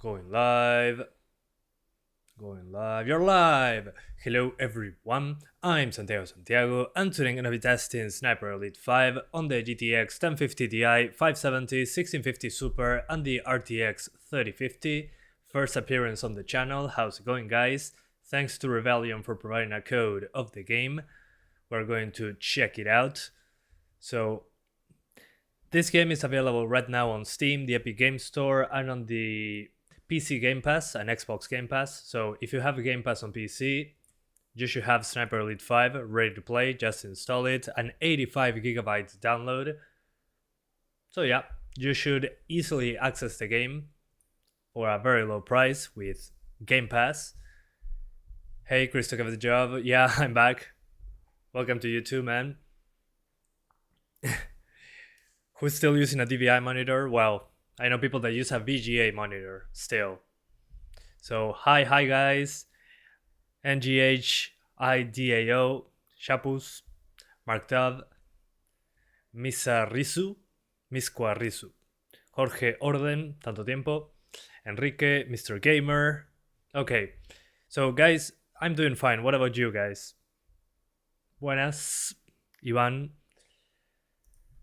Going live. Going live. You're live! Hello everyone, I'm Santiago, and today I'm gonna be testing Sniper Elite 5 on the GTX 1050 Ti, 570, 1650 Super, and the RTX 3050. First appearance on the channel. How's it going, guys? Thanks to Rebellion for providing a code of the game. We're going to check it out. So, this game is available right now on Steam, the Epic Game Store, and on the PC Game Pass and Xbox Game Pass. So if you have a Game Pass on PC, you should have Sniper Elite 5 ready to play. Just install it, an 85 gigabyte download. So yeah, you should easily access the game for a very low price with Game Pass. Hey, Chris took over the job. Yeah, I'm back. Welcome to you too, man. Who's still using a DVI monitor? Well, I know people that use a VGA monitor still. So hi guys. NGH, IDAO, Shapus, Marktav, Misarisu, Misquarisu, Jorge Orden, tanto tiempo, Enrique, Mr. Gamer. Okay, so guys, I'm doing fine. What about you guys? Buenas, Ivan.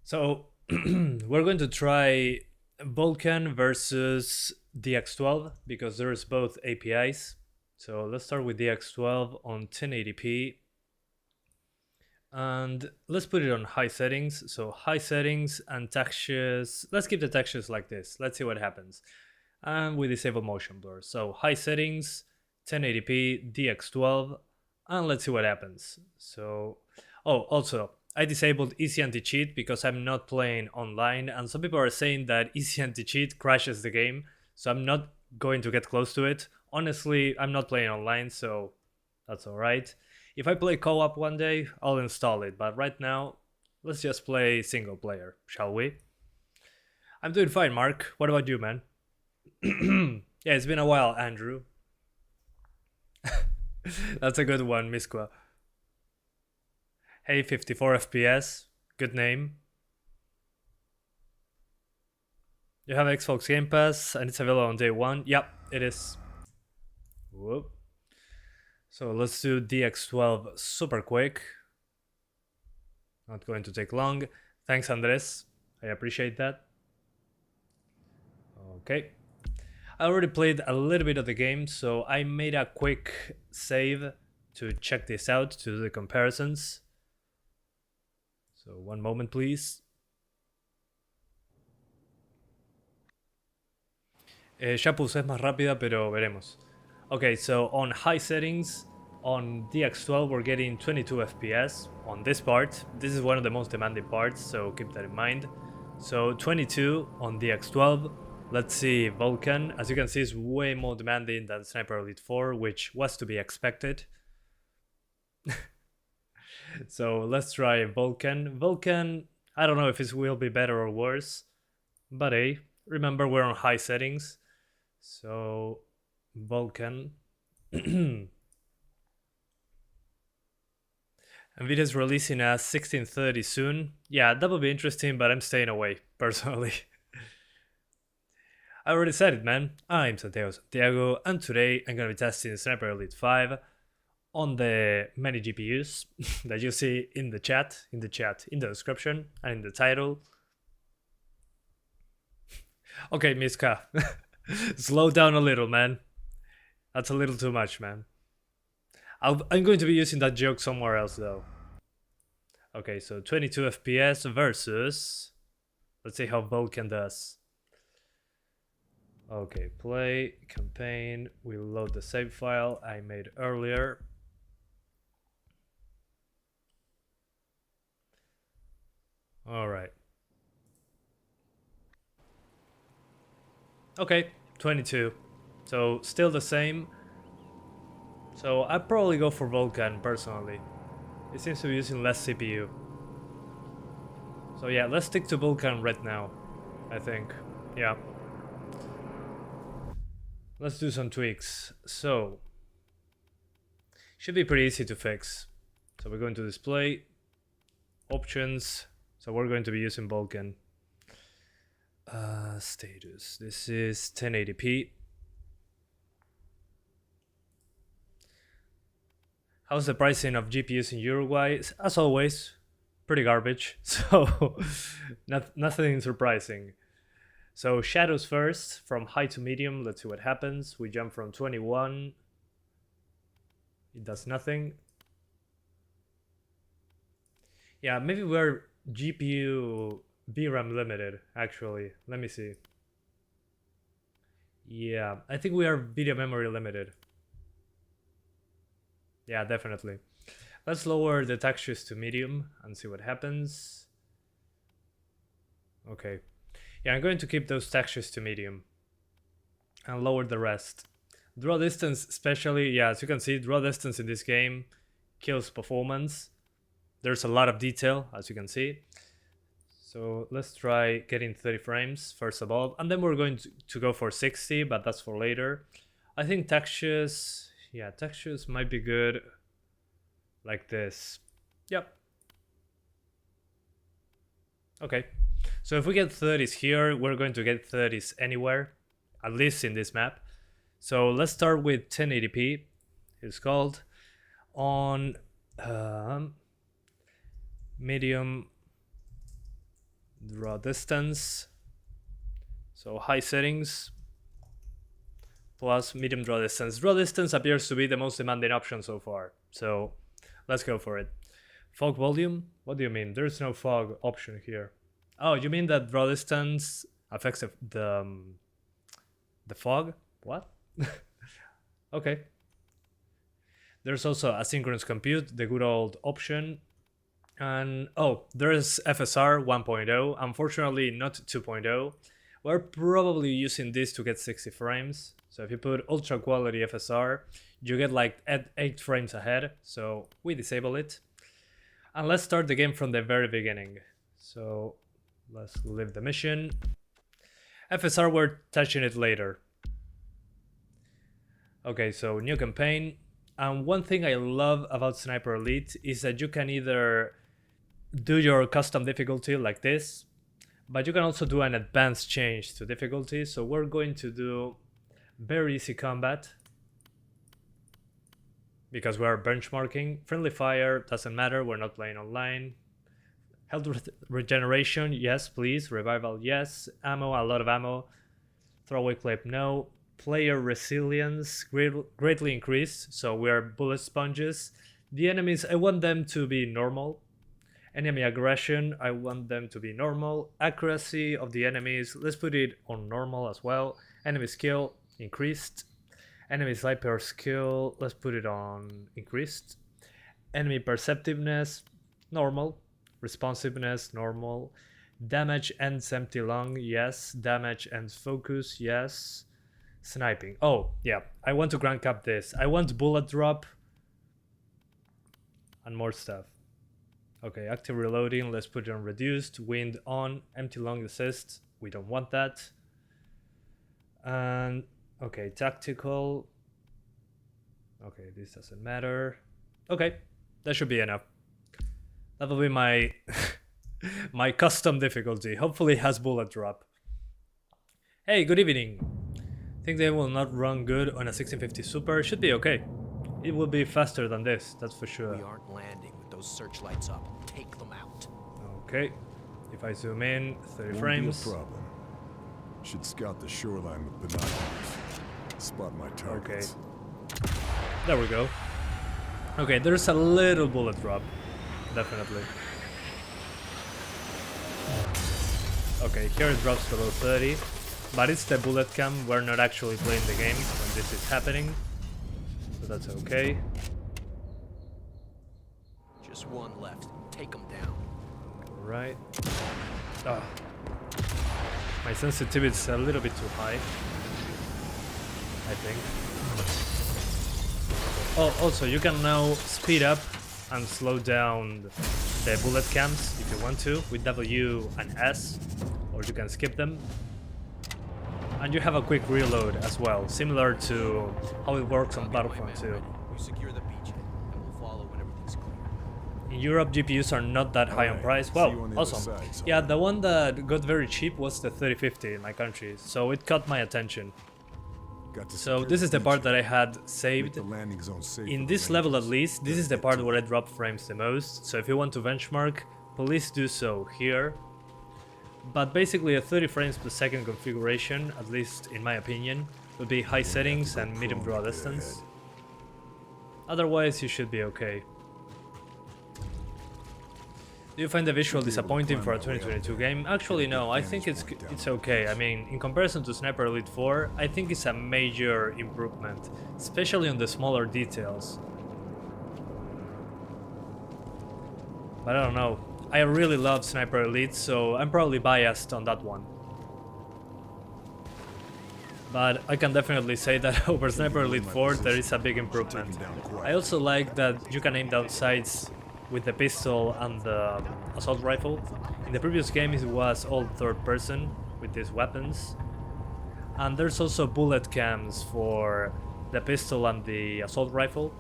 So we're going to try Vulkan versus DX12 because there's both APIs. So let's start with DX12 on 1080p. And let's put it on high settings. So high settings and textures. Let's keep the textures like this. Let's see what happens. And we disable motion blur. So high settings, 1080p, DX12, and let's see what happens. So, oh, also, I disabled easy anti-cheat because I'm not playing online, and some people are saying that easy anti-cheat crashes the game, so I'm not going to get close to it. Honestly, I'm not playing online, so that's alright. If I play co-op one day, I'll install it, but right now, let's just play single player, shall we? I'm doing fine, Mark. What about you, man? Yeah, it's been a while, Andrew. That's a good one, Misqua. Hey, 54 FPS, good name. You have Xbox Game Pass and it's available on day one. Yep, it is. Whoop. So let's do DX12 super quick. Not going to take long. Thanks, Andres. I appreciate that. Okay. I already played a little bit of the game, so I made a quick save to check this out, to do the comparisons. So one moment, please. Shapus es más rápida, pero veremos. Okay, so on high settings, on DX12 we're getting 22 FPS on this part. This is one of the most demanding parts, so keep that in mind. So 22 on DX12. Let's see Vulkan. As you can see, it's way more demanding than Sniper Elite 4, which was to be expected. So let's try Vulkan. Vulkan, I don't know if it will be better or worse, but hey, remember we're on high settings. So Vulkan. Nvidia's releasing a 1630 soon. Yeah, that would be interesting, but I'm staying away, personally. I already said it, man. I'm Santiago, and today I'm gonna be testing Sniper Elite 5 on the many GPUs that you see in the chat, in the description, and in the title. Okay, Miska, slow down a little, man. That's a little too much, man. I'm going to be using that joke somewhere else, though. Okay, so 22 FPS versus... Let's see how Vulkan does. Okay, play, campaign, we load the save file I made earlier. Alright. Okay, 22. So still the same. So I'd probably go for Vulkan personally. It seems to be using less CPU. So yeah, let's stick to Vulkan right now, I think. Yeah. Let's do some tweaks. So, should be pretty easy to fix. So we're going to display, options. So we're going to be using Vulkan. Status. This is 1080p. How's the pricing of GPUs in Uruguay? As always, pretty garbage, so nothing surprising. So shadows first, from high to medium, let's see what happens. We jump from 21, it does nothing. Yeah, maybe we're GPU VRAM limited, actually. Let me see. Yeah, I think we are video memory limited. Yeah, definitely. Let's lower the textures to medium and see what happens. Okay. Yeah, I'm going to keep those textures to medium and lower the rest. Draw distance especially, yeah, as you can see, draw distance in this game kills performance. There's a lot of detail, as you can see. So let's try getting 30 frames first of all, and then we're going to go for 60, but that's for later. I think textures, yeah, textures might be good like this. Yep. Okay. So if we get 30s here, we're going to get 30s anywhere, at least in this map. So let's start with 1080p, it's called, on medium draw distance. So high settings plus medium draw distance. Draw distance appears to be the most demanding option so far. So let's go for it. Fog volume? What do you mean? There's no fog option here. Oh, you mean that draw distance affects the fog? What? Okay. There's also asynchronous compute, the good old option. And oh, there's FSR 1.0, unfortunately not 2.0. We're probably using this to get 60 frames. So if you put ultra quality FSR, you get like 8 frames ahead. So we disable it. And let's start the game from the very beginning. So let's leave the mission. FSR, we're touching it later. Okay, so new campaign. And one thing I love about Sniper Elite is that you can either do your custom difficulty like this, but you can also do an advanced change to difficulty. So we're going to do very easy combat because we're benchmarking. Friendly fire doesn't matter, we're not playing online. Health regeneration, yes please. Revival, yes. Ammo, a lot of ammo. Throwaway clip, no. Player resilience greatly increased, so we are bullet sponges. The enemies, I want them to be normal. Enemy aggression, I want them to be normal. Accuracy of the enemies, let's put it on normal as well. Enemy skill, increased. Enemy sniper skill, let's put it on increased. Enemy perceptiveness, normal. Responsiveness, normal. Damage ends empty lung, yes. Damage ends focus, yes. Sniping, oh yeah, I want to crank up this. I want bullet drop and more stuff. Okay, active reloading, let's put it on reduced. Wind on, empty lung assist, we don't want that. And okay, tactical. Okay, this doesn't matter. Okay, that should be enough. That will be my my custom difficulty. Hopefully it has bullet drop. Hey, good evening. Think they will not run good on a 1650 Super. Should be okay. It will be faster than this, that's for sure. We aren't landing with those searchlights up. Take them out. Okay. If I zoom in, 30 Won't frames. be a problem. Should scout the shoreline with binoculars. Spot my targets. Okay. There we go. Okay, there's a little bullet drop. Definitely. Okay, here it drops below 30. But it's the bullet cam, we're not actually playing the game when this is happening. So that's okay. Just one left. Take them down. Alright. Ah. My sensitivity is a little bit too high, I think. Oh, also you can now speed up and slow down the bullet cams if you want to with W and S, or you can skip them. And you have a quick reload as well, similar to how it works on Battlefront 2. You secure the beachhead, and we'll follow when everything's clear. In Europe, GPUs are not that high on price. Well, awesome. Yeah, the one that got very cheap was the 3050 in my country, so it caught my attention. Got to So secure this is the part breach. that I had Make saved. the landing zone safe In for the this level at Rangers. least, this is the part where I drop frames the most, so if you want to benchmark, please do so here. But basically a 30 frames per second configuration, at least in my opinion, would be high settings go and medium crawl draw a bit distance. ahead. Otherwise you should be okay. Do you find the visual disappointing for a 2022 game? Actually no, I think it's okay. I mean, in comparison to Sniper Elite 4, I think it's a major improvement, especially on the smaller details. But I don't know. I really love Sniper Elite, so I'm probably biased on that one. But I can definitely say that over Sniper Elite 4 there is a big improvement. I also like that you can aim down sights with the pistol and the assault rifle. In the previous game it was all third person with these weapons. And there's also bullet cams for the pistol and the assault rifle.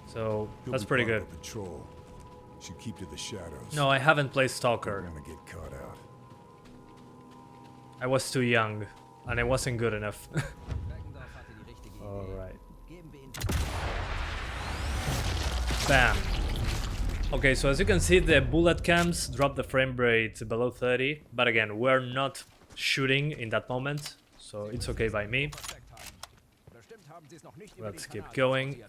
So He'll that's be pretty part good. of the patrol. Should keep to the shadows. No, I haven't played We're Stalker. gonna get caught out. I was too young and I wasn't good enough. Alright. Bam. Okay, so as you can see, the bullet cams drop the frame rate below 30, but again, we're not shooting in that moment, so it's okay by me. Let's keep going.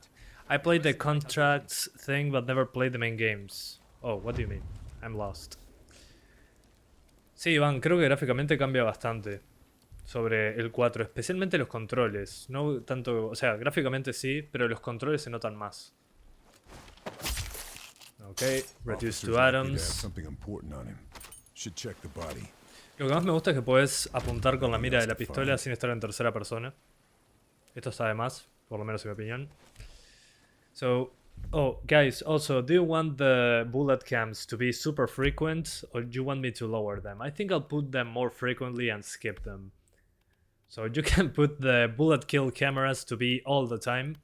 I played the contracts thing, but never played the main games. Oh, what do you mean? I'm lost. Sí, Iván, creo que gráficamente cambia bastante sobre el 4, especialmente los controles. No tanto, o sea, gráficamente sí, pero los controles se notan más. Okay, reduce Officers to likely to have atoms. something important on him. Should check the body. Lo que más me gusta es que puedes apuntar con la mira de la pistola sin estar en tercera persona. Esto está de más, por lo menos en mi opinión. So, oh, guys, also, do you want the bullet cams to be super frequent or do you want me to lower them? I think I'll put them more frequently and skip them. So you can put the bullet kill cameras to be all the time.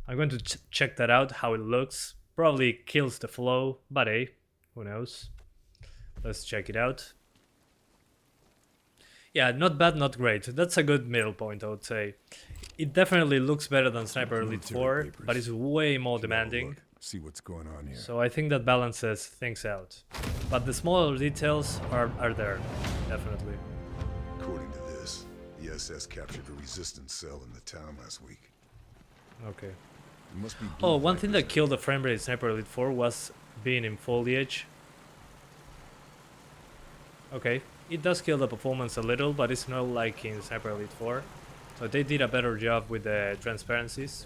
I'm going to check that out, how it looks. Probably kills the flow, but hey, who knows? Let's check it out. Yeah, not bad, not great. That's a good middle point, I would say. It definitely looks better than Sniper Elite 4, but it's way more Should have a demanding. look, see what's going on here. So I think that balances things out. But the smaller details are there, definitely. According to this, the SS captured a resistance cell in the town last week. Okay. It must be Oh, blue one thing that fighters. killed the frame rate in Sniper Elite 4 was being in foliage. Okay, it does kill the performance a little, but it's not like in Sniper Elite 4. So they did a better job with the transparencies.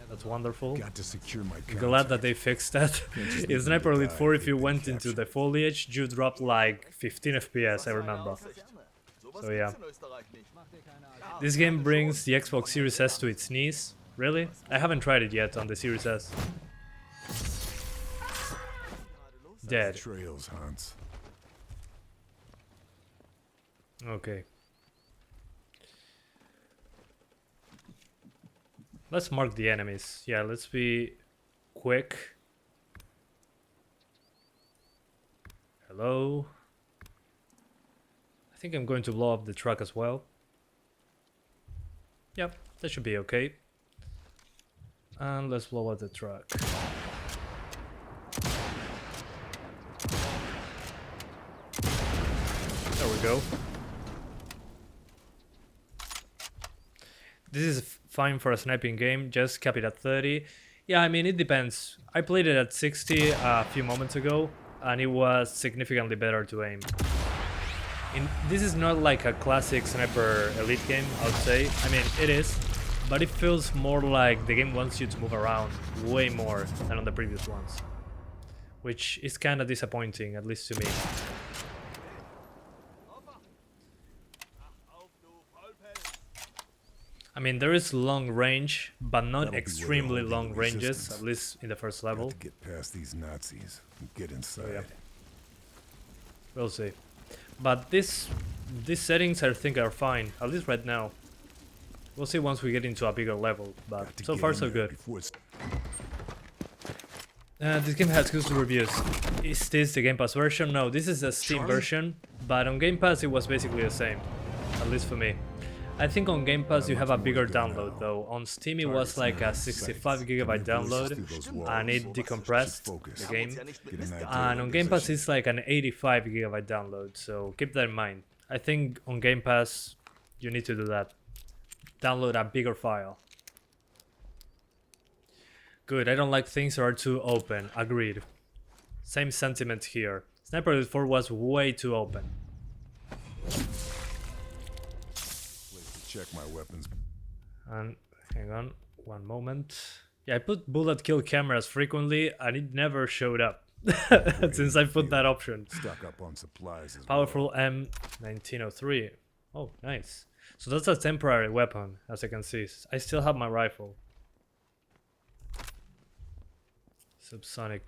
That's wonderful. Got to secure my Glad contact. that they fixed that. just In leave Sniper them to Elite die 4, if if you they've been went into the captured. foliage, you dropped like 15 FPS, I remember. So yeah. This game brings the Xbox Series S to its knees. Really? I haven't tried it yet on the Series S. Dead. Trails, Hans. Okay. Let's mark the enemies. Yeah, let's be quick. Hello. I think I'm going to blow up the truck as well. Yep, that should be okay. And let's blow up the truck. There we go. This is fine for a sniping game, just cap it at 30. Yeah, I mean, it depends. I played it at 60 a few moments ago, and it was significantly better to aim. This is not like a classic Sniper Elite game, I would say. I mean, it is, but it feels more like the game wants you to move around way more than on the previous ones. Which is kind of disappointing, at least to me. I mean, there is long range, but not That'll be where extremely they'll long hold the ranges, resistance. at least in the first level. Got to get past these Nazis and get inside. yeah. We'll see. But these settings I think are fine, at least right now. We'll see once we get into a bigger level, but Got to so get far in so there good. before it's- This game has exclusive reviews. Is this the Game Pass version? No, this is the Steam version, but on Game Pass it was basically the same. at least for me. I think on Game Pass you have a bigger download though. On Steam it was like a 65GB download and it decompressed the game. And on Game Pass it's like an 85GB download, so keep that in mind. I think on Game Pass you need to do that. Download a bigger file. Good, I don't like things that are too open. Agreed. Same sentiment here. Sniper Elite 4 was way too open. Check my weapons. And hang on, one moment. Yeah, I put bullet kill cameras frequently and it never showed up since I put that option. Stock up on supplies as Powerful M1903. Oh, nice. So that's a temporary weapon, as I can see. I still have my rifle. Subsonic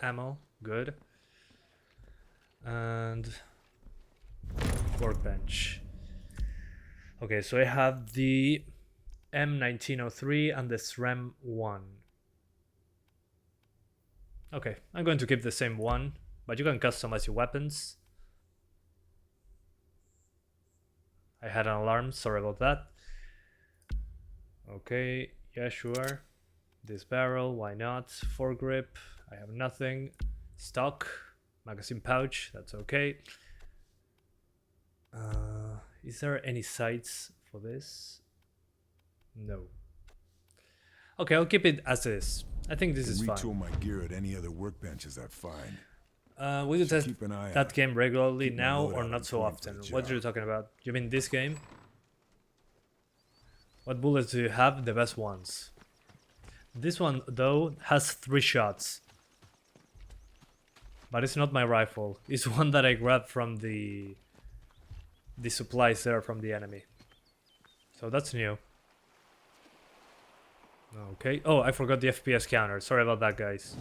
ammo, good. And workbench. Okay, so I have the M1903 and the SRAM 1. Okay, I'm going to keep the same one, but you can customize your weapons. I had an alarm, sorry about that. Okay, yeah, sure. This barrel, why not? Foregrip, I have nothing. Stock, magazine pouch, that's okay. Is there any sights for this? No. Okay, I'll keep it as is. I think this is fine. Retool my gear at any other workbenches I find. We do test keep an eye that out. game regularly Keep my now load or out not and so point for often? the What are you job. talking about? You mean this game? What bullets do you have? The best ones. This one though has 3 shots. But it's not my rifle. It's one that I grabbed from the supplies there from the enemy. So that's new. Okay. Oh, I forgot the FPS counter. Sorry about that, guys.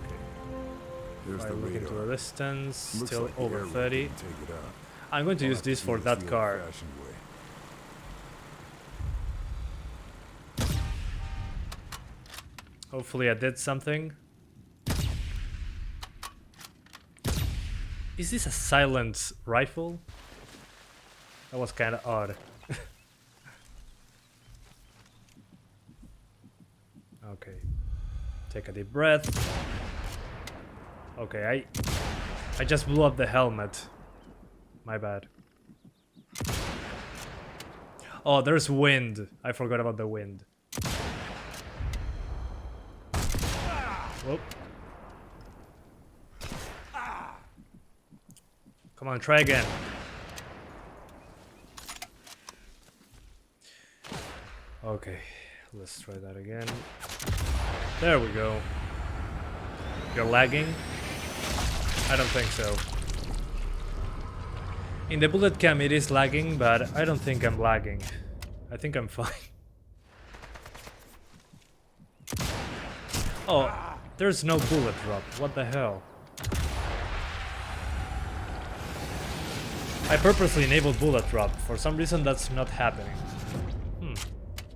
Okay. There's If I the look into the radar. distance, Looks still like the over airlock 30. can take it out. I'm going to I'll use have to this do for this that the car. old-fashioned way. Hopefully I did something. Is this a silent rifle? That was kind of odd. Okay. Take a deep breath. Okay, I just blew up the helmet. My bad. Oh, there's wind. I forgot about the wind. Whoop. Come on, try again. Okay, let's try that again. There we go. You're lagging? I don't think so. In the bullet cam it is lagging, but I don't think I'm lagging. I think I'm fine. Oh, there's no bullet drop. What the hell? I purposely enabled bullet drop. For some reason that's not happening.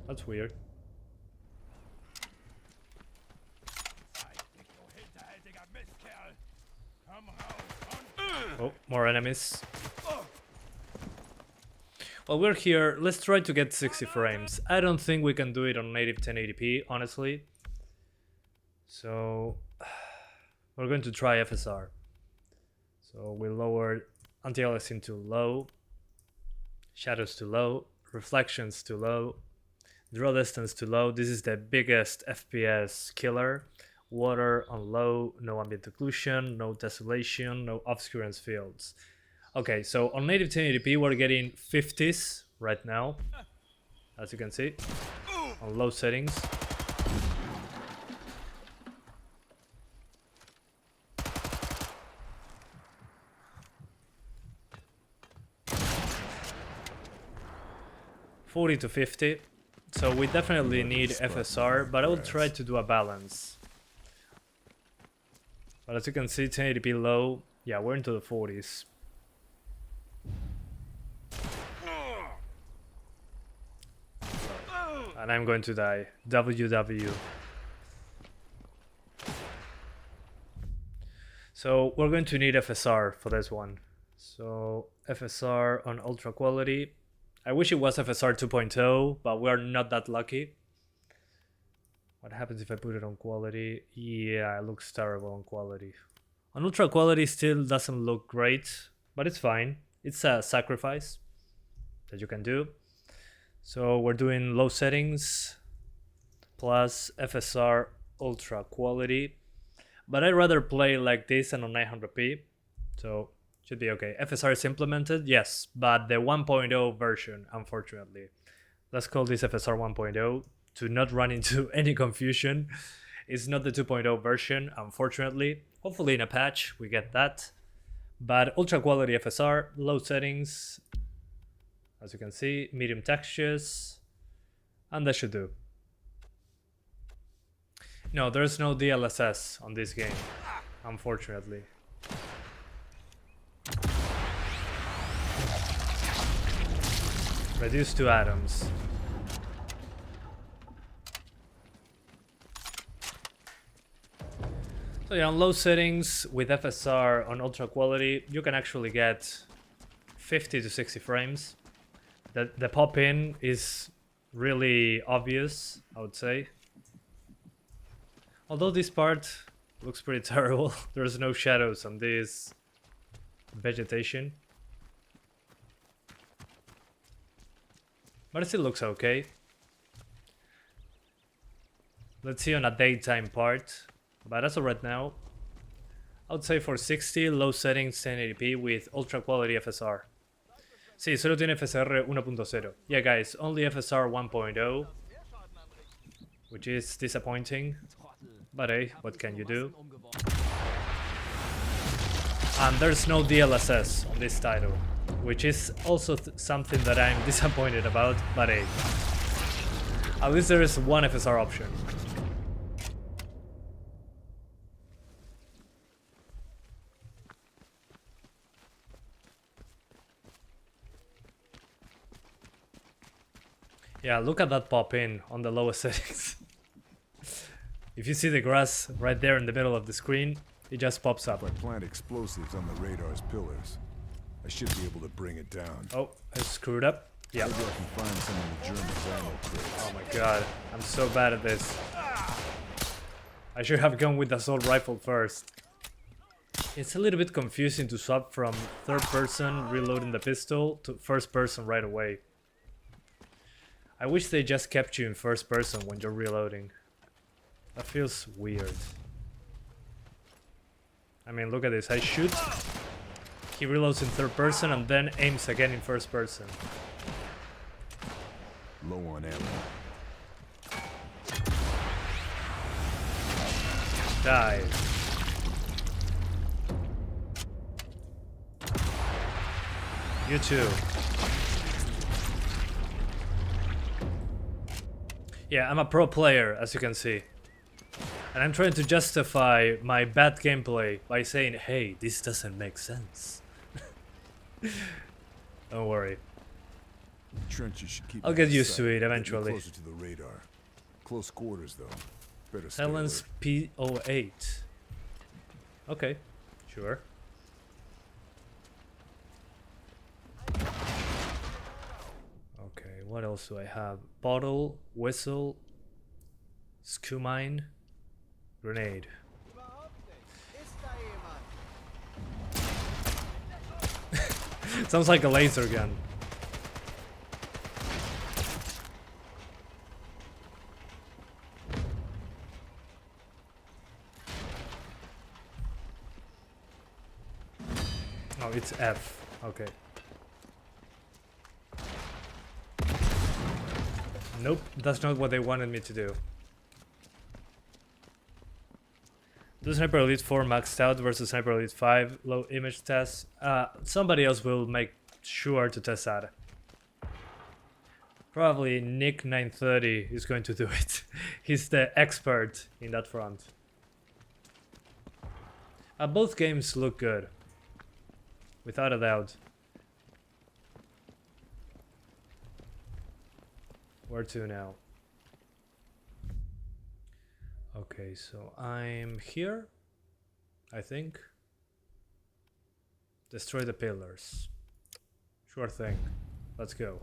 That's weird. Oh, more enemies. While we're here, let's try to get 60 frames. I don't think we can do it on native 1080p, honestly. So we're going to try FSR. So we lower anti-aliasing to low, shadows to low, reflections to low, draw distance to low. This is the biggest FPS killer. Water on low, no ambient occlusion, no tessellation, no obscurance fields. Okay, so on native 1080p we're getting 50s right now, as you can see, on low settings. $40 to $50, so we definitely need FSR, but I will try to do a balance. But as you can see, 1080p low, yeah, we're into the 40s. And I'm going to die. WW. So we're going to need FSR for this one. So FSR on ultra quality. I wish it was FSR 2.0, but we're not that lucky. What happens if I put it on quality? Yeah, it looks terrible on quality. On ultra quality still doesn't look great, but it's fine. It's a sacrifice that you can do. So we're doing low settings plus FSR ultra quality. But I'd rather play like this and on 900p. So should be okay. FSR is implemented, yes, but the 1.0 version, unfortunately. Let's call this FSR 1.0 to not run into any confusion. It's not the 2.0 version, unfortunately. Hopefully in a patch we get that. But ultra quality FSR, low settings, as you can see, medium textures, and that should do. No, there's no DLSS on this game, unfortunately. Reduce to atoms. So yeah, on low settings with FSR on ultra quality, you can actually get 50 to 60 frames. The pop-in is really obvious, I would say. Although this part looks pretty terrible. There's no shadows on this vegetation. But it still looks okay. Let's see on a daytime part. But as of right now, I would say for 60, low settings 1080p with ultra quality FSR. Sí, solo tiene FSR 1.0. Yeah guys, only FSR 1.0, which is disappointing. But hey, what can you do? And there's no DLSS on this title, which is also something that I'm disappointed about, but hey. At least there is one FSR option. Yeah, look at that pop-in on the lowest settings. If you see the grass right there in the middle of the screen, it just pops up. If I plant explosives on the radar's pillars, I should be able to bring it down. Oh, I screwed up. Yeah. Maybe I can find some in the German ammo crates. Oh my god, I'm so bad at this. I should have gone with the assault rifle first. It's a little bit confusing to swap from third person reloading the pistol to first person right away. I wish they just kept you in first person when you're reloading. That feels weird. I mean, look at this. I shoot, he reloads in third person and then aims again in first person. Low on ammo. Die. You too. Yeah, I'm a pro player, as you can see. And I'm trying to justify my bad gameplay by saying, hey, this doesn't make sense. Don't worry. Trenches should keep I'll get used to it eventually. Closer to the radar. Close quarters though. Better stay Silence alert. P08. Okay, sure. Okay, what else do I have? Bottle, whistle, scumine, grenade. Sounds like a laser gun. Oh, it's F. Okay. Nope, that's not what they wanted me to do. Do Sniper Elite 4 maxed out versus Sniper Elite 5 low image test. Somebody else will make sure to test that. Probably Nick 930 is going to do it. He's the expert in that front. Both games look good, without a doubt. Where to now? Okay, so I'm here, I think. Destroy the pillars. Sure thing. Let's go.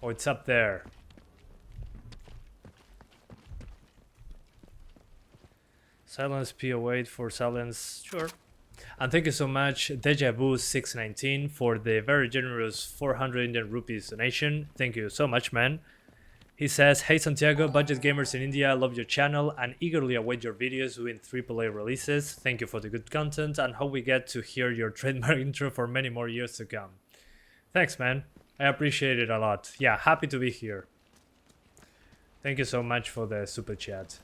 Oh, it's up there. Silence P08 for silence. Sure. And thank you so much, Deja Vu 619, for the very generous 400 Indian rupees donation. Thank you so much, man. He says, "Hey Santiago, budget gamers in India, love your channel and eagerly await your videos doing AAA releases. Thank you for the good content and hope we get to hear your trademark intro for many more years to come." Thanks, man. I appreciate it a lot. Yeah, happy to be here. Thank you so much for the super chat.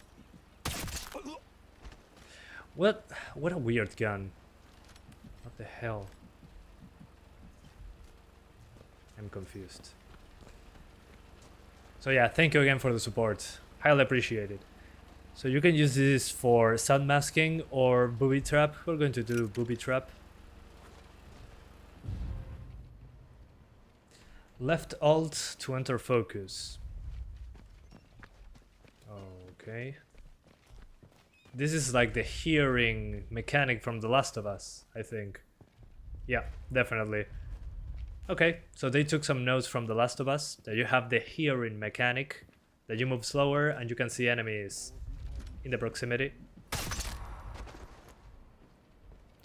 What a weird gun. What the hell? I'm confused. So yeah, thank you again for the support. Highly appreciated. So you can use this for sound masking or booby trap. We're going to do booby trap. Left alt to enter focus. Okay. This is like the hearing mechanic from The Last of Us, I think. Yeah, definitely. Okay, so they took some notes from The Last of Us, that you have the hearing mechanic, that you move slower and you can see enemies in the proximity.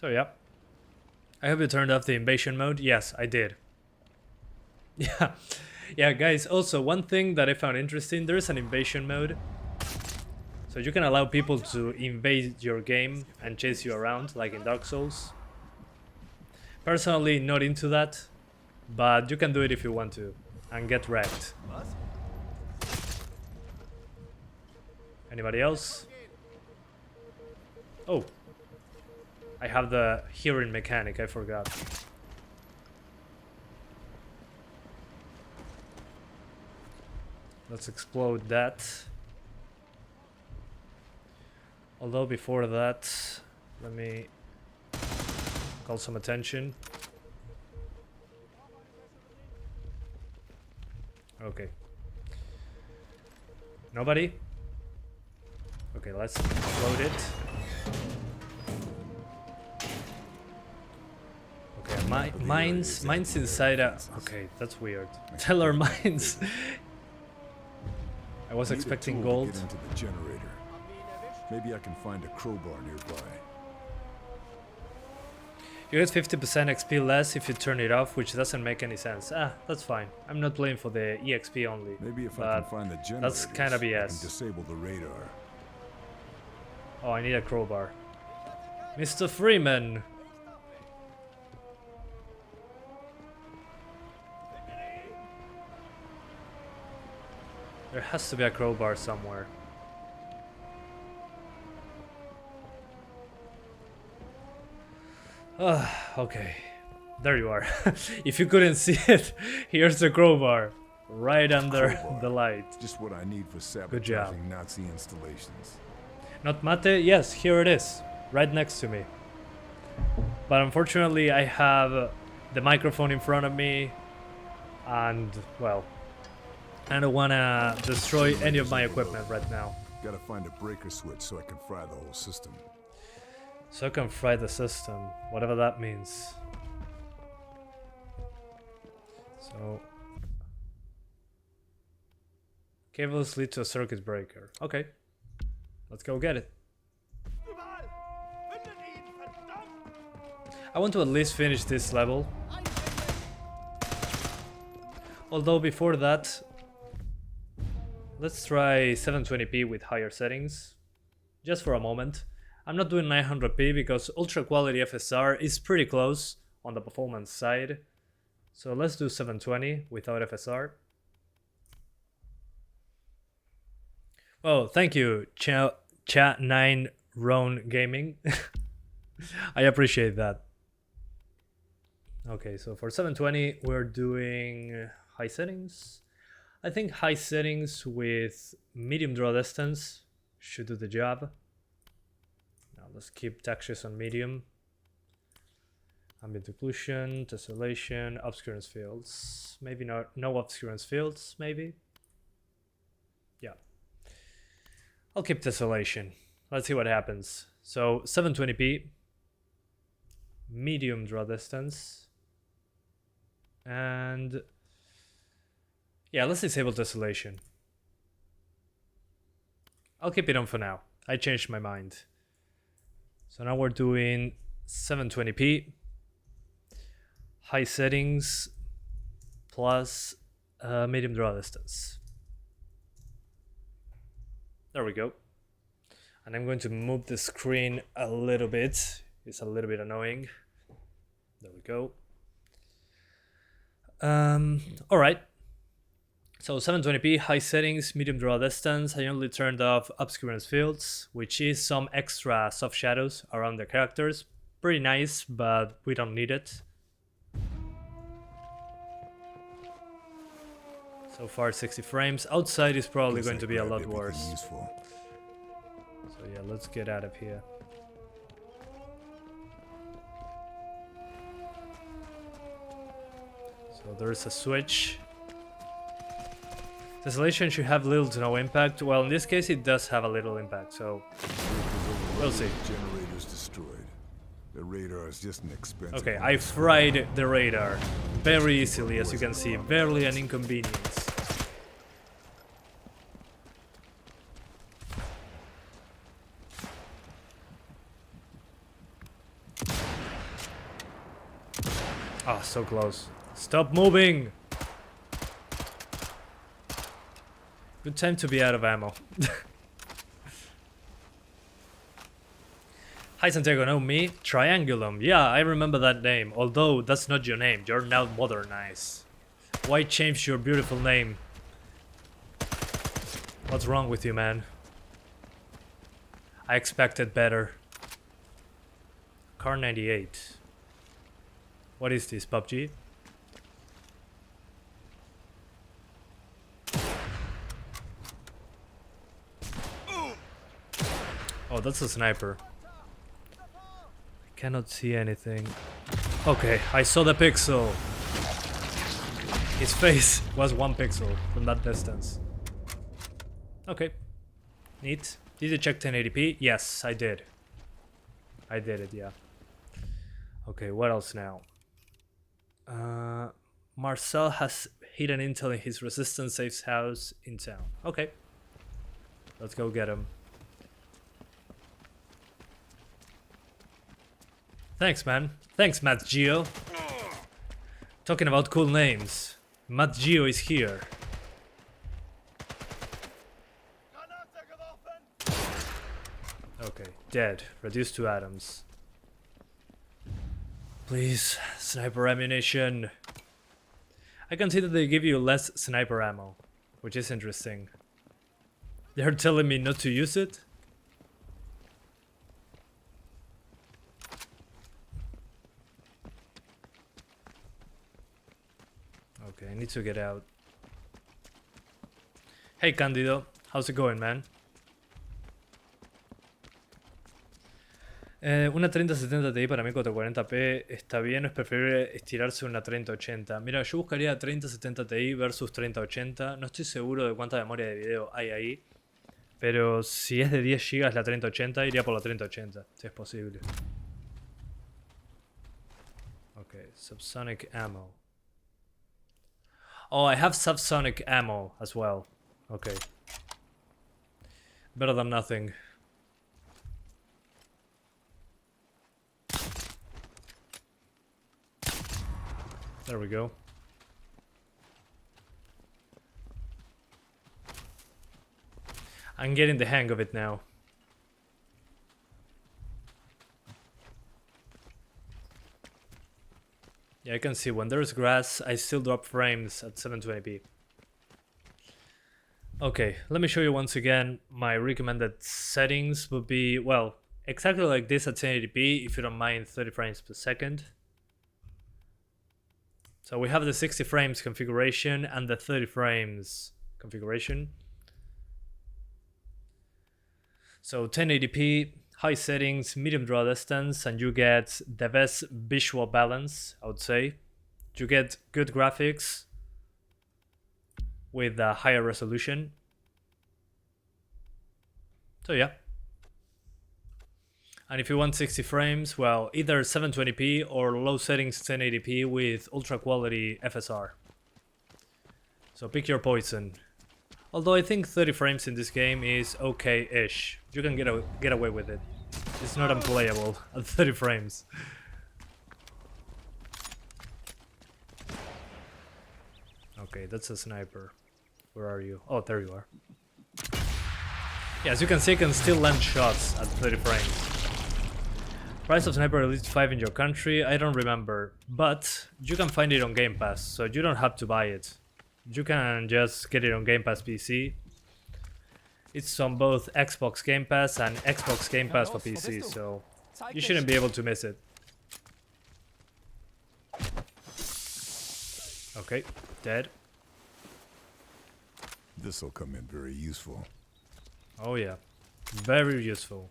So yeah. I hope you turned off the invasion mode. Yes, I did. Yeah. Yeah, guys, also one thing that I found interesting, there is an invasion mode. So you can allow people to invade your game and chase you around, like in Dark Souls. Personally, not into that, but you can do it if you want to, and get wrecked. Anybody else? Oh, I have the hearing mechanic, I forgot. Let's explode that. Although before that, let me call some attention. Okay. Nobody? Okay, let's load it. Okay, mine's inside a... Okay, that's weird. Tell our mines. I was expecting gold. Get into the generator. Maybe I can find a crowbar nearby. You get 50% XP less if you turn it off, which doesn't make any sense. Ah, that's fine. I'm not playing for the EXP only. Maybe if I can find the generator, that's kind of I can BS. disable the radar. Oh, I need a crowbar. Mr. Freeman! There has to be a crowbar somewhere. Okay, there you are. If you couldn't see it, here's the crowbar, right under the light. Just what I need for Good job. sabotaging Nazi installations. Not mate? Yes, here it is, right next to me. But unfortunately, I have the microphone in front of me, and well, I don't wanna destroy any of my equipment right now. Gotta find a breaker switch so I can fry the whole system. So I can fry the system, whatever that means. So cables lead to a circuit breaker. Okay, let's go get it. I want to at least finish this level. Although before that, let's try 720p with higher settings, just for a moment. I'm not doing 900p because ultra quality FSR is pretty close on the performance side. So let's do 720 without FSR. Oh, thank you, Chat9 Roan Gaming. I appreciate that. Okay, so for 720 we're doing high settings. I think high settings with medium draw distance should do the job. Let's keep textures on medium. Ambient occlusion, tessellation, obscurance fields. Maybe not, no obscurance fields, maybe. Yeah. I'll keep tessellation. Let's see what happens. So 720p. medium draw distance. And yeah, let's disable tesselation. I'll keep it on for now. I changed my mind. So now we're doing 720p, high settings, plus medium draw distance. There we go. And I'm going to move the screen a little bit. It's a little bit annoying. There we go. All right. So 720p, high settings, medium draw distance. I only turned off obscurance fields, which is some extra soft shadows around the characters. Pretty nice, but we don't need it. So far 60 frames. Outside is probably going to be a lot worse. So yeah, let's get out of here. So there's a switch. Tessellation should have little to no impact. Well, in this case, it does have a little impact, so we'll see. Generators destroyed. The radar is just an expensive. Okay, I fried the radar very easily, as you can see. Barely an inconvenience. Ah, so close. Stop moving! Good time to be out of ammo. Hi Santiago, know me? Triangulum. Yeah, I remember that name. Although that's not your name. You're now modernized. Why change your beautiful name? What's wrong with you, man? I expected better. Car 98. What is this, PUBG? Oh, that's a sniper. I cannot see anything. Okay, I saw the pixel. His face was 1 pixel from that distance. Okay. Neat. Did you check 1080p? Yes, I did. I did it, yeah. Okay, what else now? Marcel has hidden intel in his resistance safe house in town. Okay. Let's go get him. Thanks, man. Thanks, Matt Geo. Talking about cool names. Matt Geo is here. Okay, dead. Reduced to atoms. Please, sniper ammunition. I can see that they give you less sniper ammo, which is interesting. They're telling me not to use it? Okay, I need to get out. Hey Candido, how's it going, man? Una 3070 Ti para mí 440p está bien, o es preferible estirarse una 3080. Mira, yo buscaría 3070 Ti versus 3080. No estoy seguro de cuánta memoria de video hay ahí, pero si es de 10 GB la 3080, iría por la 3080, si es posible. Okay, subsonic ammo. Oh, I have subsonic ammo as well. Okay. Better than nothing. There we go. I'm getting the hang of it now. Yeah, I can see when there's grass, I still drop frames at 720p. Okay, let me show you once again. My recommended settings would be, well, exactly like this at 1080p, if you don't mind 30 frames per second. So we have the 60 frames configuration and the 30 frames configuration. So 1080p, high settings, medium draw distance, and you get the best visual balance, I would say. You get good graphics with a higher resolution. So yeah. And if you want 60 frames, well, either 720p or low settings 1080p with ultra quality FSR. So pick your poison. Although I think 30 frames in this game is okay-ish. You can get away with it. It's not unplayable at 30 frames. Okay, that's a sniper. Where are you? Oh, there you are. Yeah, as you can see, I can still land shots at 30 frames. Price of Sniper Elite 5 in your country? I don't remember. But you can find it on Game Pass, so you don't have to buy it. You can just get it on Game Pass PC. It's on both Xbox Game Pass and Xbox Game Pass for PC, so you shouldn't be able to miss it. Okay, dead. This'll come in very useful. Oh yeah, very useful.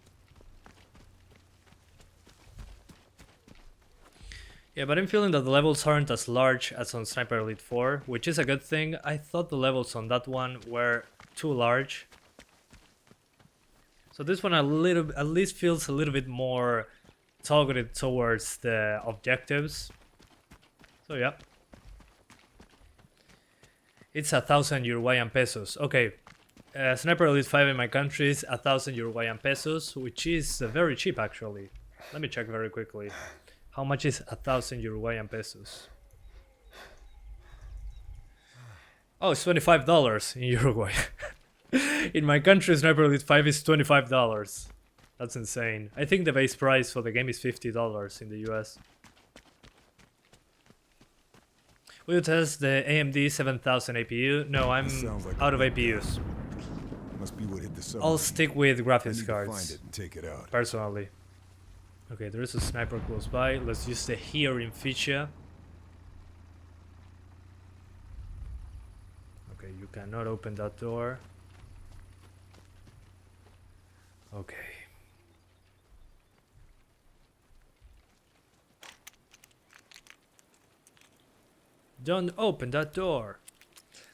Yeah, but I'm feeling that the levels aren't as large as on Sniper Elite 4, which is a good thing. I thought the levels on that one were too large. So this one at least feels a little bit more targeted towards the objectives. So yeah. It's 1,000 Uruguayan pesos. Okay, Sniper Elite 5 in my country is 1,000 Uruguayan pesos, which is very cheap actually. Let me check very quickly. How much is 1,000 Uruguayan pesos? Oh, it's $25 in Uruguay. In my country, Sniper Elite 5 is $25. That's insane. I think the base price for the game is $50 in the US. Will you test the AMD 7000 APU? No, I'm Like out of APUs. Must be what hit the I'll stick with graphics find cards, it and take it out. personally. Okay, there is a sniper close by. Let's use the hearing feature. Okay, you cannot open that door. Okay. Don't open that door.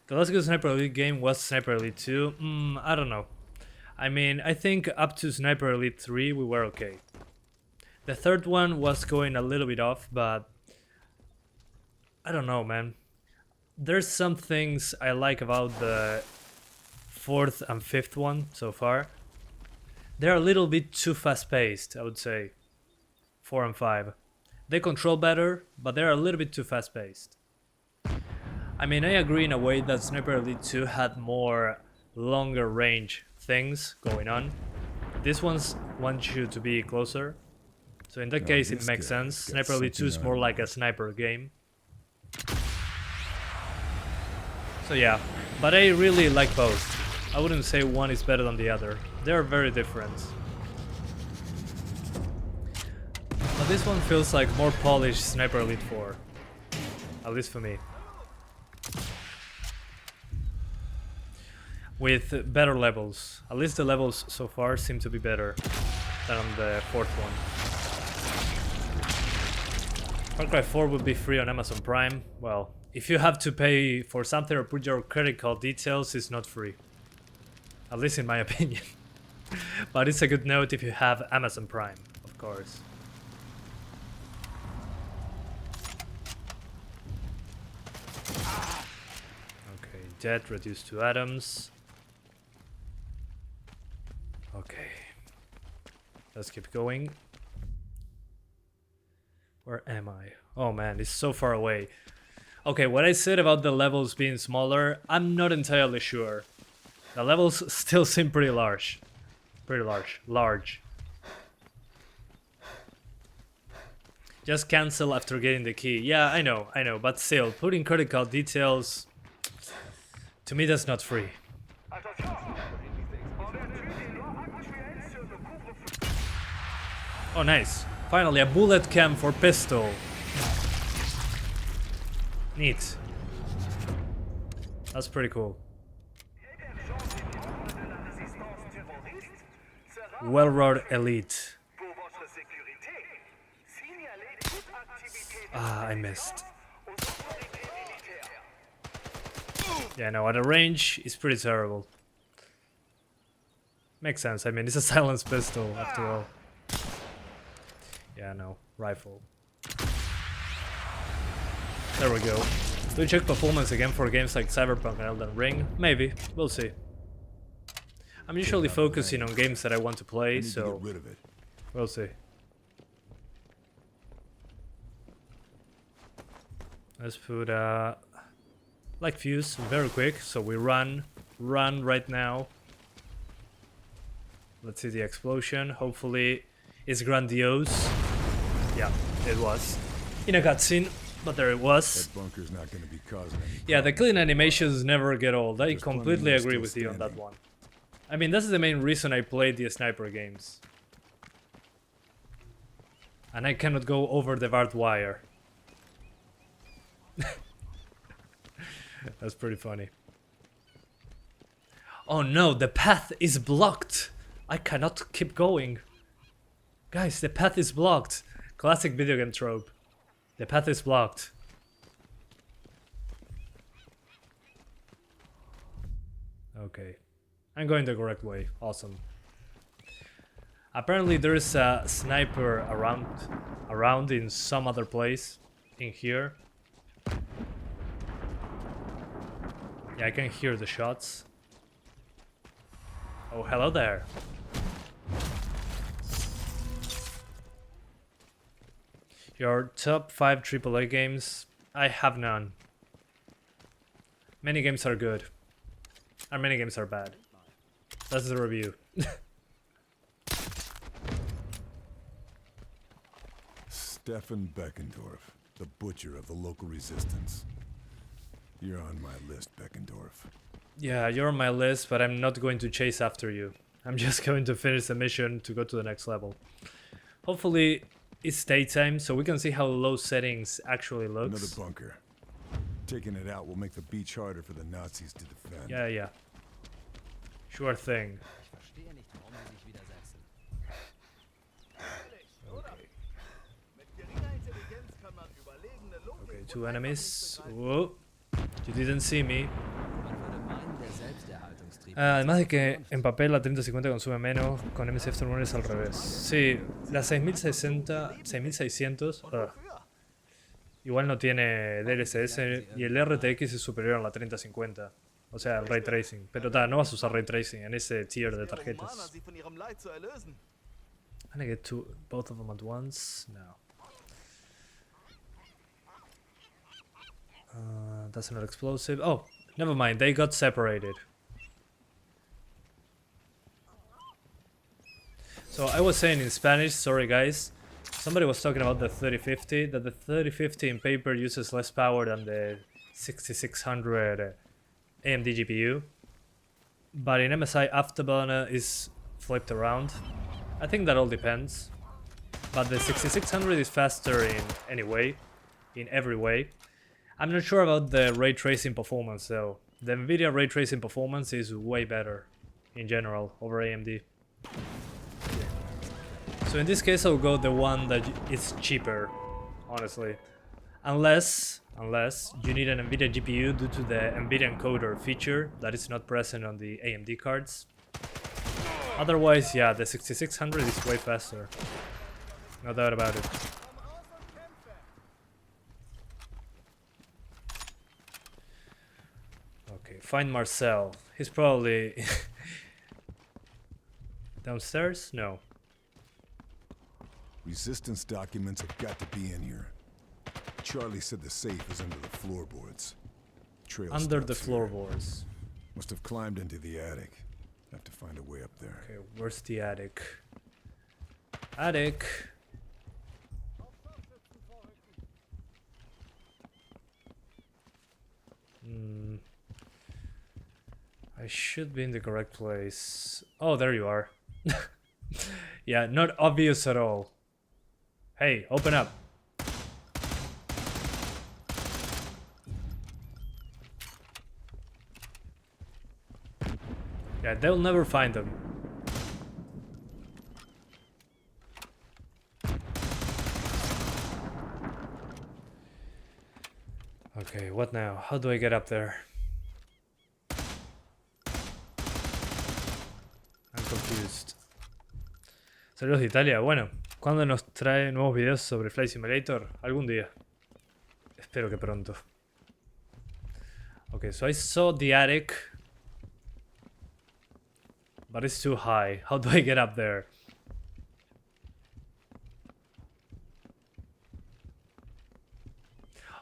The last good Sniper Elite game was Sniper Elite 2. I don't know. I mean, I think up to Sniper Elite 3 we were okay. The third one was going a little bit off, but I don't know, man. There's some things I like about the fourth and fifth one so far. They're a little bit too fast-paced, I would say. 4 and 5. They control better, but they're a little bit too fast-paced. I mean, I agree in a way that Sniper Elite 2 had more longer range things going on. This one's wants you to be closer. So in that case, it makes sense. Sniper Elite 2 is more like a sniper game. So yeah, but I really like both. I wouldn't say one is better than the other. They are very different. But this one feels like more polished Sniper Elite 4. At least for me. With better levels. At least the levels so far seem to be better than on the fourth one. Far Cry 4 will be free on Amazon Prime. Well, if you have to pay for something or put your credit card details, it's not free. At least in my opinion. But it's a good note if you have Amazon Prime, of course. Okay, dead, reduced to atoms. Okay. Let's keep going. Where am I? Oh man, it's so far away. Okay, what I said about the levels being smaller, I'm not entirely sure. The levels still seem pretty large. Pretty large. Just cancel after getting the key. Yeah, I know, but still, putting credit card details, to me that's not free. Oh nice. Finally, a bullet cam for pistol. Neat. That's pretty cool. Well-road elite. Ah, I missed. Yeah, no, at a range, it's pretty terrible. Makes sense, I mean, it's a silenced pistol, after all. Yeah, no. Rifle. There we go. Do we check performance again for games like Cyberpunk and Elden Ring? Maybe. We'll see. I'm usually focusing on games that I want to play, so get rid of it. we'll see. Let's put light fuse very quick, so we run right now. Let's see the explosion. Hopefully it's grandiose. Yeah, it was. In a cutscene, but there it was. That bunker's not going to be causing any Yeah, the clean animations never get old. I There's plenty completely more agree still with you on that standing. one. I mean, that's the main reason I played the sniper games. And I cannot go over the barbed wire. That's pretty funny. Oh no, the path is blocked. I cannot keep going. Guys, the path is blocked. Classic video game trope. The path is blocked. Okay. I'm going the correct way. Awesome. Apparently there's a sniper around in some other place in here. Yeah, I can hear the shots. Oh, hello there. Your top 5 AAA games? I have none. Many games are good. And many games are bad. That's the review. Stefan Beckendorf, the butcher of the local resistance. You're on my list, Beckendorf. Yeah, you're on my list, but I'm not going to chase after you. I'm just going to finish the mission to go to the next level. Hopefully it's daytime, so we can see how low settings actually looks. Another bunker. Taking it out will make the beach harder for the Nazis to defend. Yeah, yeah. Sure thing. Verstehe nicht, warum sie sich widersetzen. Okay, 2 enemies. Whoa. You didn't see me. Man würde meinen, der Selbsterhaltungstrieb. Además de que en papel la 3050 consume menos, con MSF Turner es al revés. Sí, la 6060, 6600, igual no tiene DLSS y el RTX es superior a la 3050. O sea, el Ray Tracing. Pero no vas a usar Ray Tracing en ese tier de tarjetas. Can I get both of them at once? No. That's not explosive. Oh, never mind. They got separated. So I was saying in Spanish, sorry guys. Somebody was talking about the 3050. That the 3050 in paper uses less power than the 6600 AMD GPU. But in MSI, Afterburner is flipped around. I think that all depends. But the 6600 is faster in any way. In every way. I'm not sure about the ray tracing performance though. The Nvidia ray tracing performance is way better in general over AMD. So in this case I'll go the one that is cheaper, honestly. Unless you need an Nvidia GPU due to the Nvidia encoder feature that is not present on the AMD cards. Otherwise, yeah, the 6600 is way faster. No doubt about it. Okay, find Marcel. He's probably downstairs? No. Resistance documents have got to be in here. Charlie said the safe is under the floorboards. Trail Under the stops here. floorboards. Must have climbed into the attic. Have to find a way up there. Okay, where's the attic? Attic. I should be in the correct place. Oh, there you are. Yeah, not obvious at all. Hey, open up. Yeah, they'll never find them. Okay, what now? How do I get up there? I'm confused. Saludos de Italia, bueno. ¿Cuándo nos trae nuevos videos sobre Flight Simulator? Algún día. Espero que pronto. Okay, so I saw the attic, but it's too high. How do I get up there?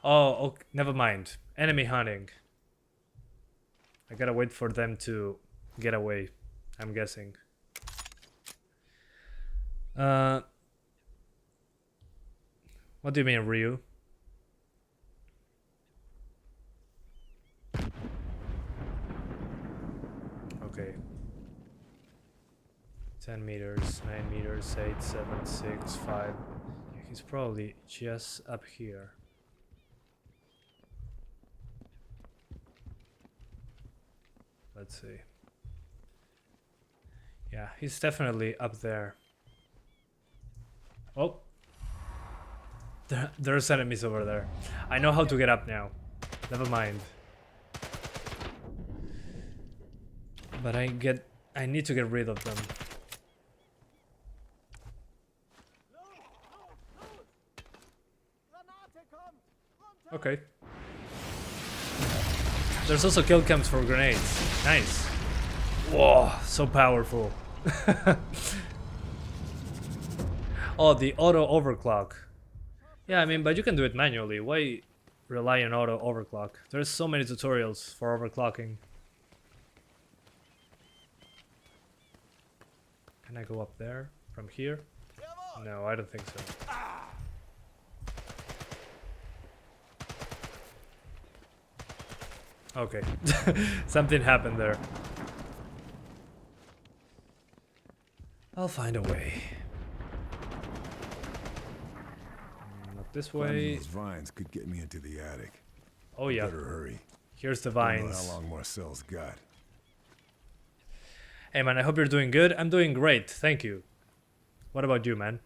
Oh, okay, never mind. Enemy hunting. I gotta wait for them to get away, I'm guessing. What do you mean, Ryu? Okay. 10 meters, 9 meters, 8, 7, 6, 5. Yeah, he's probably just up here. Let's see. Yeah, he's definitely up there. Oh. There's enemies over there. I know how to get up now. Never mind. But I need to get rid of them. Okay. There's also kill cams for grenades. Nice. Whoa, so powerful. Oh, the auto overclock. Yeah, I mean, but you can do it manually. Why rely on auto overclock? There's so many tutorials for overclocking. Can I go up there from here? No, I don't think so. Okay, something happened there. I'll find a way. Not this way. Those vines could get me into the attic. Oh yeah. Better hurry. Here's the Don't know vines. how long Marcel's got. Hey man, I hope you're doing good. I'm doing great, thank you. What about you, man?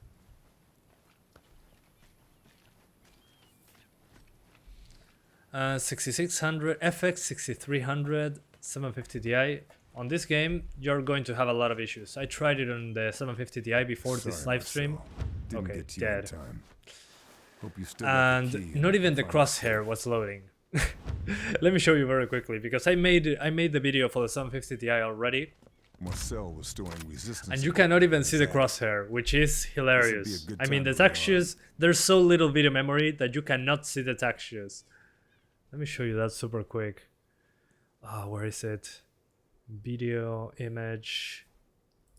Uh, 6600 FX 6300 750 Ti. On this game, you're going to have a lot of issues. I tried it on the 750 Ti before this Sorry, live stream. Marcel. Didn't Okay, get to you in dead. time. Hope you still got the key And not even the find crosshair was loading. Let me show you very quickly because I made the video for the 750 Ti already, Marcel was storing resistance. and you cannot even see the crosshair, which is hilarious. good I mean, time the to rewind. textures, there's so little video memory that you cannot see the textures. Let me show you that super quick. Ah, where is it? Video, image,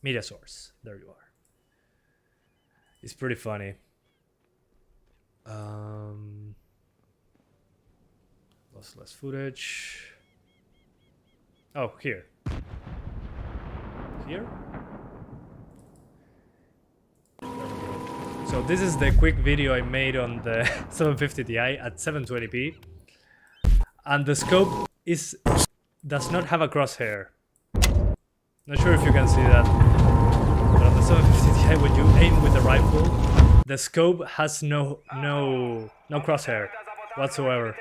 media source. There you are. It's pretty funny. Lossless footage. Oh, here. Here? So this is the quick video I made on the 750 Ti at 720p. And the scope does not have a crosshair. Not sure if you can see that. But on the 750 Ti, when you aim with the rifle, the scope has no crosshair whatsoever.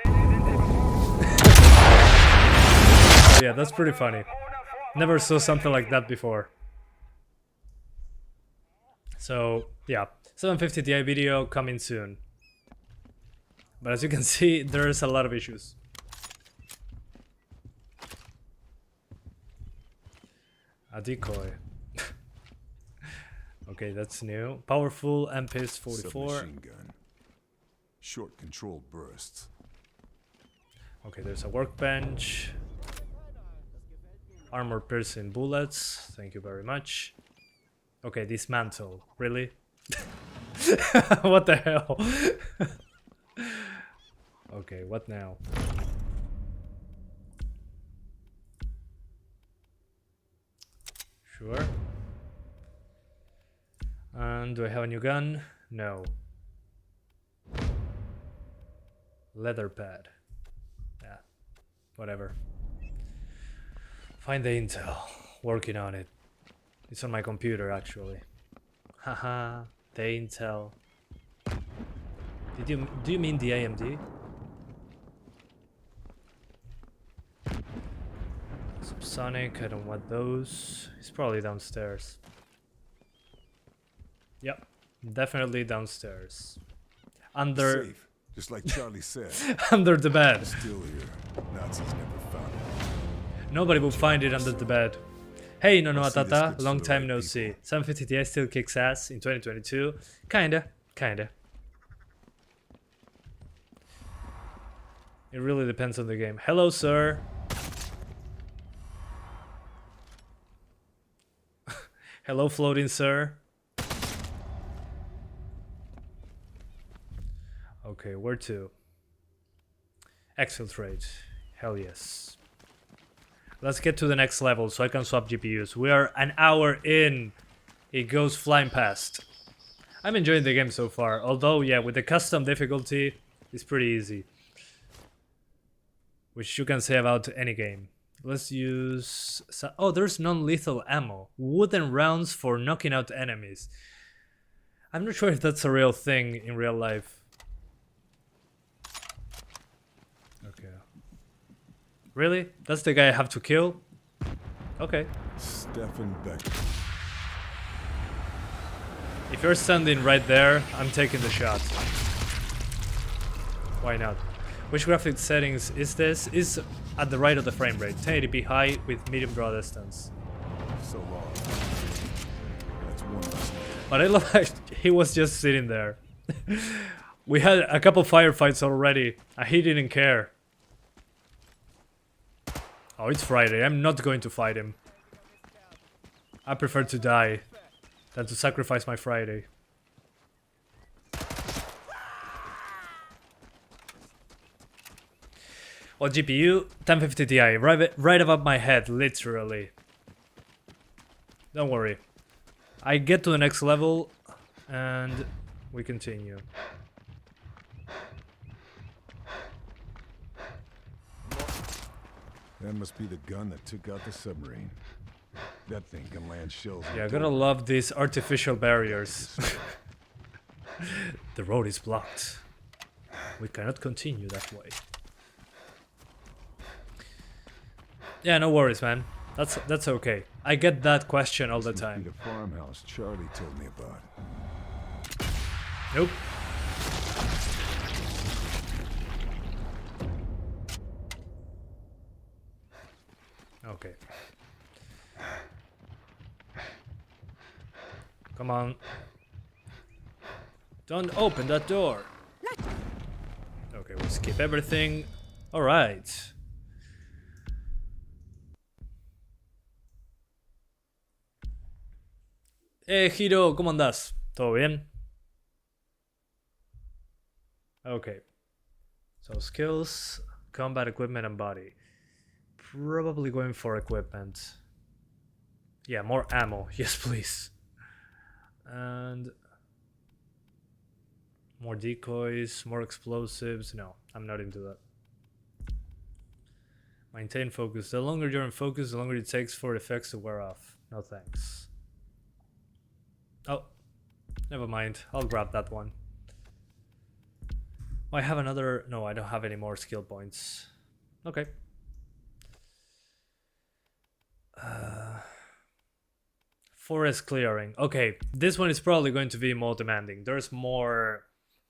Yeah, that's pretty funny. Never saw something like that before. So yeah, 750 Ti video coming soon. But as you can see, there's a lot of issues. A decoy. Okay, that's new. Powerful MPIS 44. Submachine gun. Short control bursts. Okay, there's a workbench. Armor piercing bullets. Thank you very much. Okay, dismantle. Really? What the hell? Okay, what now? Sure. And do I have a new gun? No. Leather pad. Yeah, whatever. Find the intel. Working on it. It's on my computer actually. Haha, the intel. Do you mean the AMD? Subsonic, I don't want those. It's probably downstairs. Yep, Definitely downstairs. Under Safe, just like Charlie said. under the bed. Still here. Nazis never found it. Nobody will find it under the bed. Hey Nono I'll see this Atata, gets to long the time right no people. see. 750 Ti still kicks ass in 2022. Kinda. It really depends on the game. Hello, sir. Hello, floating sir. Okay, where to? Exfiltrate. Hell yes. Let's get to the next level so I can swap GPUs. We are an hour in. It goes flying past. I'm enjoying the game so far. Although, yeah, with the custom difficulty, it's pretty easy. Which you can say about any game. Let's use... Oh, there's non-lethal ammo. Wooden rounds for knocking out enemies. I'm not sure if that's a real thing in real life. Okay. Really? That's the guy I have to kill? Okay. Stefan Becker. If you're standing right there, I'm taking the shot. Why not? Which graphics settings is this? Is at the right of the frame rate. 1080p high with medium draw distance. So long. That's one less. But I love how he was just sitting there. We had a couple firefights already, and he didn't care. Oh, it's Friday. I'm not going to fight him. I prefer to die than to sacrifice my Friday. Well, GPU, 1050 Ti, right above my head, literally. Don't worry. I get to the next level, and we continue. That must be the gun that took out the submarine. That thing can land shells. Yeah, I gotta love these artificial barriers. The road is blocked. We cannot continue that way. Yeah, no worries, man. That's okay. I get that question all the Must be time. the farmhouse Charlie told me about. Nope. Okay. Come on. Don't open that door. Okay, we'll skip everything. Alright. Hiro, ¿cómo andás? ¿Todo bien? Okay. So skills, combat equipment and body. Probably going for equipment. Yeah, more ammo. Yes, please. And more decoys, more explosives. No, I'm not into that. Maintain focus. The longer you're in focus, the longer it takes for effects to wear off. No thanks. Oh, never mind. I'll grab that one. Oh, I have another... No, I don't have any more skill points. Okay. Forest clearing. Okay, this one is probably going to be more demanding. There's more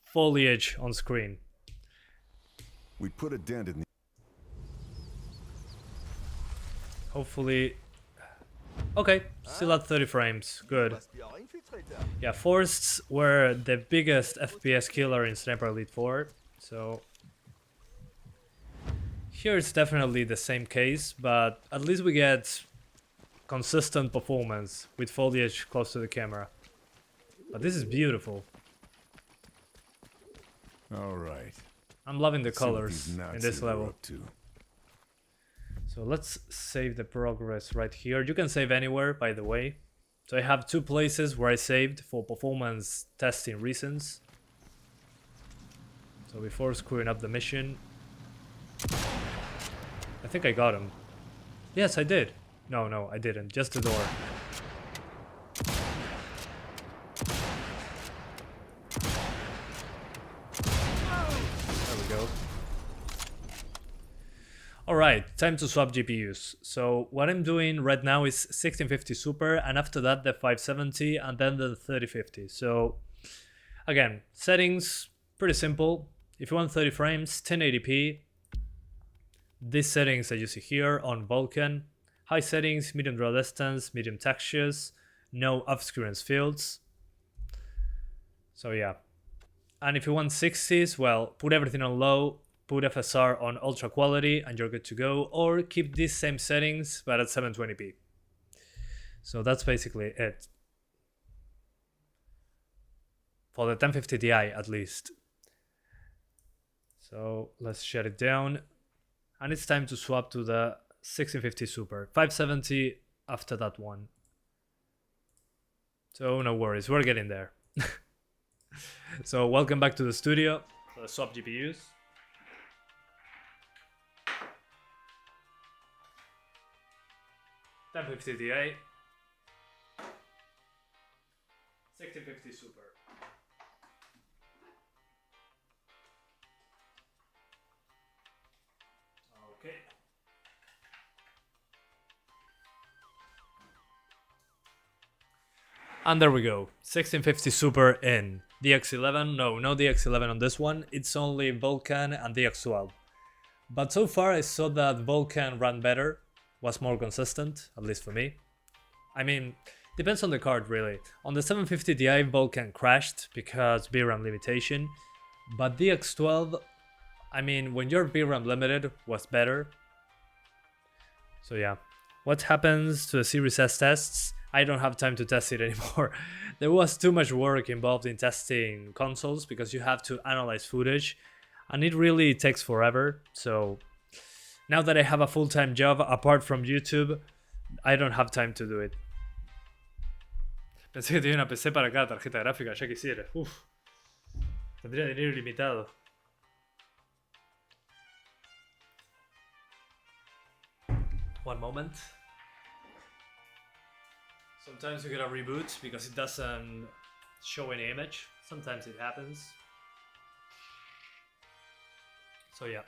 foliage on screen. We put a dent in the... Hopefully... Okay, still at 30 frames. Good. Yeah, forests were the biggest FPS killer in Sniper Elite 4, so... Here it's definitely the same case, but at least we get consistent performance with foliage close to the camera. But this is beautiful. All right. I'm loving the See what colors these in Nazis this are level. up to. So let's save the progress right here. You can save anywhere, by the way. So I have 2 places where I saved for performance testing reasons. So before screwing up the mission... I think I got him. Yes, I did. No, I didn't. Just the door. There we go. Alright, time to swap GPUs. So what I'm doing right now is 1650 Super, and after that the 570, and then the 3050. So Again, settings, pretty simple. If you want 30 frames, 1080p. These settings that you see here on Vulkan. High settings, medium draw distance, medium textures, no off-screen fields. So yeah. And if you want 60s, well, put everything on low, put FSR on ultra quality, and you're good to go. Or keep these same settings, but at 720p. So that's basically it. For the 1050 Ti, at least. So let's shut it down. And it's time to swap to the 1650 Super. 570 after that one. So no worries, we're getting there. So welcome back to the studio. Let's swap GPUs. $1050 Ti. 1650 Super. Okay. And there we go. 1650 Super in. DX11, no DX11 on this one. It's only Vulkan and DX12. But so far I saw that Vulkan ran better, was more consistent, at least for me. I mean, depends on the card really. On the 750 Ti, Vulkan crashed because VRAM limitation. But DX12, I mean, when your VRAM limited, was better. So yeah. What happens to the Series S tests? I don't have time to test it anymore. There was too much work involved in testing consoles because you have to analyze footage and it really takes forever. So now that I have a full-time job apart from YouTube, I don't have time to do it. Pensé que tenía una PC para cada tarjeta gráfica, ya quisiera. Uf. Tendría dinero ilimitado. One moment. Sometimes you get a reboot because it doesn't show any image. Sometimes it happens. So yeah.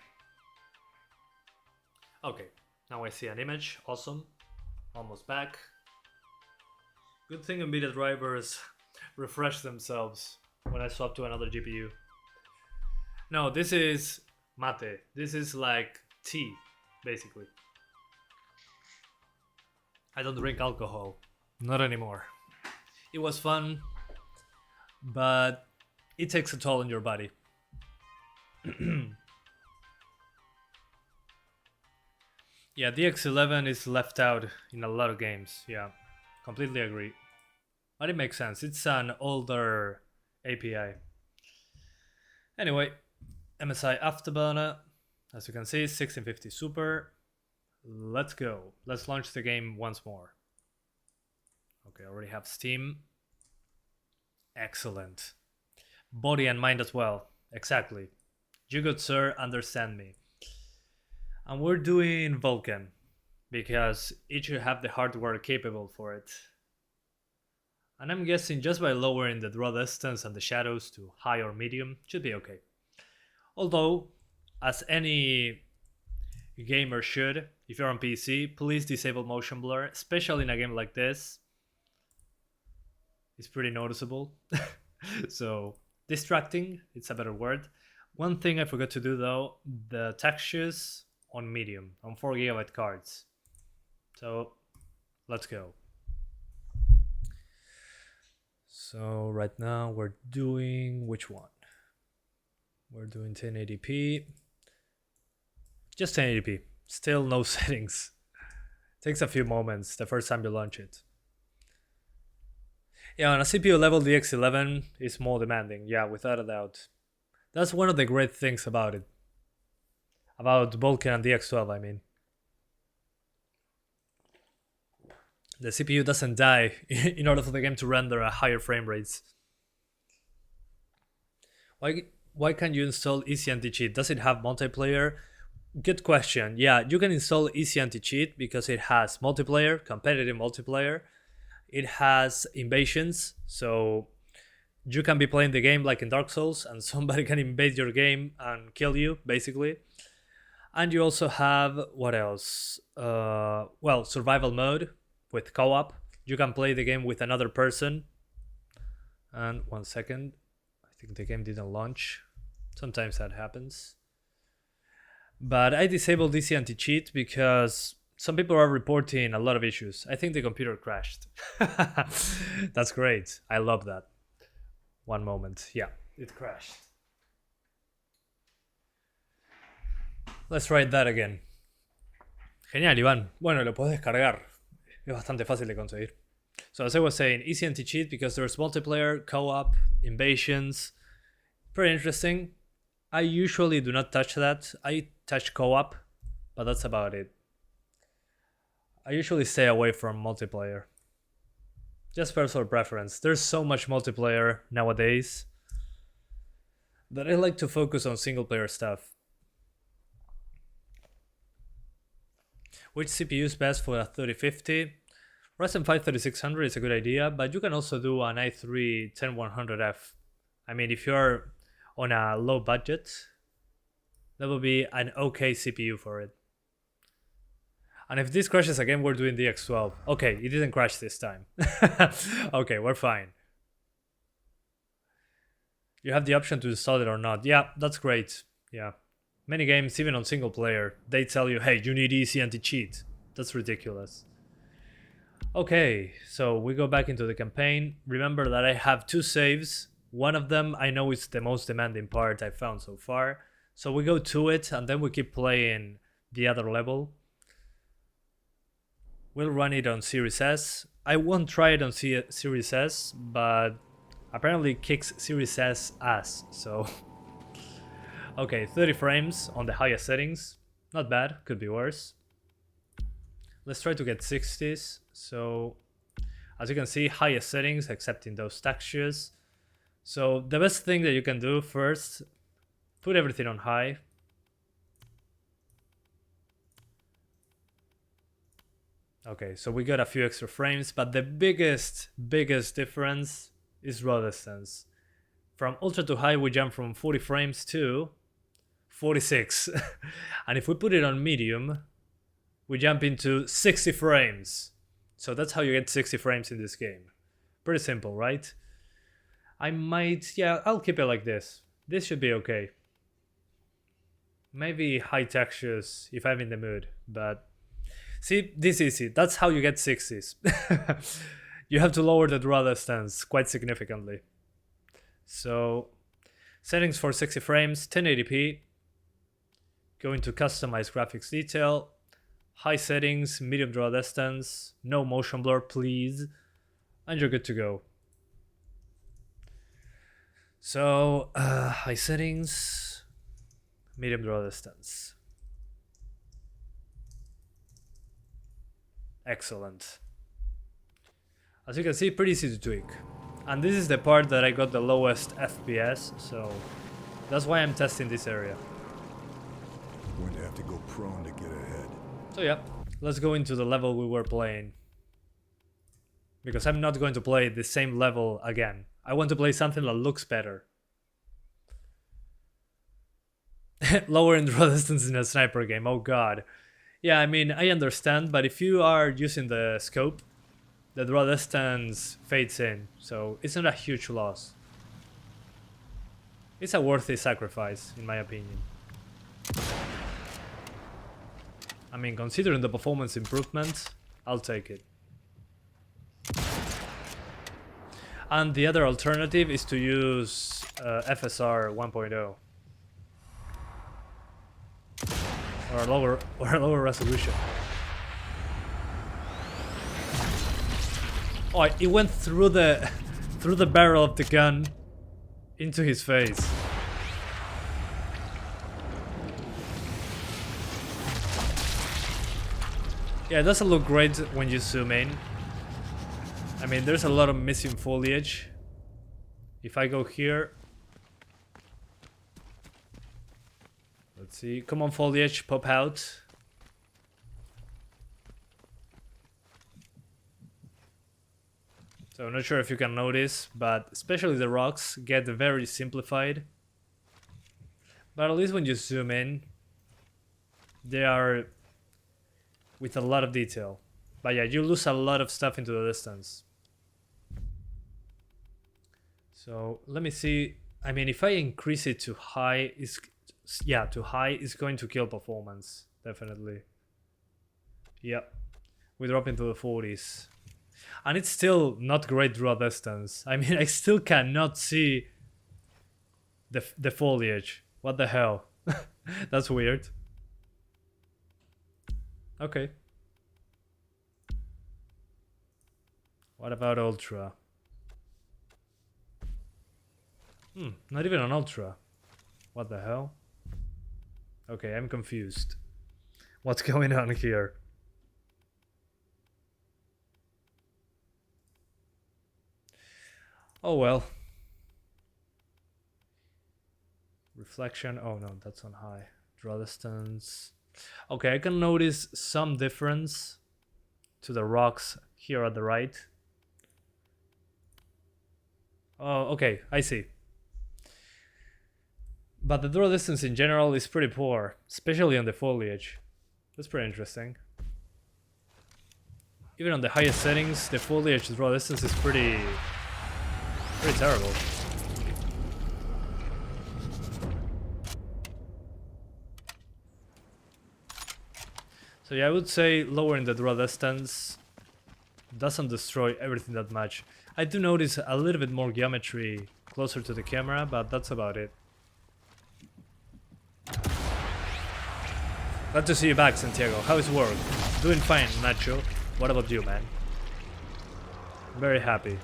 Okay, now I see an image. Awesome. Almost back. Good thing Nvidia drivers refresh themselves when I swap to another GPU. No, this is mate. This is like tea, basically. I don't drink alcohol. Not anymore. It was fun, but it takes a toll on your body. Yeah, DX11 is left out in a lot of games. Yeah, completely agree. But it makes sense. It's an older API. Anyway, MSI Afterburner. As you can see, 1650 Super. Let's go. Let's launch the game once more. Okay, I already have Steam. Excellent. Body and mind as well. Exactly. You good sir, understand me. And we're doing Vulkan because it should have the hardware capable for it. And I'm guessing just by lowering the draw distance and the shadows to high or medium should be okay. Although, as any gamer should, if you're on PC, please disable motion blur, especially in a game like this. It's pretty noticeable. So, distracting, it's a better word. One thing I forgot to do though, the textures on medium, on 4GB cards. So, let's go. So, right now we're doing which one? We're doing 1080p. Just 1080p. Still no settings. Takes a few moments the first time you launch it. Yeah, on a CPU level, the DX11 is more demanding. Yeah, without a doubt. That's one of the great things about it. About Vulkan and DX12, I mean. The CPU doesn't die in order for the game to render at higher frame rates. Why can't you install Easy Anti-Cheat? Does it have multiplayer? Good question. Yeah, you can install Easy Anti-Cheat because it has multiplayer, competitive multiplayer. It has invasions, so you can be playing the game like in Dark Souls and somebody can invade your game and kill you, basically. And you also have, what else? Well, survival mode with co-op. You can play the game with another person. And 1 second, I think the game didn't launch. Sometimes that happens. But I disabled DC anti-cheat because some people are reporting a lot of issues. I think the computer crashed. That's great. I love that. One moment. Yeah, it crashed. Let's try that again. Genial, Iván. Bueno, lo puedes descargar. Es bastante fácil de conseguir. So as I was saying, easy anti-cheat because there's multiplayer, co-op, invasions. Pretty interesting. I usually do not touch that. I touch co-op, but that's about it. I usually stay away from multiplayer. Just personal preference. There's so much multiplayer nowadays that I like to focus on single player stuff. Which CPU is best for a 3050? Ryzen 5 3600 is a good idea, but you can also do an i3 10100F. I mean, if you're on a low budget, that will be an okay CPU for it. And if this crashes again, we're doing the X12. Okay, it didn't crash this time. Okay, we're fine. You have the option to install it or not. Yeah, that's great. Yeah. Many games, even on single player, they tell you, hey, you need easy anti-cheat. That's ridiculous. Okay, so we go back into the campaign. Remember that I have 2 saves. One of them I know is the most demanding part I've found so far. So we go to it and then we keep playing the other level. We'll run it on Series S. I won't try it on Series S, but apparently it kicks Series S ass, so... Okay, 30 frames on the highest settings. Not bad, could be worse. Let's try to get 60s. So, as you can see, highest settings, except in those textures. So, the best thing that you can do first, put everything on high. Okay, so we got a few extra frames, but the biggest difference is raw distance. From ultra to high, we jump from 40 frames to 46. And if we put it on medium, we jump into 60 frames. So that's how you get 60 frames in this game. Pretty simple, right? I'll keep it like this. This should be okay. Maybe high textures if I'm in the mood, but see, this is easy. That's how you get 60s. You have to lower the draw distance quite significantly. So, settings for 60 frames, 1080p. Go into customize graphics detail. High settings, medium draw distance, no motion blur, please. And you're good to go. So, high settings, medium draw distance. Excellent. As you can see, pretty easy to tweak. And this is the part that I got the lowest FPS, so that's why I'm testing this area. Going to have to go prone to get ahead. So yeah, let's go into the level we were playing. Because I'm not going to play the same level again. I want to play something that looks better. Lower in draw distance in a sniper game, oh god. Yeah, I mean, I understand, but if you are using the scope, the draw distance fades in, so it's not a huge loss. It's a worthy sacrifice, in my opinion. I mean, considering the performance improvement, I'll take it. And the other alternative is to use FSR 1.0. Or a lower resolution. Oh, it went through the barrel of the gun into his face. Yeah, it doesn't look great when you zoom in. I mean, there's a lot of missing foliage. If I go here, let's see, come on foliage, pop out. So I'm not sure if you can notice, but especially the rocks get very simplified. But at least when you zoom in, they are with a lot of detail. But yeah, you lose a lot of stuff into the distance. So let me see I mean, if I increase it to high, to high, it's going to kill performance, definitely. Yep, we drop into the 40s. And it's still not great draw distance. I mean, I still cannot see the foliage. What the hell? That's weird. Okay. What about Ultra? Not even an Ultra. What the hell? Okay, I'm confused. What's going on here? Oh well. Reflection. Oh no, that's on high. Draw distance. Okay, I can notice some difference to the rocks here at the right. Oh, okay, I see. But the draw distance in general is pretty poor, especially on the foliage. That's pretty interesting. Even on the highest settings, the foliage draw distance is pretty terrible. So yeah, I would say lowering the draw distance doesn't destroy everything that much. I do notice a little bit more geometry closer to the camera, but that's about it. Glad to see you back, Santiago. How is work? Doing fine, Nacho. What about you, man? Very happy.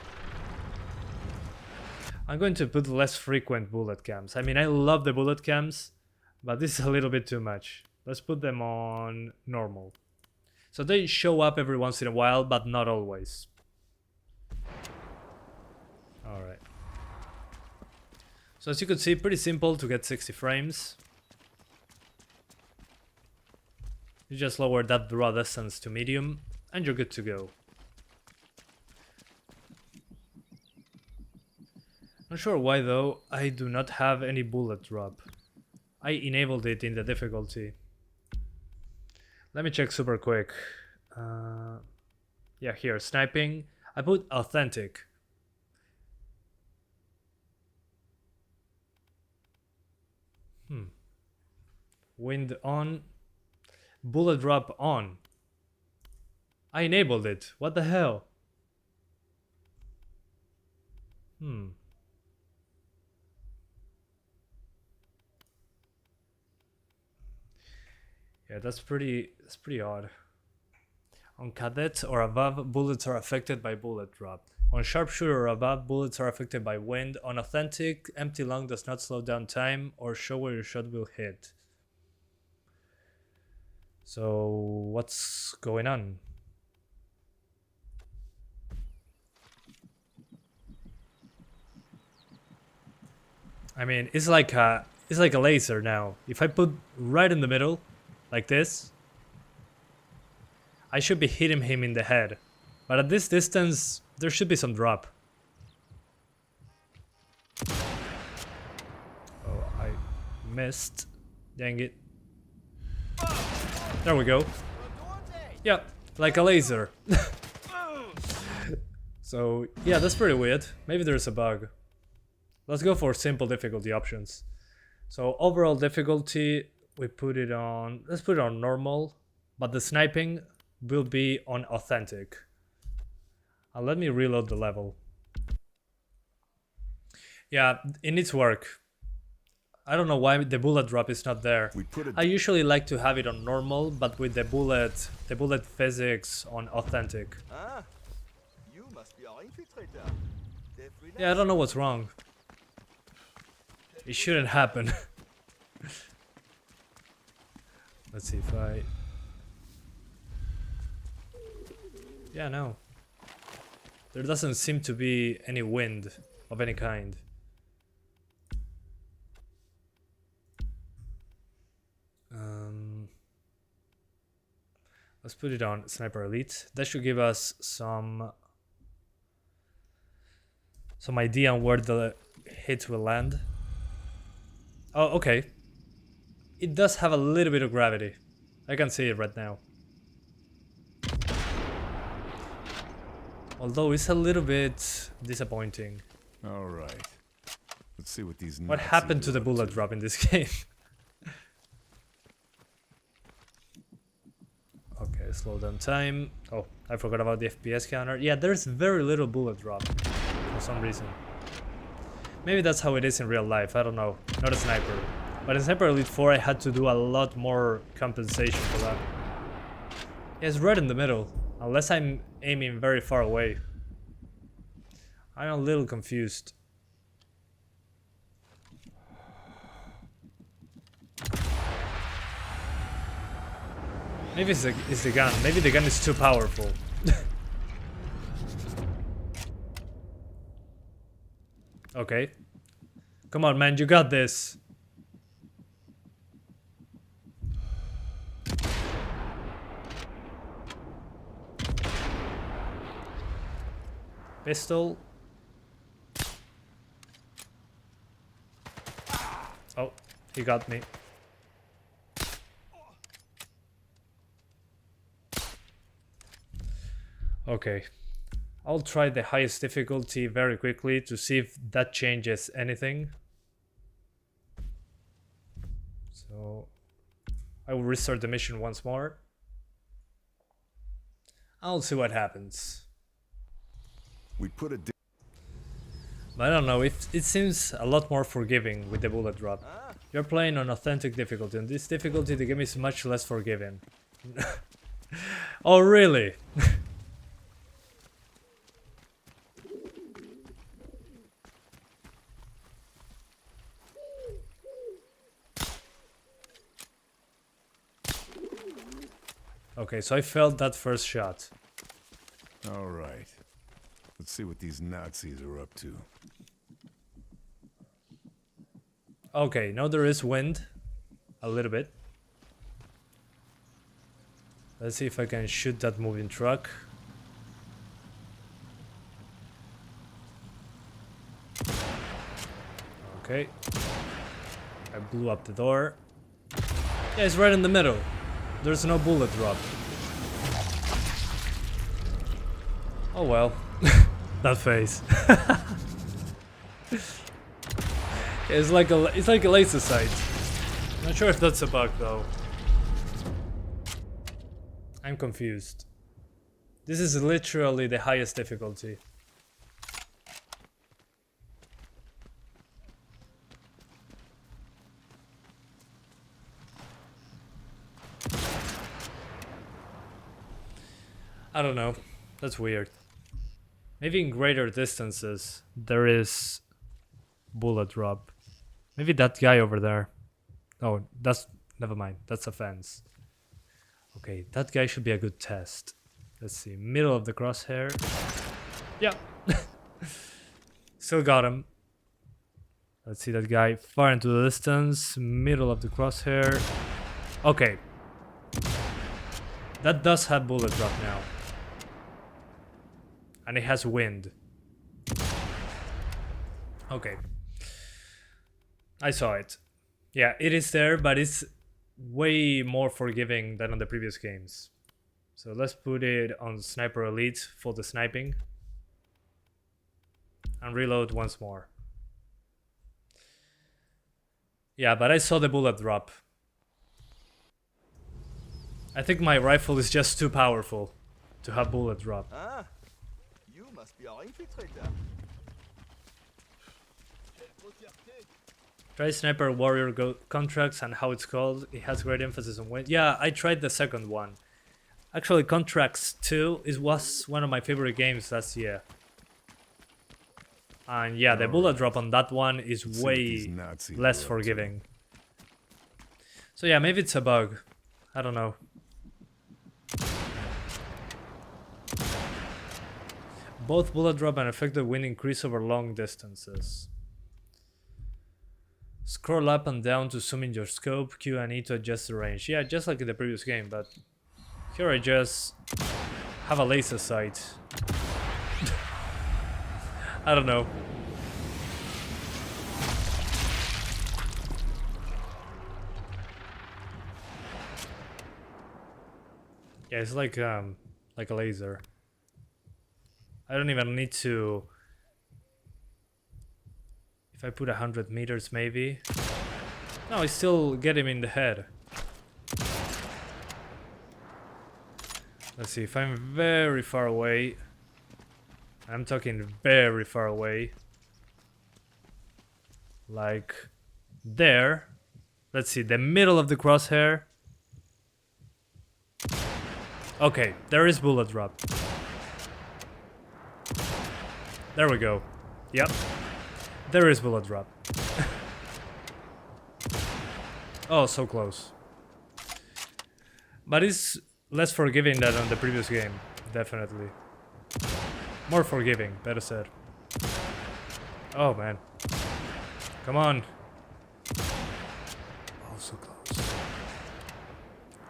I'm going to put less frequent bullet cams. I mean, I love the bullet cams, but this is a little bit too much. Let's put them on normal. So they show up every once in a while, but not always. Alright. So as you can see, pretty simple to get 60 frames. You just lower that draw distance to medium, and you're good to go. Not sure why though, I do not have any bullet drop. I enabled it in the difficulty. Let me check super quick. Yeah, here, sniping. I put authentic. Wind on. Bullet drop on. I enabled it. What the hell? Yeah, that's pretty odd. On cadet or above, bullets are affected by bullet drop. On sharpshooter or above, bullets are affected by wind. On authentic, empty lung does not slow down time or show where your shot will hit. So what's going on? I mean, it's like a laser now. If I put right in the middle, like this, I should be hitting him in the head. But at this distance, there should be some drop. Oh, I missed. Dang it. There we go. Yeah, like a laser. So, yeah, that's pretty weird. Maybe there's a bug. Let's go for simple difficulty options. So, overall difficulty, we put it on... Let's put it on normal. But the sniping will be on authentic. And let me reload the level. Yeah, it needs work. I don't know why the bullet drop is not there. I usually like to have it on normal, but with the bullet physics on authentic. Ah, you must be our infiltrator. Yeah, I don't know what's wrong. It shouldn't happen. Let's see if I... Yeah, no. There doesn't seem to be any wind of any kind. Let's put it on Sniper Elite. That should give us some idea on where the hit will land. Oh, okay. It does have a little bit of gravity. I can see it right now. Although it's a little bit disappointing. All right. Let's see what these. What Nazis happened to are the up bullet drop in this game? Okay, slow down time. Oh, I forgot about the FPS counter. Yeah, there's very little bullet drop for some reason. Maybe that's how it is in real life, I don't know. Not a sniper. But in Sniper Elite 4 I had to do a lot more compensation for that. Yeah, it's right in the middle. Unless I'm aiming very far away. I'm a little confused. Maybe it's the gun. Maybe the gun is too powerful. Okay. Come on, man, you got this. Pistol. Oh, he got me. Okay, I'll try the highest difficulty very quickly to see if that changes anything. So I will restart the mission once more. I'll see what happens. We put a. But I don't know, it seems a lot more forgiving with the bullet drop. You're playing on authentic difficulty. On this difficulty the game is much less forgiving. Oh really? Okay, so I failed that first shot. All right. Let's see what these Nazis are up to. Okay, now there is wind. A little bit. Let's see if I can shoot that moving truck. Okay. I blew up the door. Yeah, it's right in the middle. There's no bullet drop. Oh well. That face. It's like a laser sight. Not sure if that's a bug though. I'm confused. This is literally the highest difficulty. I don't know. That's weird. Maybe in greater distances there is bullet drop. Maybe that guy over there. Oh, that's... never mind. That's a fence. Okay, that guy should be a good test. Let's see. Middle of the crosshair. Yeah. Still got him. Let's see that guy far into the distance. Middle of the crosshair. Okay. That does have bullet drop now. And it has wind. Okay. I saw it. Yeah, it is there, but it's way more forgiving than on the previous games. So let's put it on Sniper Elite for the sniping. And reload once more. Yeah, but I saw the bullet drop. I think my rifle is just too powerful to have bullet drop. Ah, you must be our infiltrator. Try Sniper Warrior Contracts and how it's called. It has great emphasis on wind. Yeah, I tried the second one. Actually, Contracts 2 was one of my favorite games last year. And yeah, the bullet drop on that one is way less forgiving. So yeah, maybe it's a bug. I don't know. Both bullet drop and effective wind increase over long distances. Scroll up and down to zoom in your scope, Q and E to adjust the range. Yeah, just like in the previous game, but here I just have a laser sight. I don't know. Yeah, it's like a laser. I don't even need to... If I put 100 meters, maybe. No, I still get him in the head. Let's see, if I'm very far away. I'm talking very far away. Like there. Let's see, the middle of the crosshair. Okay, there is bullet drop. There we go. Yep. There is bullet drop. Oh, so close. But it's less forgiving than on the previous game, definitely. More forgiving, better said. Oh man. Come on. Oh, so close.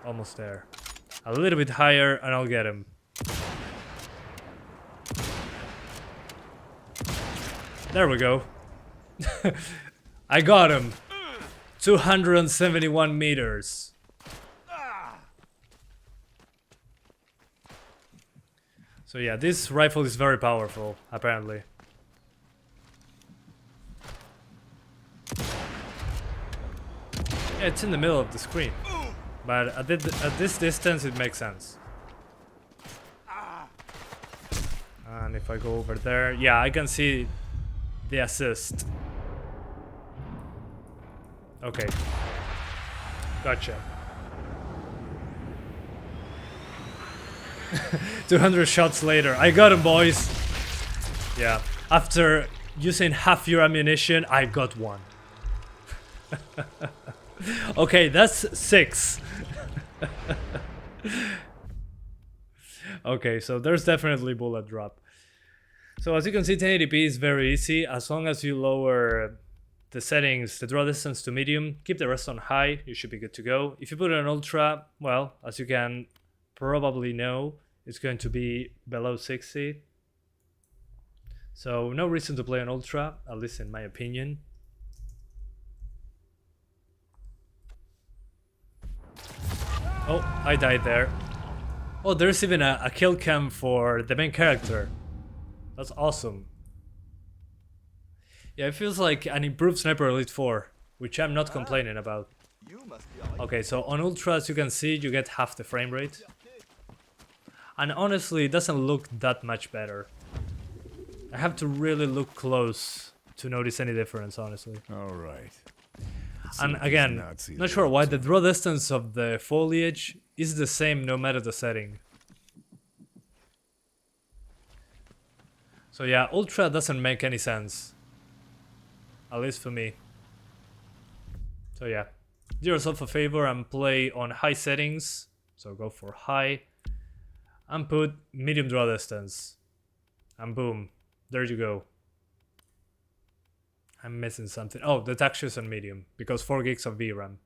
Almost there. A little bit higher and I'll get him. There we go. I got him. 271 meters. So yeah, this rifle is very powerful, apparently. Yeah, it's in the middle of the screen. But at this distance, it makes sense. And if I go over there, yeah, I can see the assist. Okay. Gotcha. 200 shots later. I got him, boys. Yeah. After using half your ammunition, I got one. Okay, that's 6. Okay, so there's definitely bullet drop. So as you can see, 1080p is very easy. As long as you lower the settings, the draw distance to medium, keep the rest on high, you should be good to go. If you put it on ultra, well, as you can probably know, it's going to be below 60. So no reason to play on ultra, at least in my opinion. Oh, I died there. Oh, there's even a kill cam for the main character. That's awesome. Yeah, it feels like an improved Sniper Elite 4, which I'm not complaining about. You must be Okay, so on ultra, as you can see, you get half the frame rate. And honestly, it doesn't look that much better. I have to really look close to notice any difference, honestly. All right. And again, not sure why the draw distance of the foliage is the same no matter the setting. So yeah, ultra doesn't make any sense. At least for me. So yeah, do yourself a favor and play on high settings. So go for high. And put medium draw distance. And boom, there you go. I'm missing something. Oh, the textures on medium, because 4 gigs of VRAM.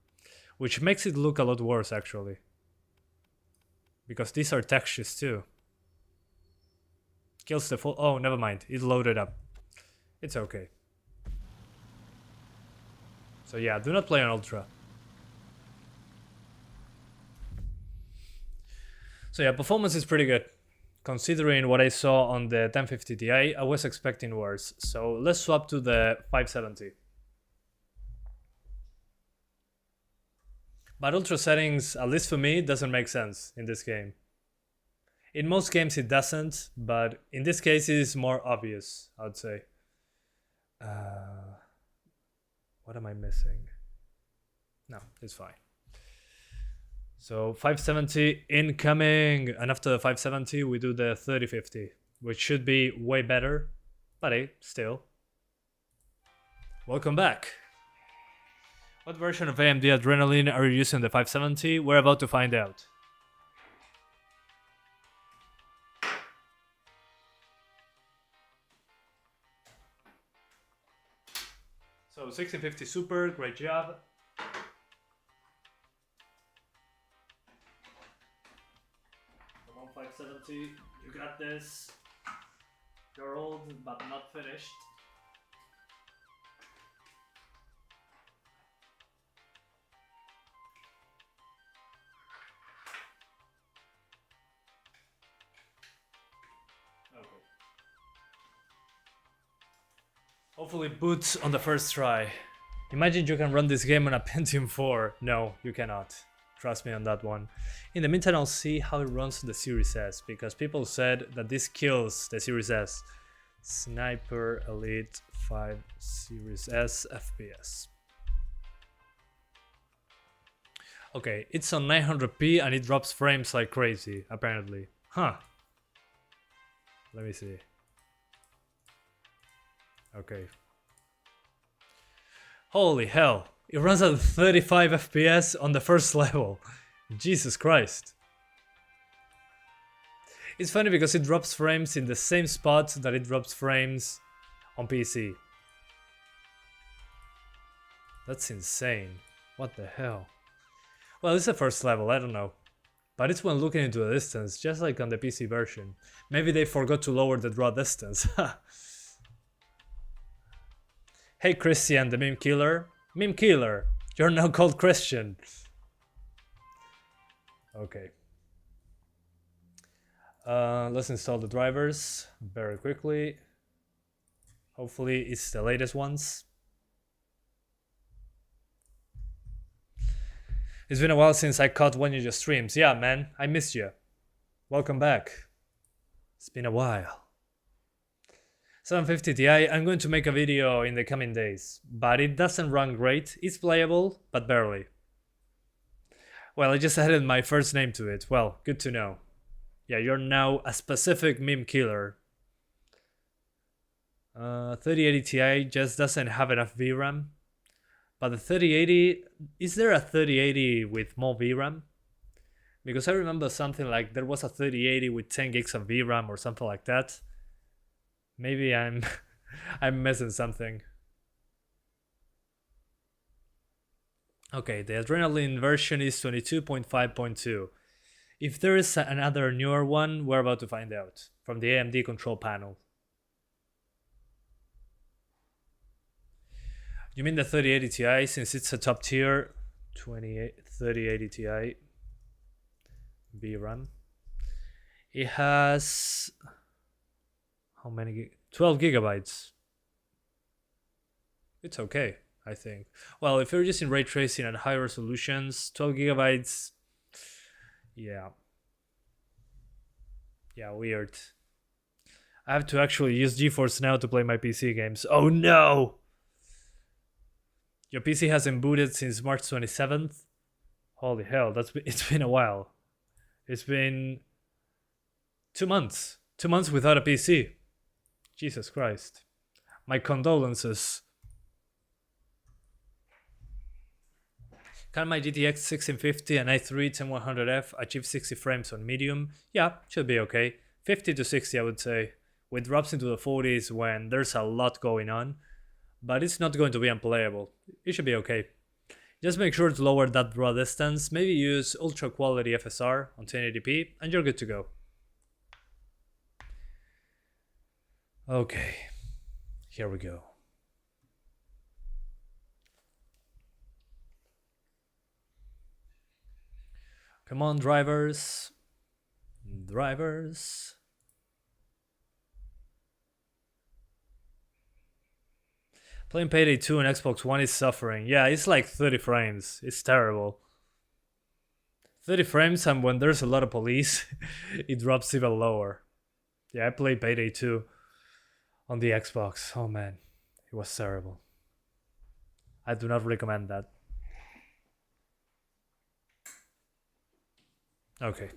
Which makes it look a lot worse, actually. Because these are textures too. Kills the full... Oh, never mind. It loaded up. It's okay. So yeah, do not play on ultra. So yeah, performance is pretty good. Considering what I saw on the 1050 Ti, I was expecting worse. So let's swap to the 570. But ultra settings, at least for me, doesn't make sense in this game. In most games it doesn't, but in this case it is more obvious, I would say. What am I missing? No, it's fine. So 570 incoming, and after the 570 we do the 3050, which should be way better, but hey, still. Welcome back. What version of AMD Adrenalin are you using the 570? We're about to find out. So 1650 Super, great job. Come on 570, you got this. You're old but not finished. Hopefully boots on the first try. Imagine you can run this game on a Pentium 4. No, you cannot. Trust me on that one. In the meantime, I'll see how it runs on the Series S, because people said that this kills the Series S. Sniper Elite 5 Series S FPS. Okay, it's on 900p and it drops frames like crazy, apparently. Huh. Let me see. Okay. Holy hell. It runs at 35 FPS on the first level. Jesus Christ. It's funny because it drops frames in the same spot that it drops frames on PC. That's insane. What the hell? Well, it's the first level, I don't know. But it's when looking into the distance, just like on the PC version. Maybe they forgot to lower the draw distance. Hey Christian, the meme killer. Meme killer, you're now called Christian. Okay. Let's install the drivers very quickly. Hopefully it's the latest ones. It's been a while since I caught one of your streams. Yeah, man, I missed you. Welcome back. It's been a while. 750 Ti, I'm going to make a video in the coming days, but it doesn't run great. It's playable, but barely. Well, I just added my first name to it. Well, good to know. Yeah, you're now a specific meme killer. 3080 Ti just doesn't have enough VRAM. But the 3080, is there a 3080 with more VRAM? Because I remember something like there was a 3080 with 10 gigs of VRAM or something like that. Maybe I'm missing something. Okay, the Adrenaline version is 22.5.2. If there is another newer one, we're about to find out from the AMD control panel. You mean the 3080 Ti, since it's a top tier 3080 Ti VRAM? It has how many 12 gigabytes. It's okay, I think. Well, if you're using ray tracing at high resolutions, 12 gigabytes, yeah, weird. I have to actually use GeForce now to play my PC games. Oh no! Your PC hasn't booted since March 27th? Holy hell, it's been a while. It's been 2 months. 2 months without a PC. Jesus Christ. My condolences. Can my GTX 1650 and i3 10100F achieve 60 frames on medium? Yeah, should be okay. 50 to 60 I would say. With drops into the 40s when there's a lot going on. But it's not going to be unplayable. It should be okay. Just make sure to lower that draw distance, maybe use ultra quality FSR on 1080p and you're good to go. Okay, here we go. Come on, drivers. Drivers. Playing Payday 2 on Xbox One is suffering. Yeah, it's like 30 frames. It's terrible. 30 frames, and when there's a lot of police, it drops even lower. Yeah, I played Payday 2 on the Xbox. Oh man, it was terrible. I do not recommend that. Okay.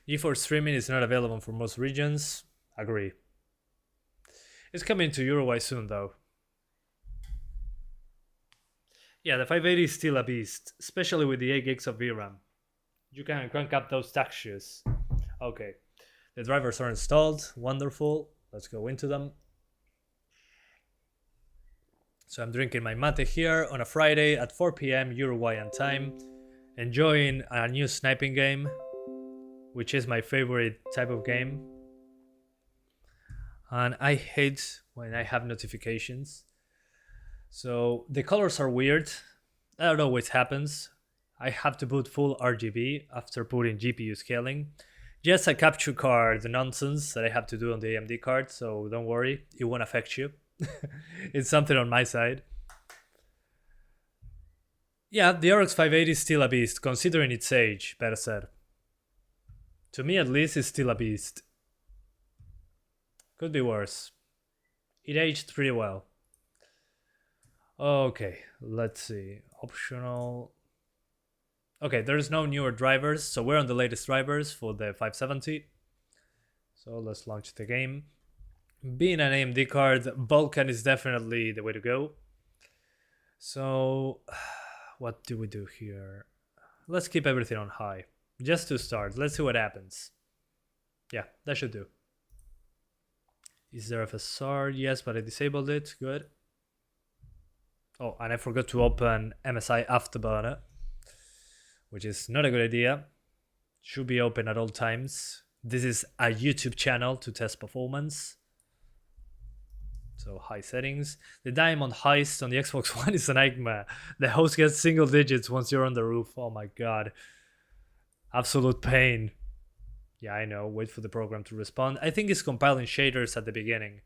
GeForce streaming is not available for most regions. Agree. It's coming to Uruguay soon though. Yeah, the 580 is still a beast, especially with the 8 gigs of VRAM. You can crank up those textures. Okay, the drivers are installed. Wonderful. Let's go into them. So I'm drinking my mate here on a Friday at 4 PM Uruguayan time, enjoying a new sniping game, which is my favorite type of game. And I hate when I have notifications. So the colors are weird. I don't know what happens. I have to put full RGB after putting GPU scaling. Just a capture card nonsense that I have to do on the AMD card, so don't worry, it won't affect you. It's something on my side. Yeah, the RX 580 is still a beast, considering its age, better said. To me at least, it's still a beast. Could be worse. It aged pretty well. Okay, let's see. Optional. Okay, there's no newer drivers, so we're on the latest drivers for the 570. So let's launch the game. Being an AMD card, Vulkan is definitely the way to go. So, what do we do here? Let's keep everything on high. Just to start, let's see what happens. Yeah, that should do. Is there FSR? Yes, but I disabled it. Good. Oh, and I forgot to open MSI Afterburner, which is not a good idea. Should be open at all times. This is a YouTube channel to test performance. So high settings. The Diamond Heist on the Xbox One is a nightmare. The host gets single digits once you're on the roof. Oh my god. Absolute pain. Yeah, I know. Wait for the program to respond. I think it's compiling shaders at the beginning,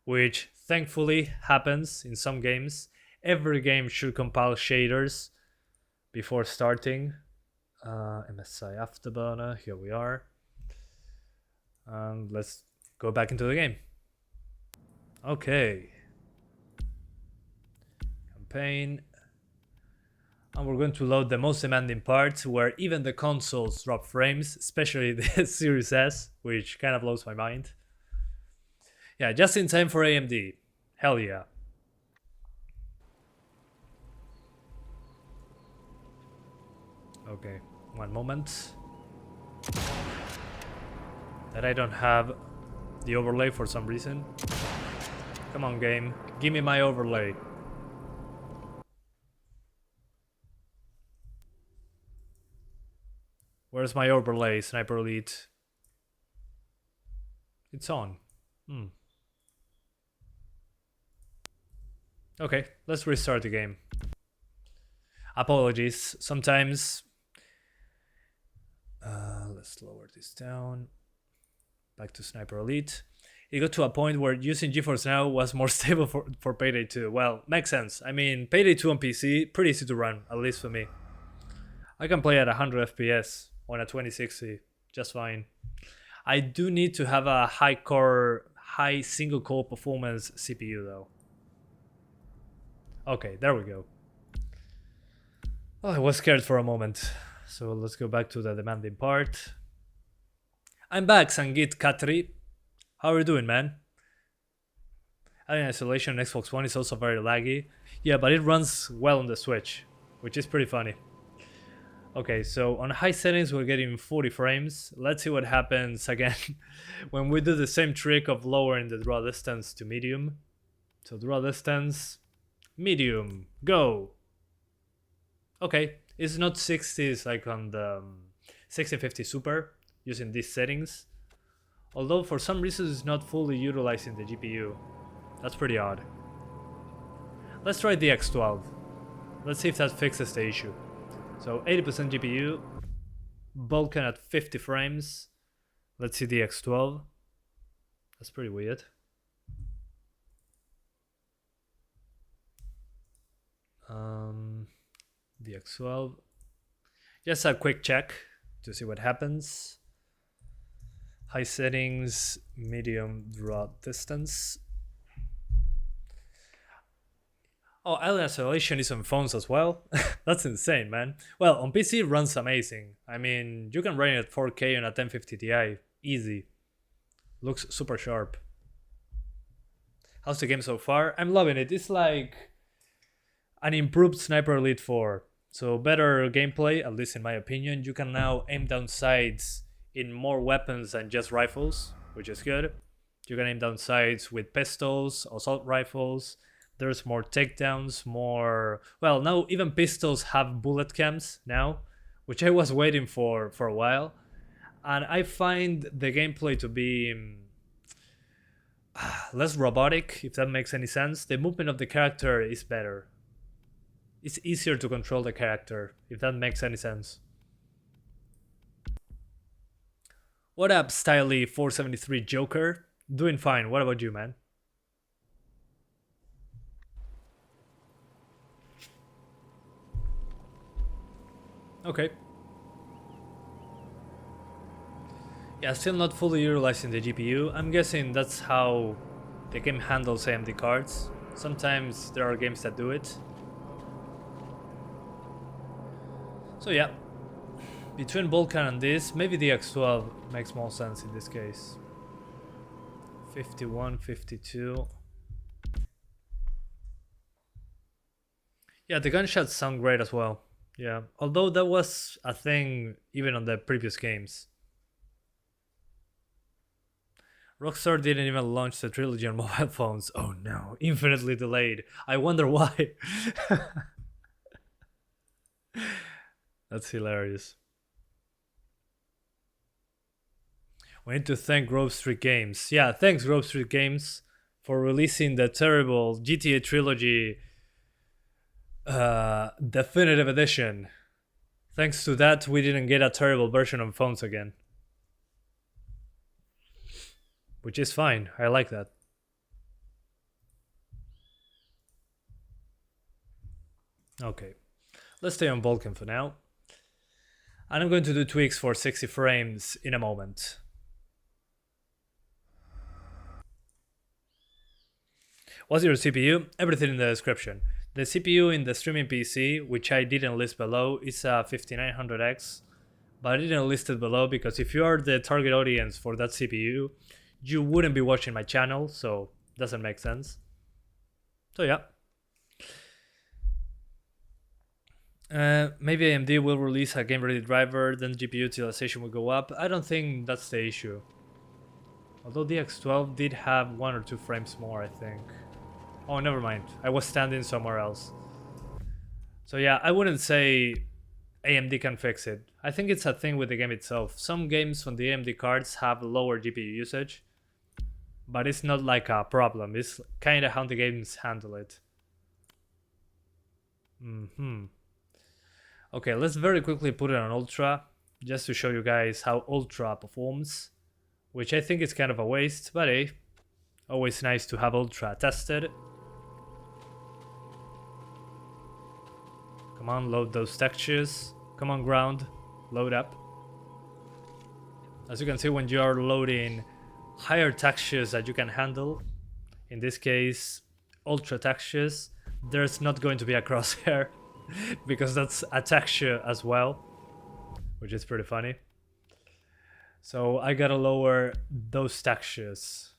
which thankfully happens in some games. Every game should compile shaders before starting. MSI Afterburner, here we are. And let's go back into the game. Okay. Campaign. And we're going to load the most demanding part, where even the consoles drop frames, especially the Series S, which kind of blows my mind. Yeah, just in time for AMD. Hell yeah. Okay, one moment. That I don't have the overlay for some reason. Come on, game. Give me my overlay. Where's my overlay, Sniper Elite? It's on. Okay, let's restart the game. Apologies. Sometimes... let's lower this down. Back to Sniper Elite. It got to a point where using GeForce Now was more stable for Payday 2. Well, makes sense. I mean, Payday 2 on PC, pretty easy to run, at least for me. I can play at 100 FPS on a 2060 just fine. I do need to have a high single core performance CPU though. Okay, there we go. Oh, I was scared for a moment. So let's go back to the demanding part. I'm back, Sangit Katri. How are you doing, man? Alien Isolation on Xbox One is also very laggy. Yeah, but it runs well on the Switch, which is pretty funny. Okay, so on high settings we're getting 40 frames. Let's see what happens again when we do the same trick of lowering the draw distance to medium. So draw distance, medium, go. Okay, it's not 60, it's like on the 6050 Super using these settings. Although for some reason it's not fully utilizing the GPU. That's pretty odd. Let's try the X12. Let's see if that fixes the issue. So 80% GPU, Vulkan at 50 frames. Let's see the X12. That's pretty weird. The X12. Just a quick check to see what happens. High settings, medium draw distance. Oh, Alien Isolation is on phones as well. That's insane, man. Well, on PC it runs amazing. I mean, you can run it at 4K on a 1050 Ti. Easy. Looks super sharp. How's the game so far? I'm loving it. It's like an improved Sniper Elite 4. So better gameplay, at least in my opinion. You can now aim down sights in more weapons than just rifles, which is good. You can aim down sights with pistols, assault rifles. There's more takedowns, more... Well, now even pistols have bullet cams now, which I was waiting for a while. And I find the gameplay to be less robotic, if that makes any sense. The movement of the character is better. It's easier to control the character, if that makes any sense. What up, Styly 473 Joker? Doing fine. What about you, man? Okay. Yeah, still not fully utilizing the GPU. I'm guessing that's how the game handles AMD cards. Sometimes there are games that do it. So yeah, between Vulkan and this, maybe the X12 makes more sense in this case. 51, 52. Yeah, the gunshots sound great as well. Yeah, although that was a thing even on the previous games. Rockstar didn't even launch the trilogy on mobile phones. Oh no, infinitely delayed. I wonder why. That's hilarious. We need to thank Grove Street Games. Yeah, thanks Grove Street Games for releasing the terrible GTA Trilogy Definitive Edition. Thanks to that, we didn't get a terrible version on phones again. Which is fine, I like that. Okay, let's stay on Vulkan for now. And I'm going to do tweaks for 60 frames in a moment. What's your CPU? Everything in the description. The CPU in the streaming PC, which I didn't list below, is a 5900X. But I didn't list it below because if you are the target audience for that CPU, you wouldn't be watching my channel, so doesn't make sense. So yeah. Maybe AMD will release a game-ready driver, then GPU utilization will go up. I don't think that's the issue. Although the X12 did have 1 or 2 frames more, I think. Oh, never mind. I was standing somewhere else. So yeah, I wouldn't say AMD can fix it. I think it's a thing with the game itself. Some games on the AMD cards have lower GPU usage, but it's not like a problem. It's kind of how the games handle it. Okay, let's very quickly put it on Ultra, just to show you guys how Ultra performs, which I think is kind of a waste, but hey, always nice to have Ultra tested. Come on, load those textures. Come on, ground, load up. As you can see, when you are loading higher textures that you can handle, in this case, Ultra textures, there's not going to be a crosshair. Because that's a texture as well, which is pretty funny. So I gotta lower those textures.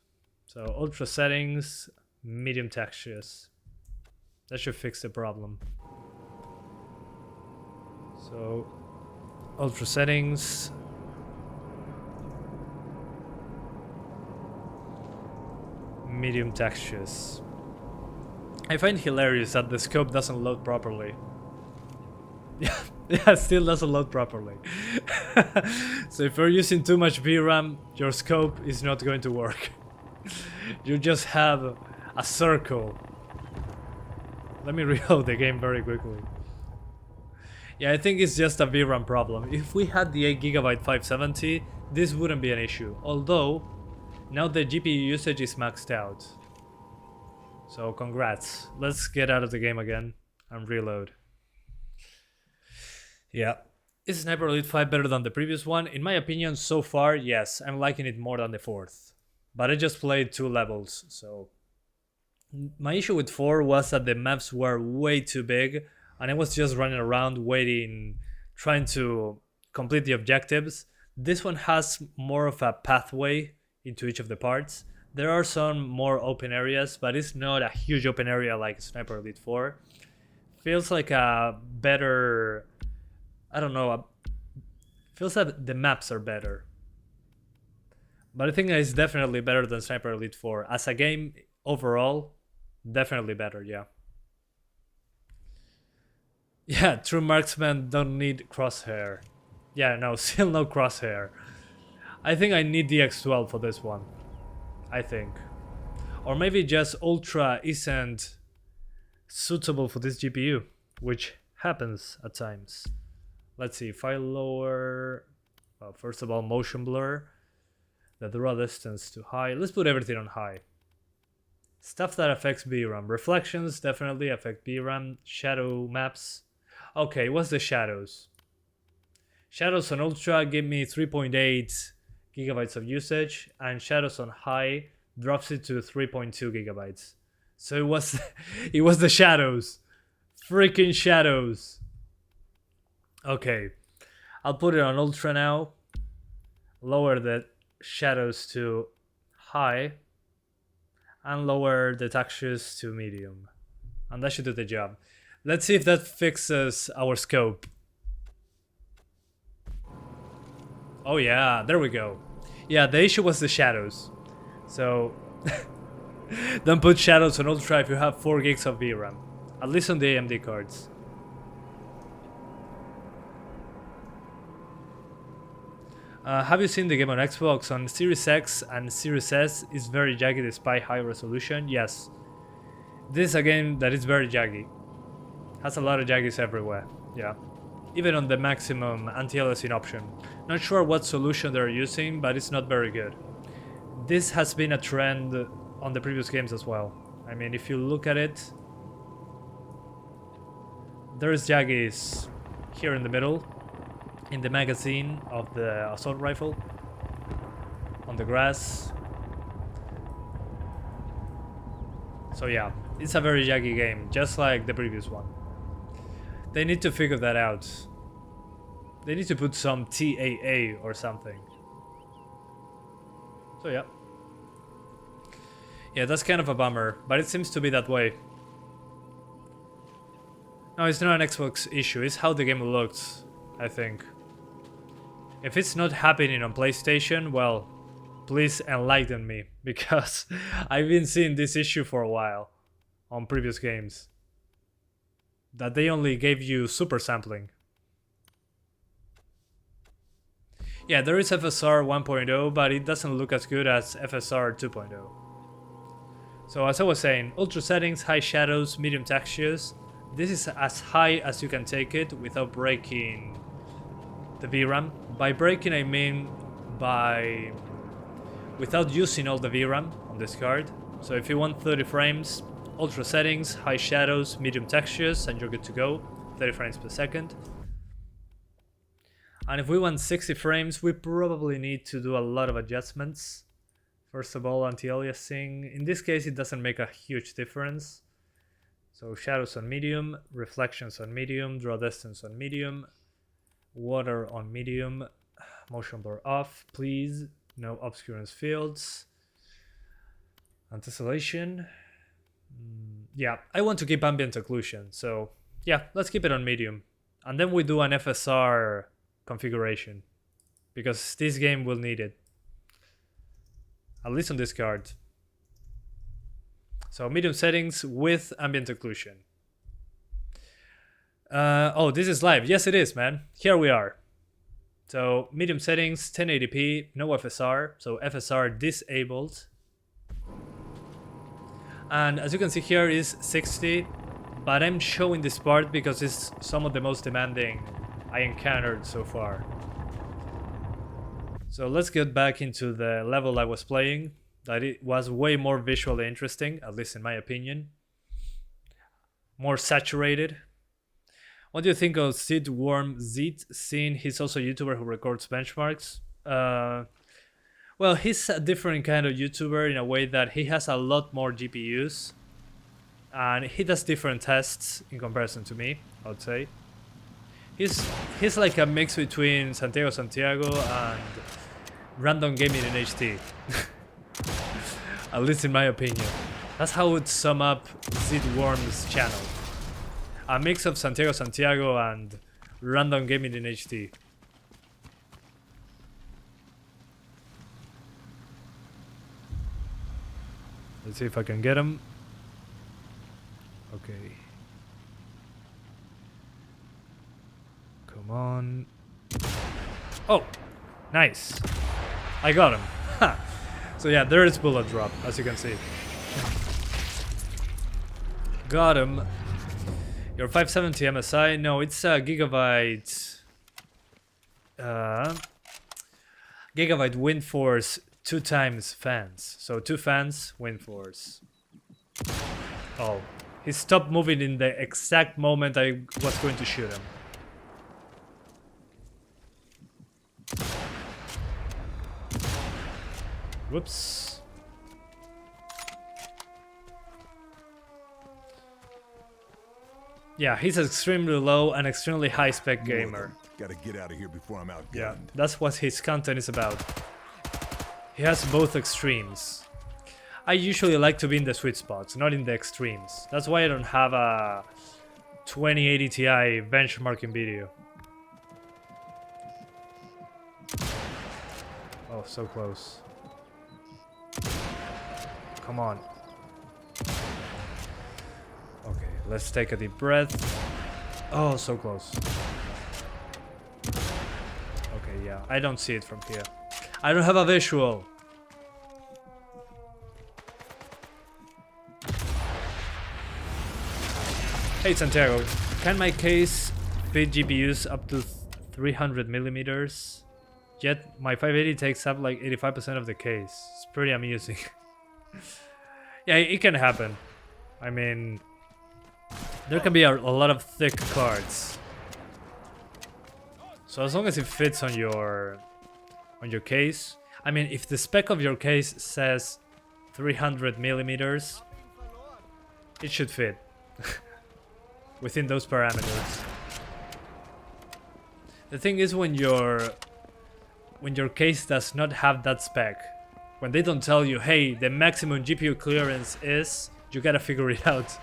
So ultra settings, medium textures. That should fix the problem. So ultra settings. Medium textures. I find hilarious that the scope doesn't load properly. Yeah, it still doesn't load properly. So if you're using too much VRAM, your scope is not going to work. You just have a circle. Let me reload the game very quickly. Yeah, I think it's just a VRAM problem. If we had the 8GB 570, this wouldn't be an issue. Although, now the GPU usage is maxed out. So congrats. Let's get out of the game again and reload. Yeah. Is Sniper Elite 5 better than the previous one? In my opinion, so far, yes. I'm liking it more than the 4th. But I just played 2 levels, so... My issue with 4 was that the maps were way too big, and I was just running around waiting, trying to complete the objectives. This one has more of a pathway into each of the parts. There are some more open areas, but it's not a huge open area like Sniper Elite 4. Feels like a better... I don't know, feels like the maps are better. But I think it's definitely better than Sniper Elite 4. As a game, overall, definitely better, yeah. Yeah, true marksmen don't need crosshair. Yeah, no, still no crosshair. I think I need the X12 for this one. I think. Or maybe just Ultra isn't suitable for this GPU, which happens at times. Let's see, if I lower, well, first of all, motion blur. The draw distance to high. Let's put everything on high. Stuff that affects VRAM. Reflections definitely affect VRAM. Shadow maps. Okay, what's the shadows? Shadows on ultra give me 3.8 gigabytes of usage, and shadows on high drops it to 3.2 gigabytes. So it was the shadows. Freaking shadows. Okay, I'll put it on ultra now. Lower the shadows to high and lower the textures to medium, and that should do the job. Let's see if that fixes our scope. Oh yeah, there we go. Yeah, the issue was the shadows. So don't put shadows on ultra if you have 4 gigs of VRAM, at least on the AMD cards. Have you seen the game on Xbox? On Series X and Series S is very jaggy despite high resolution. Yes, this is a game that is very jaggy. Has a lot of jaggies everywhere. Yeah, even on the maximum anti-aliasing option. Not sure what solution they're using, but it's not very good. This has been a trend on the previous games as well. I mean, if you look at it, there's jaggies here in the middle, in the magazine of the assault rifle, on the grass. So yeah, it's a very jaggy game, just like the previous one. They need to figure that out. They need to put some TAA or something. So yeah. Yeah, that's kind of a bummer, but it seems to be that way. No, it's not an Xbox issue, it's how the game looks, I think. If it's not happening on PlayStation, well, please enlighten me, because I've been seeing this issue for a while on previous games. That they only gave you super sampling. Yeah, there is FSR 1.0, but it doesn't look as good as FSR 2.0. So as I was saying, ultra settings, high shadows, medium textures. This is as high as you can take it without breaking the VRAM. By breaking, I mean without using all the VRAM on this card. So if you want 30 frames, ultra settings, high shadows, medium textures, and you're good to go. 30 frames per second. And if we want 60 frames, we probably need to do a lot of adjustments. First of all, anti-aliasing. In this case, it doesn't make a huge difference. So shadows on medium, reflections on medium, draw distance on medium, water on medium, motion blur off, please. No obscurance fields. Anti-tessellation. Yeah, I want to keep ambient occlusion, so yeah, let's keep it on medium. And then we do an FSR configuration, because this game will need it. At least on this card. So medium settings with ambient occlusion. Oh, this is live. Yes, it is, man. Here we are. So medium settings, 1080p, no FSR, so FSR disabled. And as you can see here is 60, but I'm showing this part because it's some of the most demanding I encountered so far. So let's get back into the level I was playing, that it was way more visually interesting, at least in my opinion. More saturated. What do you think of Sid Worm Zit, seeing he's also a YouTuber who records benchmarks? Well, he's a different kind of YouTuber in a way that he has a lot more GPUs. And he does different tests in comparison to me, I would say. He's like a mix between Santiago and Random Gaming in HT. At least in my opinion. That's how I would sum up Sid Worm's channel. A mix of Santiago and Random Gaming in HT. Let's see if I can get him. Okay. Come on. Oh, nice. I got him. Ha. So yeah, there is bullet drop, as you can see. Got him. Your 570 MSI? No, it's a Gigabyte. Gigabyte Windforce 2 times fans. So 2 fans, wind force. Oh, he stopped moving in the exact moment I was going to shoot him. Whoops. Yeah, he's extremely low and extremely high spec gamer. Gotta get out of here before I'm outgunned. Yeah, that's what his content is about. He has both extremes. I usually like to be in the sweet spots, not in the extremes. That's why I don't have a 2080 Ti benchmarking video. Oh, so close. Come on. Okay, let's take a deep breath. Oh, so close. Okay, yeah, I don't see it from here. I don't have a visual. Hey Santiago, can my case fit GPUs up to 300 millimeters? Yet my 580 takes up like 85% of the case. It's pretty amusing. Yeah, it can happen. I mean, there can be a lot of thick cards. So as long as it fits on your case, I mean, if the spec of your case says 300 millimeters, it should fit within those parameters. The thing is, when your case does not have that spec, when they don't tell you, hey, the maximum GPU clearance is, you gotta figure it out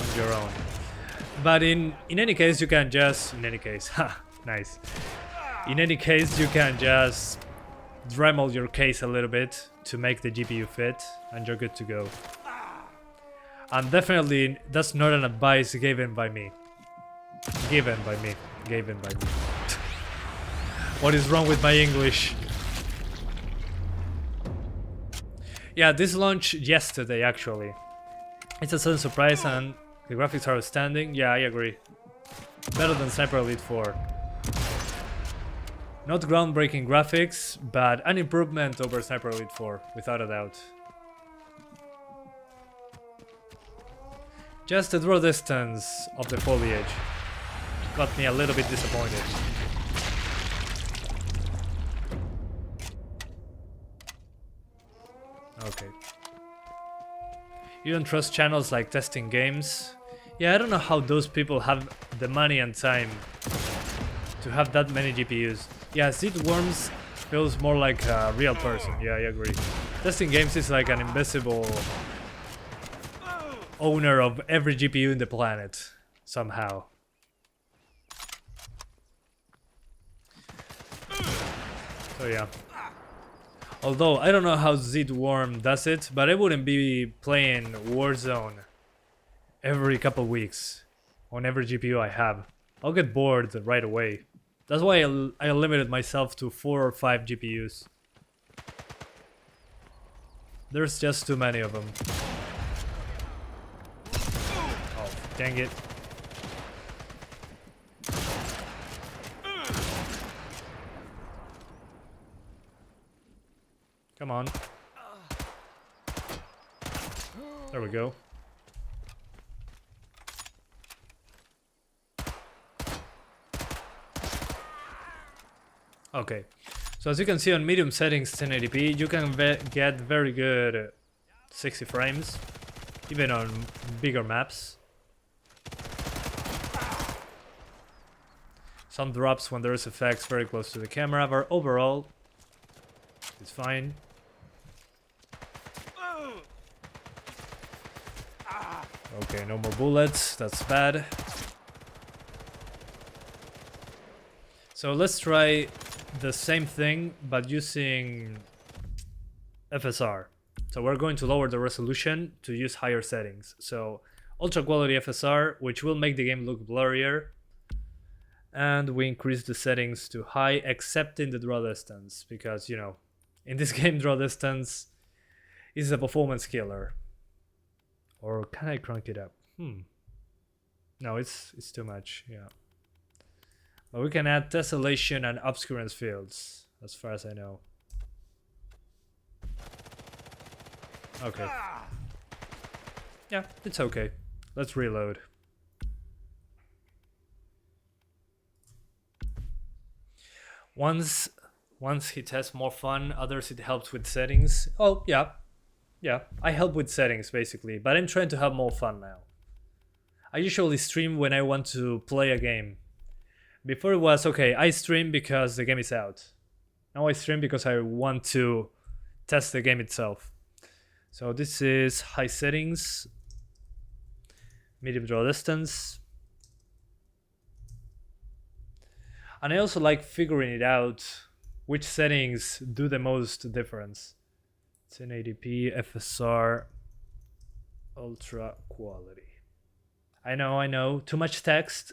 on your own. But in any case, you can just, in any case, ha, nice. In any case, you can just Dremel your case a little bit to make the GPU fit, and you're good to go. And definitely, that's not an advice given by me. Given by me. What is wrong with my English? Yeah, this launched yesterday, actually. It's a sudden surprise, and the graphics are outstanding. Yeah, I agree. Better than Sniper Elite 4. Not groundbreaking graphics, but an improvement over Sniper Elite 4, without a doubt. Just the draw distance of the foliage got me a little bit disappointed. Okay. You don't trust channels like Testing Games? Yeah, I don't know how those people have the money and time to have that many GPUs. Yeah, Seed Worms feels more like a real person. Yeah, I agree. Testing Games is like an invisible owner of every GPU in the planet, somehow. So yeah. Although, I don't know how Zedworm does it, but I wouldn't be playing Warzone every couple weeks on every GPU I have. I'll get bored right away. That's why I limited myself to 4 or 5 GPUs. There's just too many of them. Oh, dang it. Come on. There we go. Okay. So as you can see on medium settings 1080p, you can get very good 60 frames, even on bigger maps. Some drops when there's effects very close to the camera, but overall, it's fine. Okay, no more bullets, that's bad. So let's try the same thing, but using FSR. So we're going to lower the resolution to use higher settings. So ultra quality FSR, which will make the game look blurrier. And we increase the settings to high, except in the draw distance, because, you know, in this game draw distance is a performance killer. Or can I crank it up? No, it's too much, yeah. But we can add tessellation and obscurance fields, as far as I know. Okay. Yeah, it's okay. Let's reload. Once it has more fun, others it helps with settings. Oh, yeah. Yeah, I help with settings basically, but I'm trying to have more fun now. I usually stream when I want to play a game. Before it was, okay, I stream because the game is out. Now I stream because I want to test the game itself. So this is high settings, medium draw distance. And I also like figuring it out which settings do the most difference. 1080p, FSR, ultra quality. I know, too much text,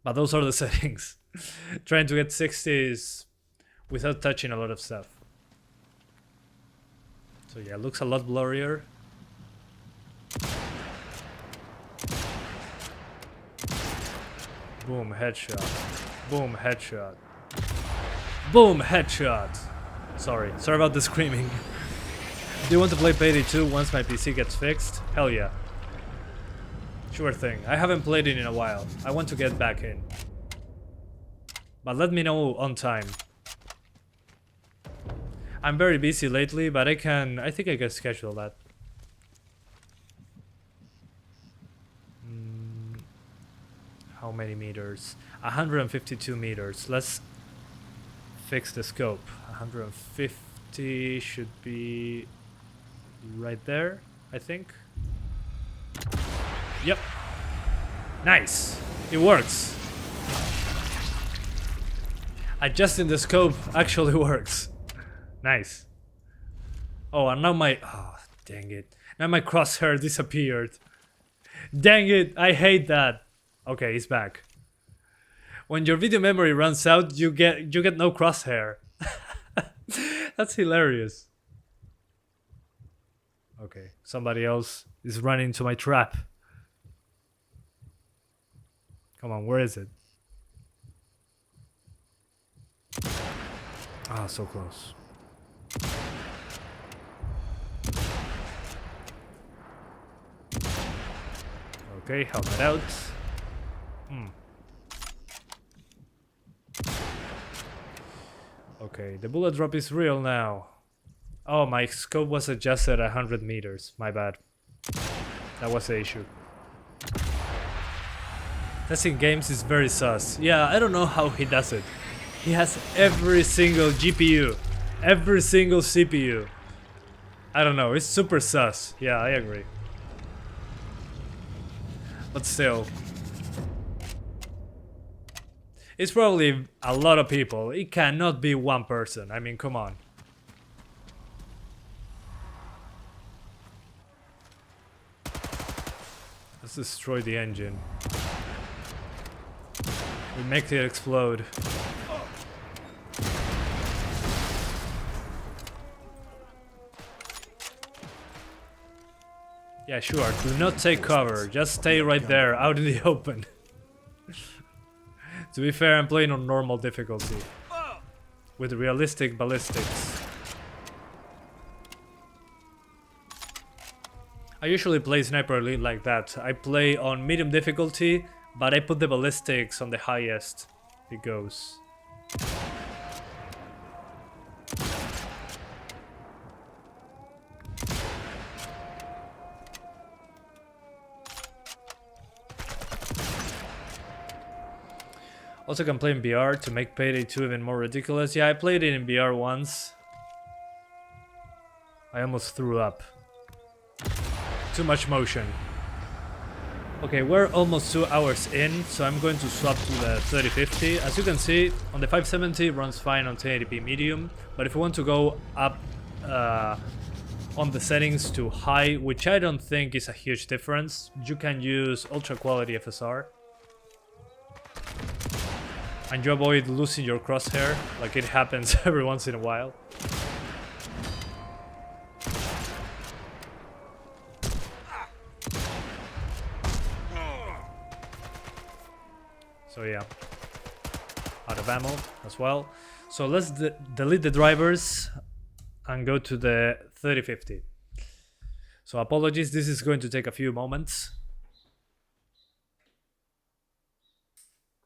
but those are the settings. Trying to get 60s without touching a lot of stuff. So yeah, it looks a lot blurrier. Boom, headshot. Boom, headshot. Boom, headshot. Sorry about the screaming. Do you want to play Payday 2 once my PC gets fixed? Hell yeah. Sure thing. I haven't played it in a while. I want to get back in. But let me know on time. I'm very busy lately, but I think I can schedule that. How many meters? 152 meters. Let's fix the scope. 150 should be right there, I think. Yep. Nice. It works. Adjusting the scope actually works. Nice. Oh, and now oh, dang it. Now my crosshair disappeared. Dang it, I hate that. Okay, it's back. When your video memory runs out, you get no crosshair. That's hilarious. Okay, somebody else is running into my trap. Come on, where is it? Ah, so close. Okay, helmet out. Okay, the bullet drop is real now. Oh, my scope was adjusted at 100 meters. My bad. That was the issue. Testing games is very sus. Yeah, I don't know how he does it. He has every single GPU, every single CPU. I don't know, it's super sus. Yeah, I agree. But still. It's probably a lot of people. It cannot be one person. I mean, come on. Let's destroy the engine. We make it explode. Yeah, sure. Do not take cover. Just stay right there, out in the open. To be fair, I'm playing on normal difficulty. With realistic ballistics. I usually play Sniper Elite like that. I play on medium difficulty, but I put the ballistics on the highest it goes. Also can play in VR to make Payday 2 even more ridiculous. Yeah, I played it in VR once. I almost threw up. Too much motion. Okay, we're almost 2 hours in, so I'm going to swap to the 3050. As you can see, on the 570 it runs fine on 1080p medium, but if you want to go up on the settings to high, which I don't think is a huge difference, you can use ultra quality FSR. And you avoid losing your crosshair, like it happens every once in a while. So yeah, out of ammo as well. So let's delete the drivers and go to the 3050. So apologies, this is going to take a few moments.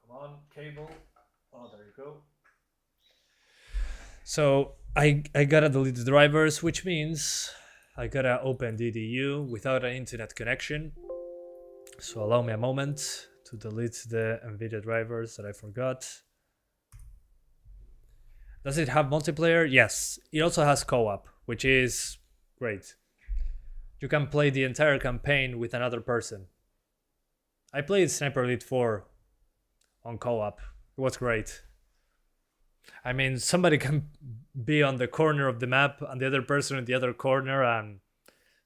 Come on, cable. Oh, there you go. So I gotta delete the drivers, which means I gotta open DDU without an internet connection. So allow me a moment to delete the Nvidia drivers that I forgot. Does it have multiplayer? Yes. It also has co-op, which is great. You can play the entire campaign with another person. I played Sniper Elite 4 on co-op. It was great. I mean, somebody can be on the corner of the map and the other person in the other corner and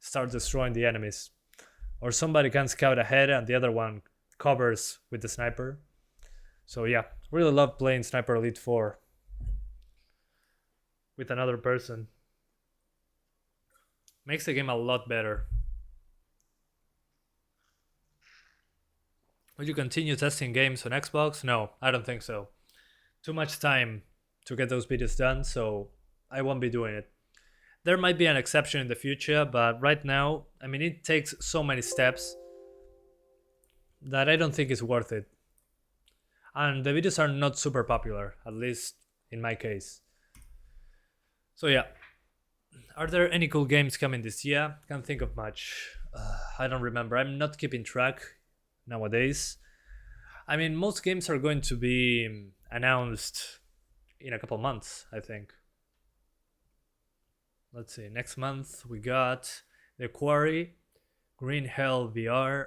start destroying the enemies. Or somebody can scout ahead and the other one covers with the sniper. So yeah, really love playing Sniper Elite 4 with another person. Makes the game a lot better. Would you continue testing games on Xbox? No, I don't think so. Too much time to get those videos done, so I won't be doing it. There might be an exception in the future, but right now, I mean, it takes so many steps that I don't think it's worth it. And the videos are not super popular, at least in my case. So yeah, are there any cool games coming this year? Can't think of much. I don't remember. I'm not keeping track nowadays. I mean, most games are going to be announced in a couple months, I think. Let's see, next month we got The Quarry, Green Hell VR.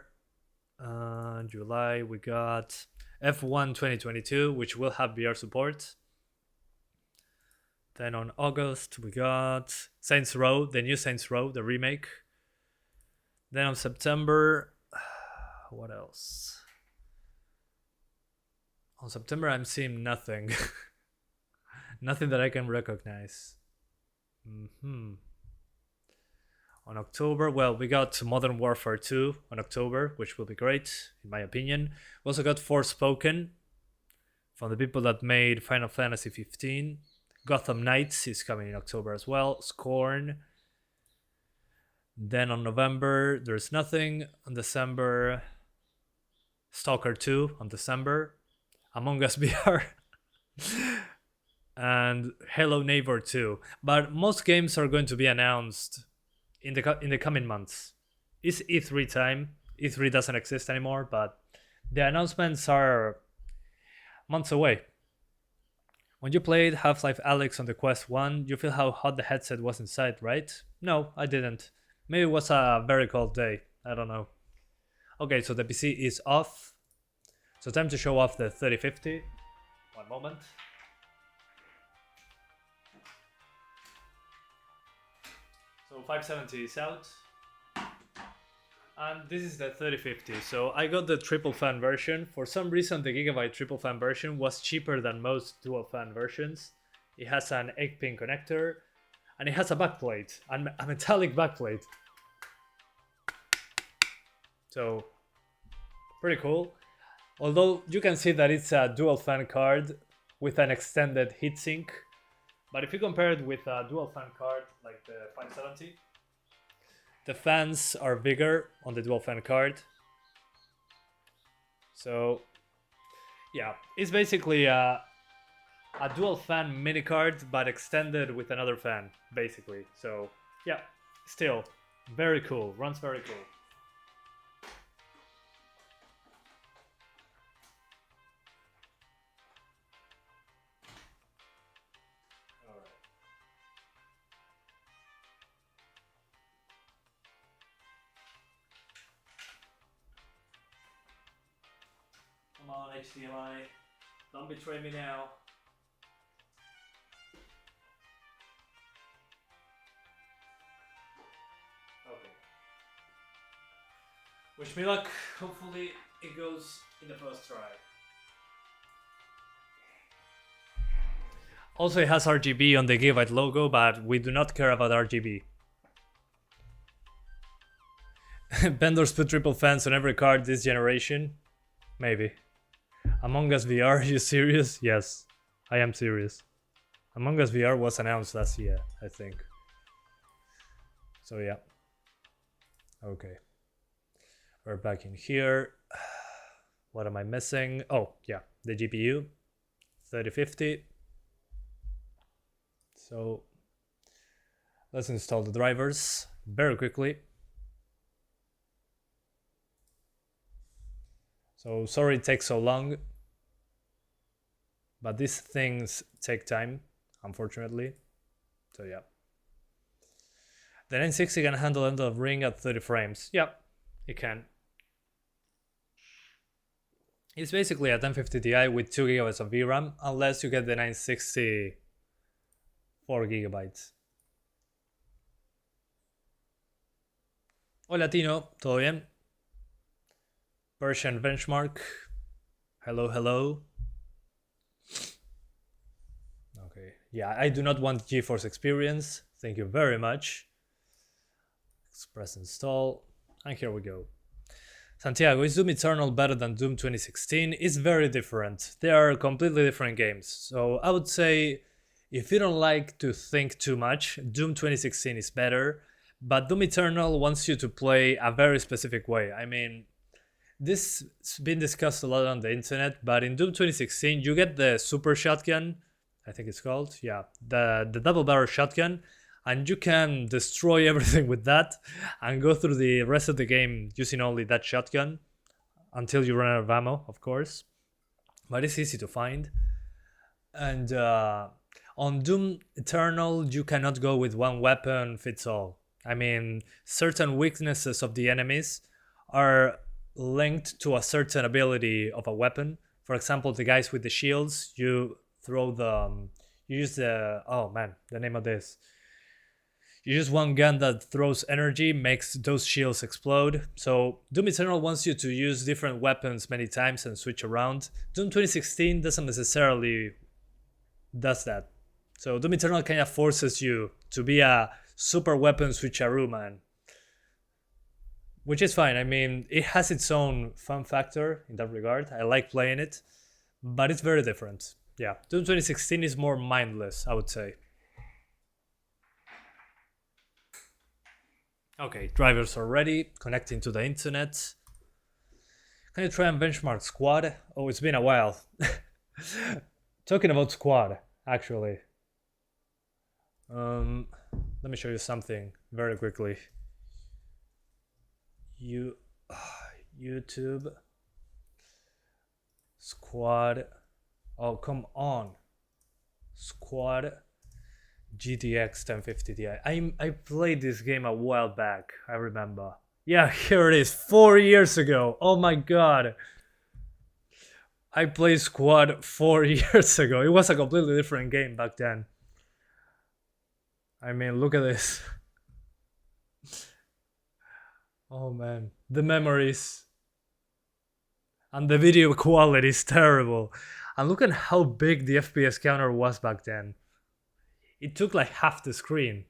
July we got F1 2022, which will have VR support. Then on August we got Saints Row, the new Saints Row, the remake. Then on September, what else? On September I'm seeing nothing. Nothing that I can recognize. On October, well, we got Modern Warfare 2 on October, which will be great, in my opinion. We also got Forspoken from the people that made Final Fantasy 15. Gotham Knights is coming in October as well. Scorn. Then on November, there's nothing. On December, Stalker 2 on December. Among Us VR. And Hello Neighbor 2. But most games are going to be announced in the coming months. It's E3 time. E3 doesn't exist anymore, but the announcements are months away. When you played Half-Life Alyx on the Quest 1, you feel how hot the headset was inside, right? No, I didn't. Maybe it was a very cold day. I don't know. Okay, so the PC is off. So time to show off the 3050. One moment. So 570 is out. And this is the 3050. So I got the Triple Fan version. For some reason, the Gigabyte Triple Fan version was cheaper than most dual fan versions. It has an 8-pin connector and it has a backplate, a metallic backplate. So pretty cool. Although you can see that it's a dual fan card with an extended heatsink. But if you compare it with a dual fan card like the 570, the fans are bigger on the dual fan card. So yeah, it's basically a dual fan mini card but extended with another fan, basically. So yeah, still very cool, runs very cool. Come on, HDMI. Don't betray me now. Okay. Wish me luck. Hopefully it goes in the first try. Also, it has RGB on the Gigabyte logo, but we do not care about RGB. Vendors put triple fans on every card this generation? Maybe. Among Us VR, are you serious? Yes, I am serious. Among Us VR was announced last year, I think. So yeah. Okay. We're back in here. What am I missing? Oh, yeah, the GPU. 3050. So let's install the drivers very quickly. So sorry it takes so long, but these things take time, unfortunately. So yeah. The 960 can handle End of Ring at 30 frames. Yeah, it can. It's basically a 1050 Ti with 2 GB of VRAM, unless you get the 960 4 GB. Hola Tino, ¿todo bien? Persian Benchmark. Hello, hello. Okay, yeah, I do not want GeForce Experience. Thank you very much. Express install, and here we go. Santiago, is Doom Eternal better than Doom 2016? It's very different. They are completely different games. So I would say, if you don't like to think too much, Doom 2016 is better. But Doom Eternal wants you to play a very specific way. I mean, this has been discussed a lot on the internet, but in Doom 2016, you get the super shotgun, I think it's called, yeah, the double barrel shotgun, and you can destroy everything with that and go through the rest of the game using only that shotgun until you run out of ammo, of course. But it's easy to find. And on Doom Eternal, you cannot go with one weapon fits all. I mean, certain weaknesses of the enemies are linked to a certain ability of a weapon. For example, the guys with the shields, you throw the you use the, oh man, the name of this, you use one gun that throws energy, makes those shields explode. So Doom Eternal wants you to use different weapons many times and switch around. Doom 2016 doesn't necessarily does that. So Doom Eternal kind of forces you to be a super weapon switcheroo man, which is fine. I mean, it has its own fun factor in that regard. I like playing it, but it's very different. Yeah, Doom 2016 is more mindless, I would say. Okay, drivers are ready, connecting to the internet. Can you try and benchmark Squad? Oh, it's been a while. Talking about Squad, actually. Let me show you something very quickly. YouTube Squad. Oh, come on. Squad GTX 1050 Ti. I played this game a while back, I remember. Yeah, here it is, 4 years ago. Oh my god. I played Squad 4 years ago. It was a completely different game back then. I mean, look at this. Oh man, the memories. And the video quality is terrible. And look at how big the FPS counter was back then. It took like half the screen.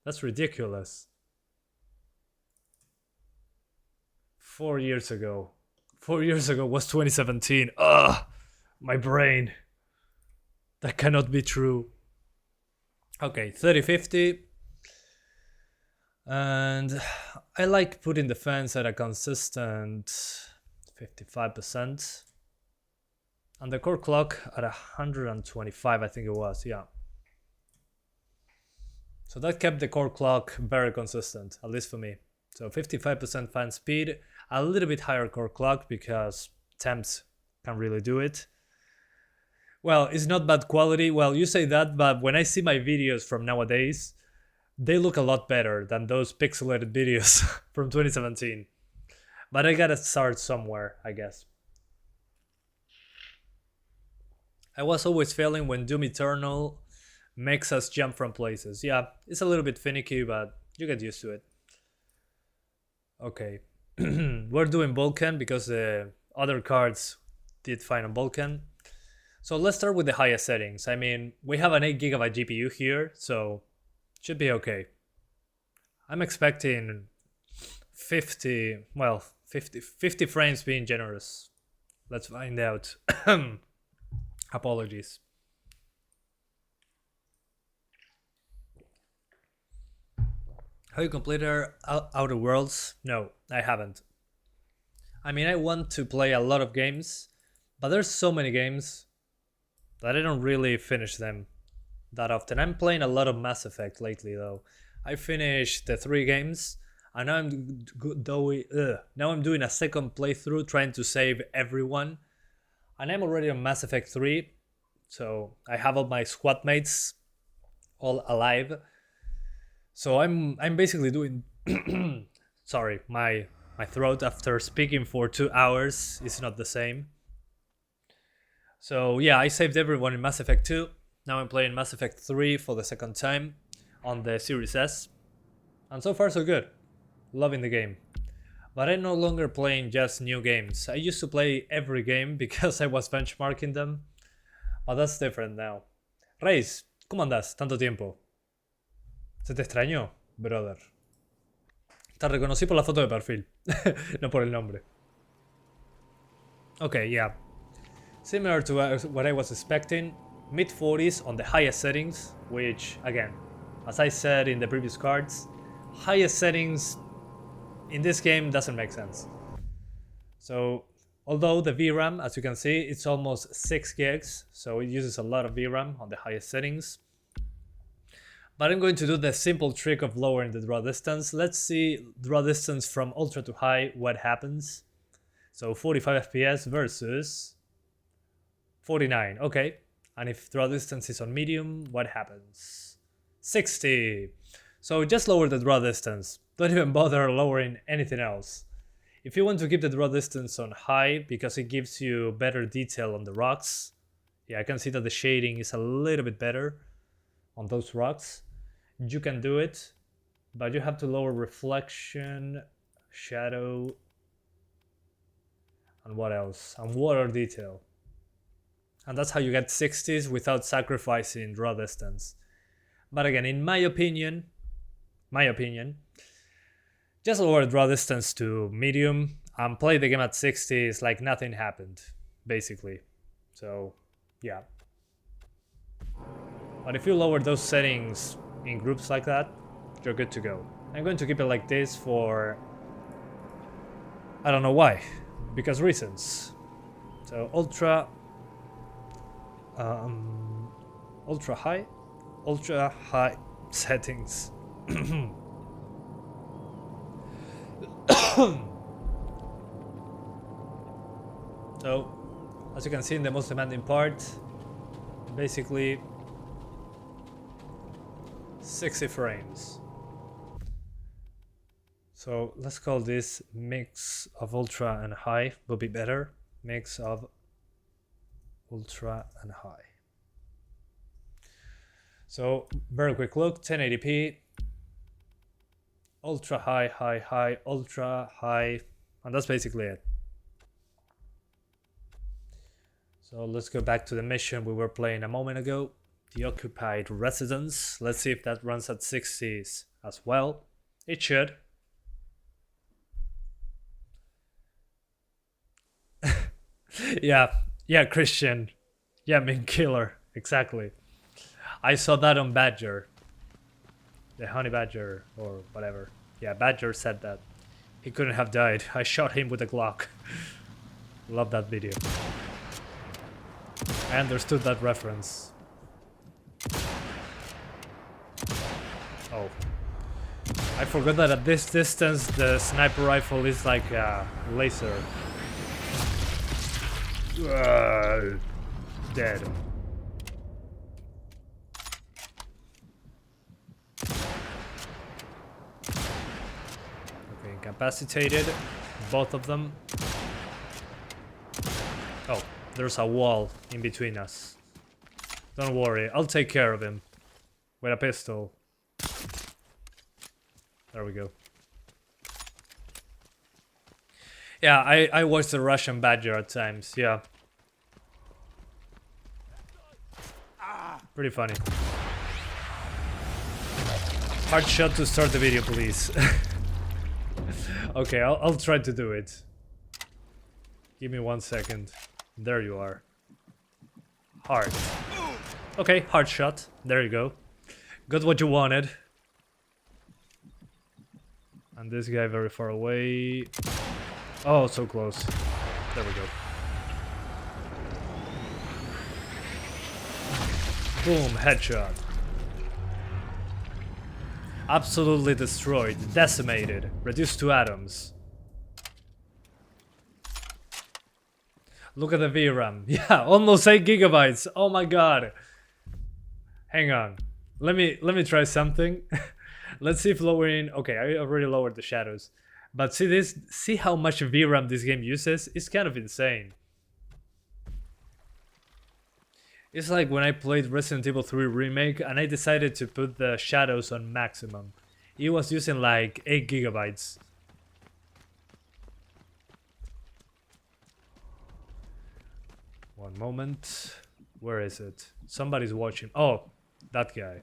That's ridiculous. 4 years ago. 4 years ago was 2017. Ugh, my brain. That cannot be true. Okay, 3050. And I like putting the fans at a consistent 55%. And the core clock at 125, I think it was, yeah. So that kept the core clock very consistent, at least for me. So 55% fan speed, a little bit higher core clock because temps can really do it. Well, it's not bad quality. Well, you say that, but when I see my videos from nowadays, they look a lot better than those pixelated videos from 2017. But I gotta start somewhere, I guess. I was always failing when Doom Eternal makes us jump from places. Yeah, it's a little bit finicky, but you get used to it. Okay, we're doing Vulkan because the other cards did fine on Vulkan. So let's start with the highest settings. I mean, we have an 8GB GPU here, so should be okay. I'm expecting 50 frames being generous. Let's find out. Apologies. Have you completed Outer Worlds? No, I haven't. I mean, I want to play a lot of games, but there's so many games that I don't really finish them that often. I'm playing a lot of Mass Effect lately though. I finished the 3 games and now I'm doing a second playthrough trying to save everyone. And I'm already on Mass Effect 3, so I have all my squad mates all alive. So I'm basically doing sorry, my throat after speaking for 2 hours is not the same. So yeah, I saved everyone in Mass Effect 2. Now I'm playing Mass Effect 3 for the second time on the Series S. And so far so good. Loving the game. But I'm no longer playing just new games. I used to play every game because I was benchmarking them. But that's different now. Reis, ¿cómo andas? Tanto tiempo. ¿Se te extrañó, brother? Te reconocí por la foto de perfil, no por el nombre. Okay, yeah. Similar to what I was expecting, mid-40s on the highest settings, which, again, as I said in the previous cards, highest settings in this game doesn't make sense. So, although the VRAM, as you can see, it's almost 6 gigs, so it uses a lot of VRAM on the highest settings. But I'm going to do the simple trick of lowering the draw distance. Let's see draw distance from ultra to high, what happens. So 45 FPS versus 49, okay. And if draw distance is on medium, what happens? 60. So just lower the draw distance. Don't even bother lowering anything else. If you want to keep the draw distance on high because it gives you better detail on the rocks. Yeah, I can see that the shading is a little bit better on those rocks. You can do it, but you have to lower reflection, shadow, and what else? And water detail. And that's how you get 60s without sacrificing draw distance. But again, in my opinion, just lower draw distance to medium and play the game at 60s like nothing happened, basically. So, yeah. But if you lower those settings in groups like that, you're good to go. I'm going to keep it like this for, I don't know why, because reasons. So ultra high settings. So as you can see in the most demanding part, basically 60 frames. So let's call this mix of ultra and high, will be better. Mix of ultra and high. So very quick look, 1080p, ultra high, high, high, ultra high, and that's basically it. So let's go back to the mission we were playing a moment ago. The occupied residence. Let's see if that runs at 60s as well. It should. Yeah, Christian. Yeah, main killer. Exactly. I saw that on Badger. The honey badger or whatever. Yeah, Badger said that. He couldn't have died. I shot him with a Glock. Love that video. I understood that reference. Oh. I forgot that at this distance the sniper rifle is like a laser. Dead. Okay, incapacitated. Both of them. Oh, there's a wall in between us. Don't worry, I'll take care of him. With a pistol. There we go. Yeah, I watch the Russian Badger at times, yeah. Pretty funny. Hard shot to start the video, please. Okay, I'll try to do it. Give me 1 second. There you are. Hard. Okay, hard shot. There you go. Got what you wanted. And this guy very far away. Oh, so close. There we go. Boom, headshot. Absolutely destroyed, decimated, reduced to atoms. Look at the VRAM. Yeah, almost 8 gigabytes. Oh my god. Hang on. Let me try something. Let's see if lowering. Okay, I already lowered the shadows. But see this, see how much VRAM this game uses? It's kind of insane. It's like when I played Resident Evil 3 Remake and I decided to put the shadows on maximum. It was using like 8 gigabytes. One moment. Where is it? Somebody's watching. Oh, that guy.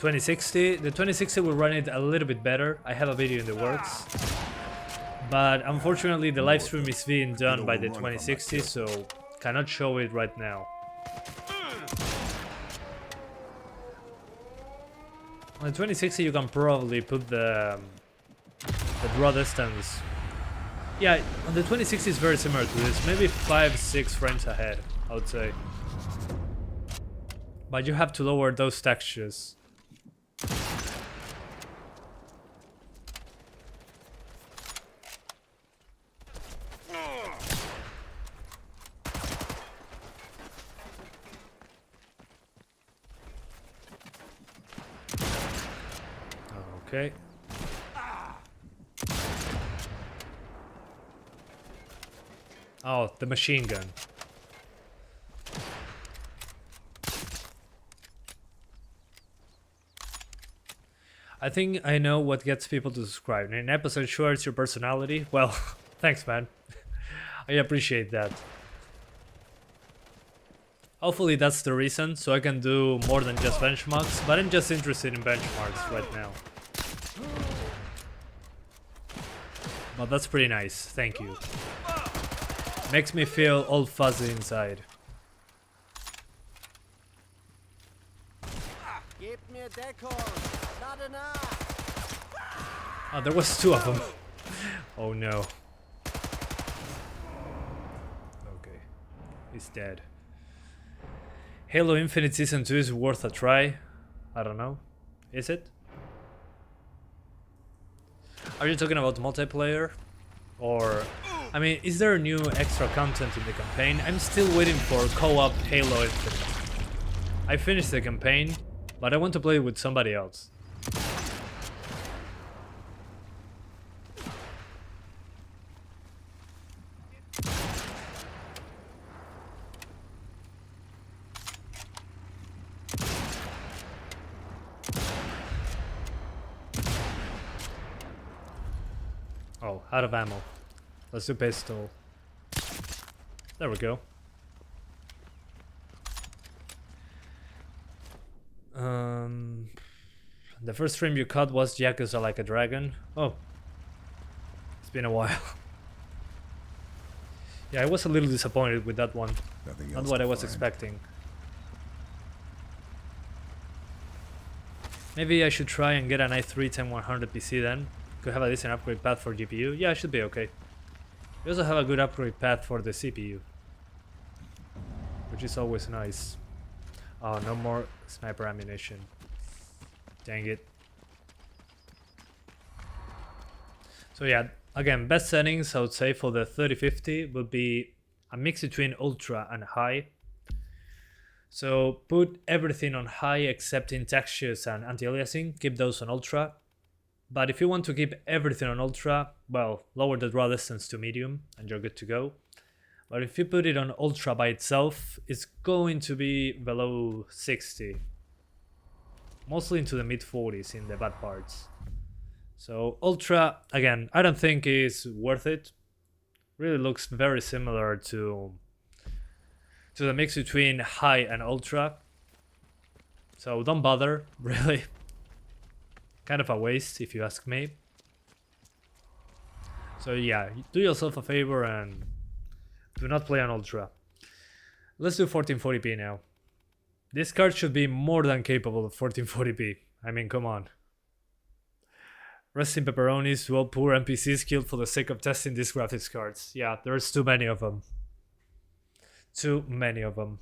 The 2060 will run it a little bit better. I have a video in the works. But unfortunately the live stream is being done by the 2060, so cannot show it right now. On the 2060 you can probably put the draw distance. Yeah, on the 2060 is very similar to this, maybe 5-6 frames ahead, I would say. But you have to lower those textures. Okay. Oh, the machine gun. I think I know what gets people to subscribe. In an episode shows your personality. Well, thanks, man. I appreciate that. Hopefully that's the reason, so I can do more than just benchmarks, but I'm just interested in benchmarks right now. Well, that's pretty nice, thank you. Makes me feel all fuzzy inside. Give me a decor. Not enough. Oh, there was 2 of them. Oh no. Okay, he's dead. Halo Infinite Season 2 is worth a try. I don't know. Is it? Are you talking about multiplayer? Or... I mean, is there new extra content in the campaign? I'm still waiting for co-op Halo Infinite. I finished the campaign, but I want to play with somebody else. Oh, out of ammo. Let's do pistol. There we go. The first stream you cut was Yakuza Like a Dragon. Oh. It's been a while. Yeah, I was a little disappointed with that one. Not what I was expecting. Maybe I should try and get an i3-10100 PC then. Could have a decent upgrade path for GPU. Yeah, it should be okay. We also have a good upgrade path for the CPU, which is always nice. Oh, no more sniper ammunition. Dang it. So yeah, again, best settings I would say for the 3050 would be a mix between ultra and high. So put everything on high except in textures and anti-aliasing, keep those on ultra. But if you want to keep everything on ultra, well, lower the draw distance to medium and you're good to go. But if you put it on ultra by itself, it's going to be below 60. Mostly into the mid 40s in the bad parts. So ultra, again, I don't think is worth it. Really looks very similar to the mix between high and ultra. So don't bother, really. Kind of a waste if you ask me. So yeah, do yourself a favor and do not play on ultra. Let's do 1440p now. This card should be more than capable of 1440p. I mean, come on. Resting pepperonis, well, poor NPCs killed for the sake of testing these graphics cards. Yeah, there's too many of them. Too many of them.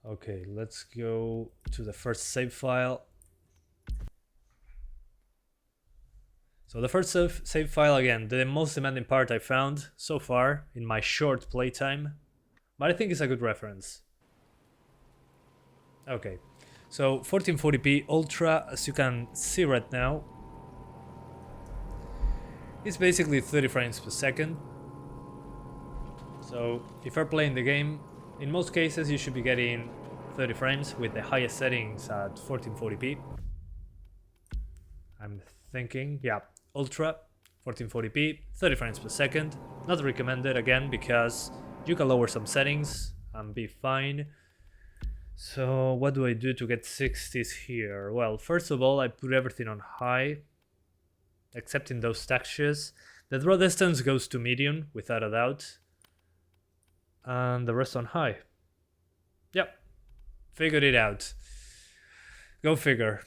Okay, let's go to the first save file. So the first save file, again, the most demanding part I found so far in my short playtime, but I think it's a good reference. Okay, so 1440p Ultra, as you can see right now, is basically 30 frames per second. So if you're playing the game, in most cases you should be getting 30 frames with the highest settings at 1440p. I'm thinking, yeah, Ultra, 1440p, 30 frames per second. Not recommended again because you can lower some settings and be fine. So what do I do to get 60s here? Well, first of all, I put everything on high, except in those textures. The draw distance goes to medium, without a doubt. And the rest on high. Yep, figured it out. Go figure.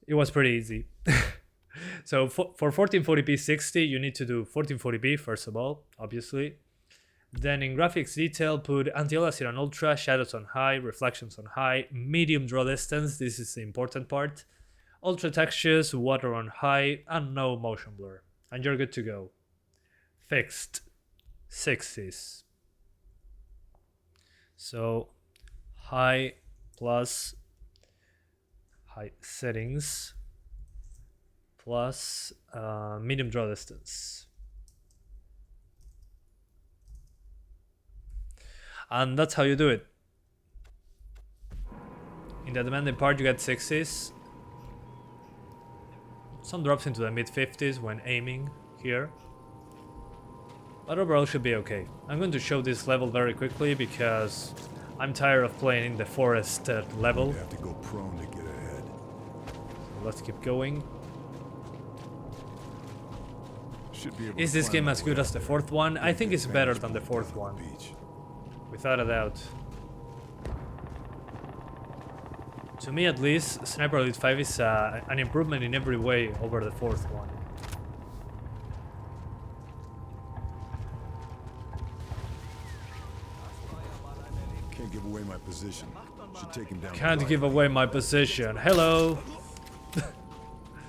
It was pretty easy. So for 1440p 60, you need to do 1440p first of all, obviously. Then in graphics detail, put anti-aliasing on ultra, shadows on high, reflections on high, medium draw distance, this is the important part, ultra textures, water on high, and no motion blur. And you're good to go. Fixed. 60s. So high plus high settings plus medium draw distance. And that's how you do it. In the demanding part you get 60s. Some drops into the mid 50s when aiming here. But overall should be okay. I'm going to show this level very quickly because I'm tired of playing in the forest level. You have to go prone to get ahead. So let's keep going. Should be able Is to this climb game my as way good up as the there. fourth one? I Get think the it's better advantage than the point fourth down one, the beach. without a doubt. To me at least, Sniper Elite 5 is an improvement in every way over the fourth one. Can't give away my position. Should take him down. Can't quietly. give away my position. Hello!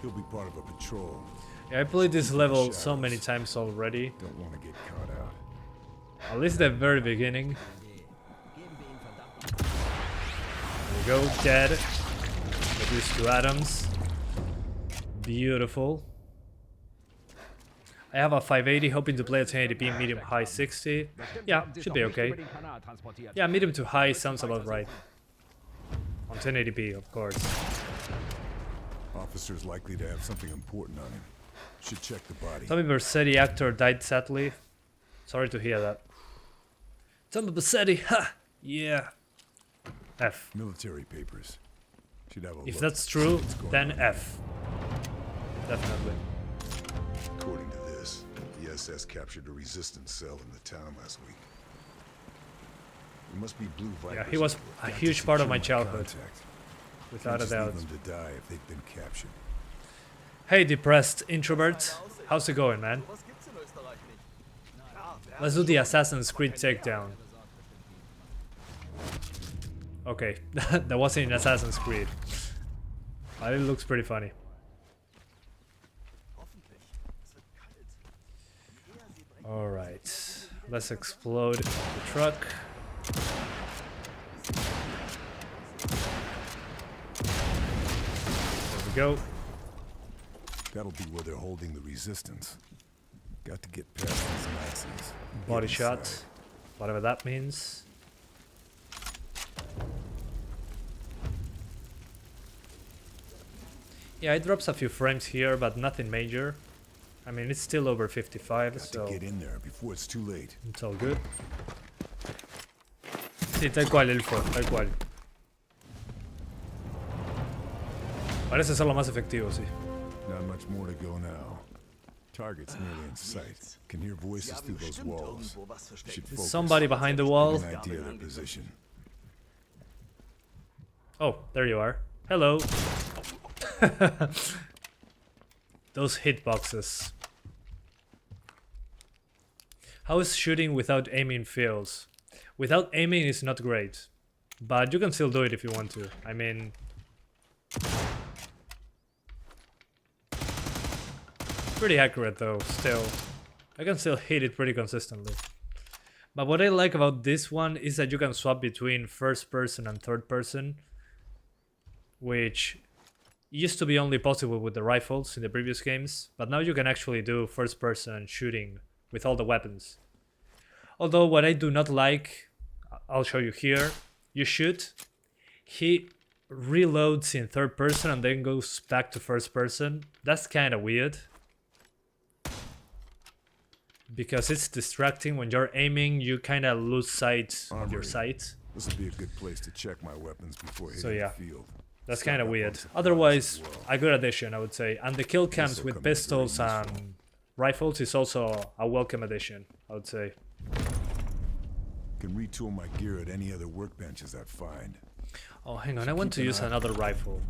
He'll be part of a patrol. Yeah, I played this level so many times already. Don't want to get caught out. At least the very beginning. There we go, dead. Reduced to atoms. Beautiful. I have a 580, hoping to play at 1080p, medium high 60. Yeah, should be okay. Yeah, medium to high sounds about right. On 1080p, of course. Officer's likely to have something important on him. Should check the body. Tommy Vercetti, actor, died sadly. Sorry to hear that. Tommy Vercetti, ha! Yeah. F. Military papers. Should have a If look. that's true, What's going then on. F. Definitely. According to this, the SS captured a resistance cell in the town last week. It must be Blue Vipers. Yeah, he was a Got to huge part of secure my childhood, contact. without Can't a just doubt. leave them to die if they've been captured. Hey, depressed introvert. How's it going, man? Was gibt's in Österreich nicht. Ja, Let's do the Assassin's Creed takedown. Okay, that wasn't in Assassin's Creed. But it looks pretty funny. Alright, let's explode the truck. There we go. That'll be where they're holding the resistance. Got to get past these Nazis. Body Get shot, inside. whatever that means. Yeah, it drops a few frames here, but nothing major. I mean, it's still over 55, Got so to get in there before it's too late. it's all good. Sí, tal cual, Elfo, tal cual. Parece ser lo más efectivo, sí. Not much more to go now. Target's nearly in sight. Can hear voices through those walls. Should Is focus. somebody behind the wall? Get an idea of their position. Oh, there you are. Hello. Those hitboxes. How is shooting without aiming feels? Without aiming is not great, but you can still do it if you want to. I mean, pretty accurate though, still. I can still hit it pretty consistently. But what I like about this one is that you can swap between first person and third person, which used to be only possible with the rifles in the previous games, but now you can actually do first person shooting with all the weapons. Although what I do not like, I'll show you here, you shoot, he reloads in third person and then goes back to first person. That's kind of weird, because it's distracting. When you're aiming, you kind of lose sight of your sight. This would be a good place to check my weapons before hitting So yeah, the field. that's Stock kind of up on weird. supplies Otherwise, as well. a good addition, I would say. And the kill cams This'll with come in very pistols useful. and rifles is also a welcome addition, I would say. Can retool my gear at any other workbenches I find. Oh, hang on, I want to keep an use eye- another rifle.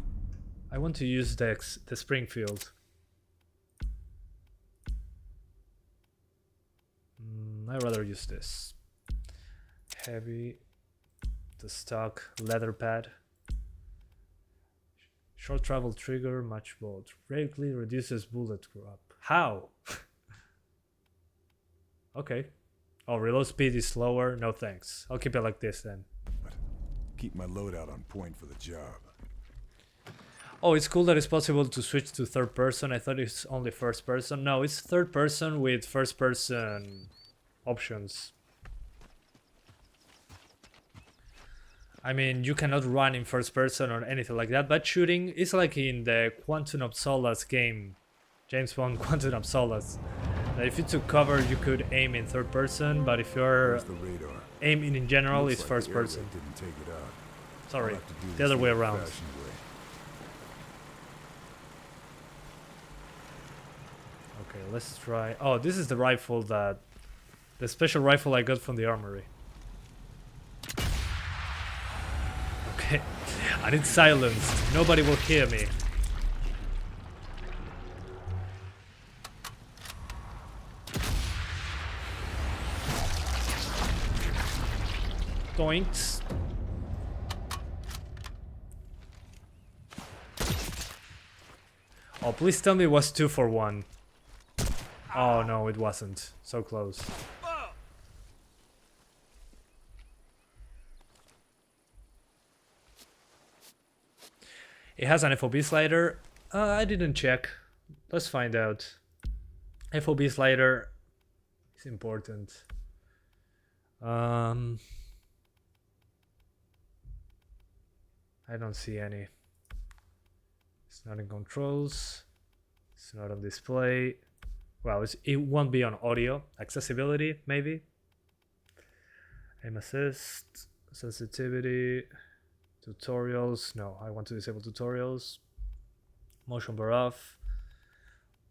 I want to use the Springfield. I'd rather use this. Heavy, the stock leather pad. Short travel trigger, match bolt. Greatly reduces bullet drop. How? Okay. Oh, reload speed is slower. No thanks. I'll keep it like this then. But keep my loadout on point for the job. Oh, it's cool that it's possible to switch to third person. I thought it's only first person. No, it's third person with first person options. I mean, you cannot run in first person or anything like that, but shooting is like in the Quantum of Solace game, James Bond Quantum of Solace. If you took cover, you could aim in third person, but if you're Where's the radar? aiming in general, Looks it's like first the air raid person. didn't take it out. I'll Sorry, have to do the this other way the around. old-fashioned way. Okay, let's try. Oh, this is the rifle that, the special rifle I got from the armory. Okay, and it's silenced. Nobody will hear me. Doinks. Oh, please tell me it was 2 for 1. Oh no, it wasn't. So close. It has an FOB slider. I didn't check. Let's find out. FOB slider is important. I don't see any. It's not in controls. It's not on display. Well, it won't be on audio. Accessibility, maybe. Aim assist, sensitivity, tutorials. No, I want to disable tutorials. Motion blur off.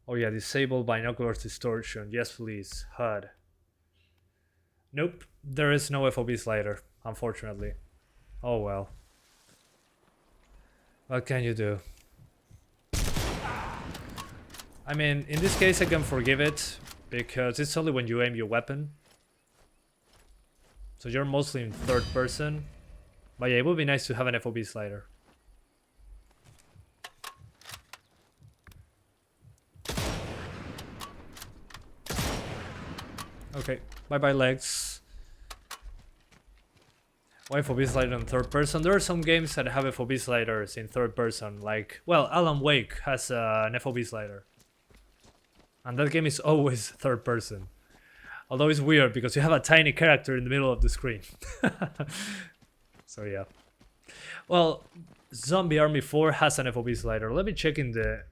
Oh yeah, disable binocular distortion. Yes, please. HUD. Nope, there is no FOB slider, unfortunately. Oh well. What can you do? I mean, in this case I can forgive it, because it's only when you aim your weapon. So you're mostly in third person. But yeah, it would be nice to have an FOB slider. Okay, bye bye legs. Why FOB slider in third person? There are some games that have FOB sliders in third person, like, well, Alan Wake has an FOB slider. And that game is always third person. Although it's weird because you have a tiny character in the middle of the screen. So yeah. Well, Zombie Army 4 has an FOB slider. Let me check in the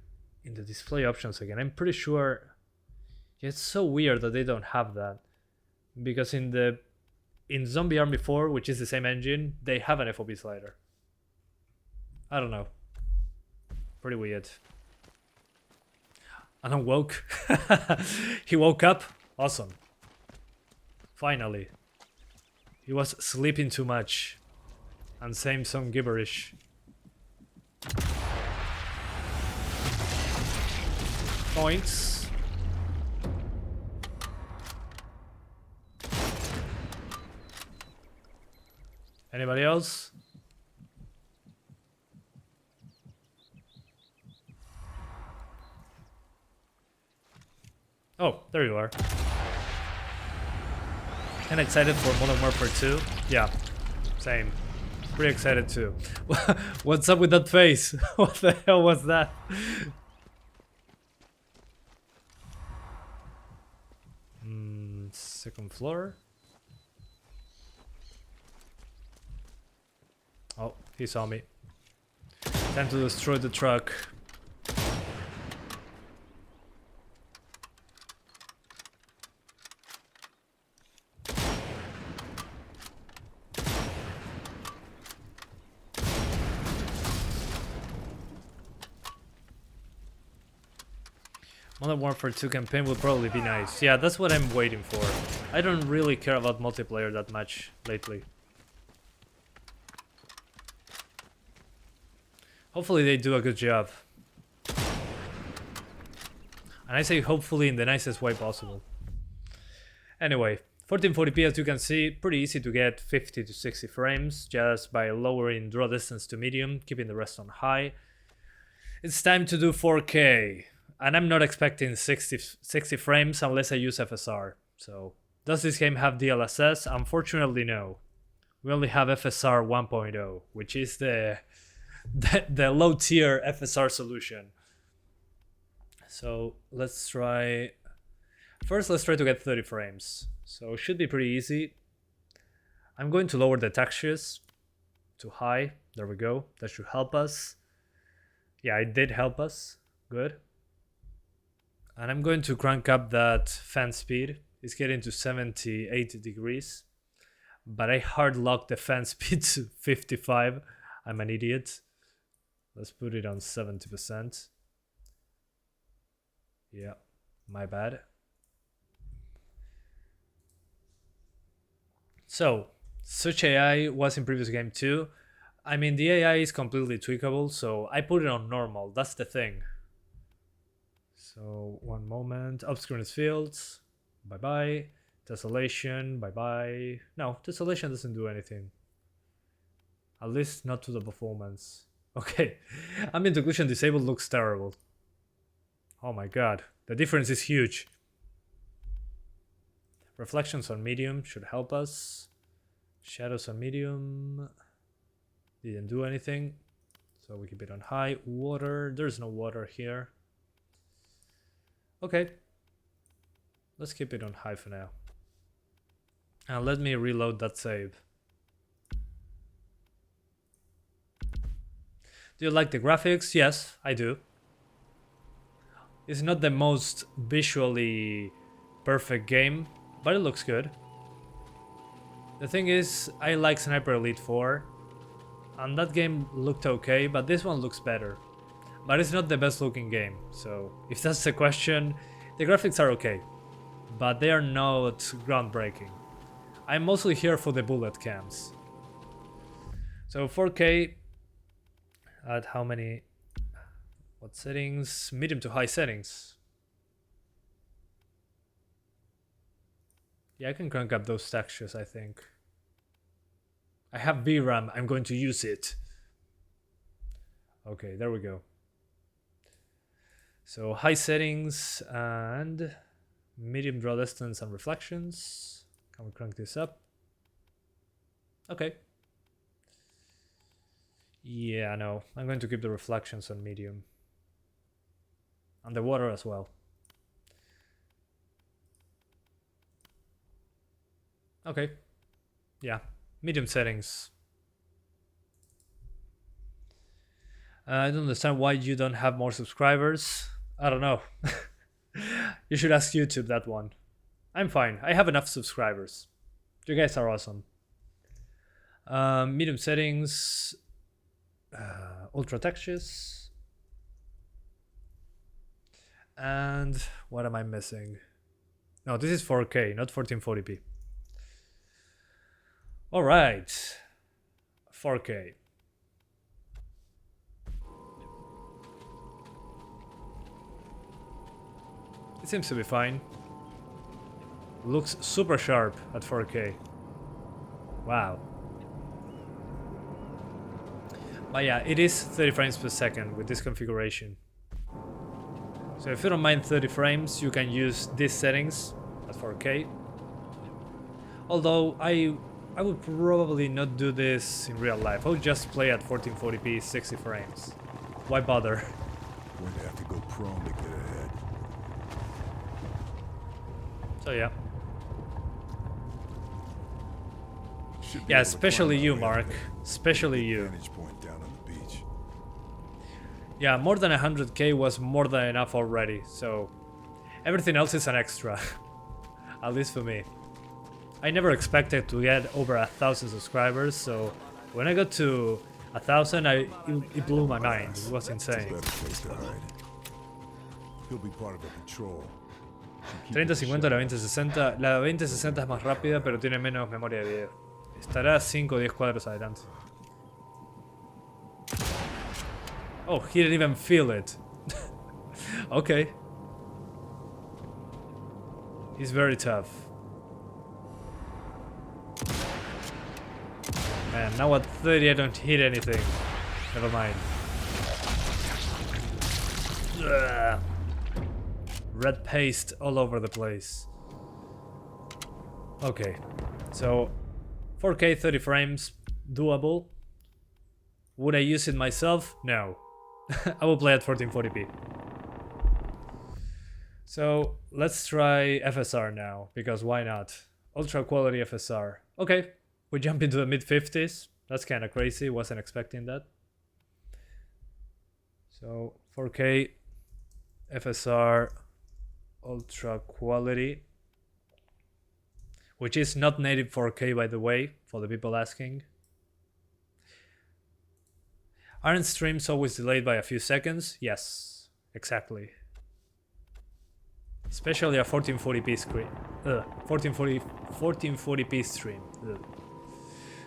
display options again. I'm pretty sure. Yeah, it's so weird that they don't have that. Because in Zombie Army 4, which is the same engine, they have an FOB slider. I don't know. Pretty weird. And awoke. He woke up. Awesome. Finally. He was sleeping too much. And saying some gibberish. Points. Anybody else? Oh, there you are. And excited for Modern Warfare 2? Yeah, same. Pretty excited too. What's up with that face? What the hell was that? Second floor. Oh, he saw me. Time to destroy the truck. Modern Warfare 2 campaign will probably be nice. Yeah, that's what I'm waiting for. I don't really care about multiplayer that much lately. Hopefully they do a good job. And I say hopefully in the nicest way possible. Anyway, 1440p, as you can see, pretty easy to get 50 to 60 frames just by lowering draw distance to medium, keeping the rest on high. It's time to do 4K. And I'm not expecting 60 frames unless I use FSR. So, does this game have DLSS? Unfortunately, no. We only have FSR 1.0, which is the low tier FSR solution. So, let's try... First, let's try to get 30 frames. So, it should be pretty easy. I'm going to lower the textures to high. There we go. That should help us. Yeah, it did help us. Good. And I'm going to crank up that fan speed. It's getting to 78 degrees. But I hard locked the fan speed to 55. I'm an idiot. Let's put it on 70%. Yeah, my bad. So, such AI was in previous game too. I mean, the AI is completely tweakable, so I put it on normal. That's the thing. So, one moment. Upscreen is fields. Bye-bye. Tessellation. Bye-bye. No, tessellation doesn't do anything. At least not to the performance. Okay. Ambient occlusion disabled looks terrible. Oh my god. The difference is huge. Reflections on medium should help us. Shadows on medium. Didn't do anything. So we keep it on high. Water. There's no water here. Okay, let's keep it on high for now. And let me reload that save. Do you like the graphics? Yes, I do. It's not the most visually perfect game, but it looks good. The thing is, I like Sniper Elite 4, and that game looked okay, but this one looks better. But it's not the best looking game, so if that's the question, the graphics are okay, but they are not groundbreaking. I'm mostly here for the bullet cams. So 4K at how many? What settings? Medium to high settings. Yeah, I can crank up those textures, I think. I have VRAM, I'm going to use it. Okay, there we go. So high settings and medium draw distance and reflections. Can we crank this up? Okay. Yeah, no, I'm going to keep the reflections on medium. And the water as well. Okay. Yeah, medium settings. I don't understand why you don't have more subscribers. I don't know. You should ask YouTube that one. I'm fine. I have enough subscribers. You guys are awesome. Medium settings. Ultra textures. And what am I missing? No, this is 4K, not 1440p. All right, 4K. It seems to be fine. Looks super sharp at 4K. Wow. But yeah, it is 30 frames per second with this configuration. So if you don't mind 30 frames, you can use these settings at 4K. Although I would probably not do this in real life. I would just play at 1440p 60 frames. Why bother? Going to have to go prone to get ahead. So yeah. Should be Yeah, able to especially climb you, my way up Mark. there. Especially you. Vantage point down on the beach. Yeah, more than 100k was more than enough already, so everything else is an extra. At least for me. I never expected to get over 1,000 subscribers, so when I got to 1,000, it blew my mind. It was insane. Better place to hide. He'll be part of the patrol. Should keep it 3050 la 2060. La 2060 es más rápida, pero tiene menos memoria de video. Estará 5 o 10 cuadros adelante. Oh, he didn't even feel it. Okay. He's very tough. Man, now at 30 I don't hit anything. Never mind. Ugh. Red paste all over the place. Okay, so 4K 30 frames, doable. Would I use it myself? No. I will play at 1440p. So let's try FSR now, because why not? Ultra quality FSR. Okay, we jump into the mid 50s. That's kind of crazy, wasn't expecting that. So 4K FSR ultra quality, which is not native 4K, by the way, for the people asking. Aren't streams always delayed by a few seconds? Yes, exactly. Especially a 1440p screen. 1440p stream. Ugh.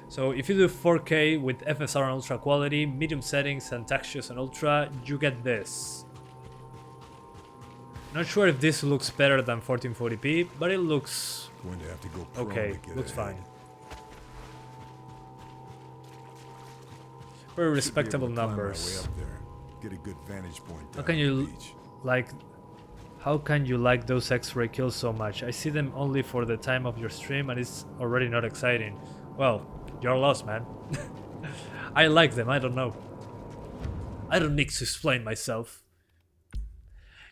So if you do 4K with FSR and ultra quality, medium settings and textures and ultra, you get this. Not sure if this looks better than 1440p, but it looks Going to have to go prone okay, to get looks ahead. fine. Very Should be able respectable to climb my way numbers. up there. Get a good vantage point How down can on you the beach. like how can you like those X-ray kills so much? I see them only for the time of your stream and it's already not exciting. Well, you're lost, man. I like them, I don't know. I don't need to explain myself.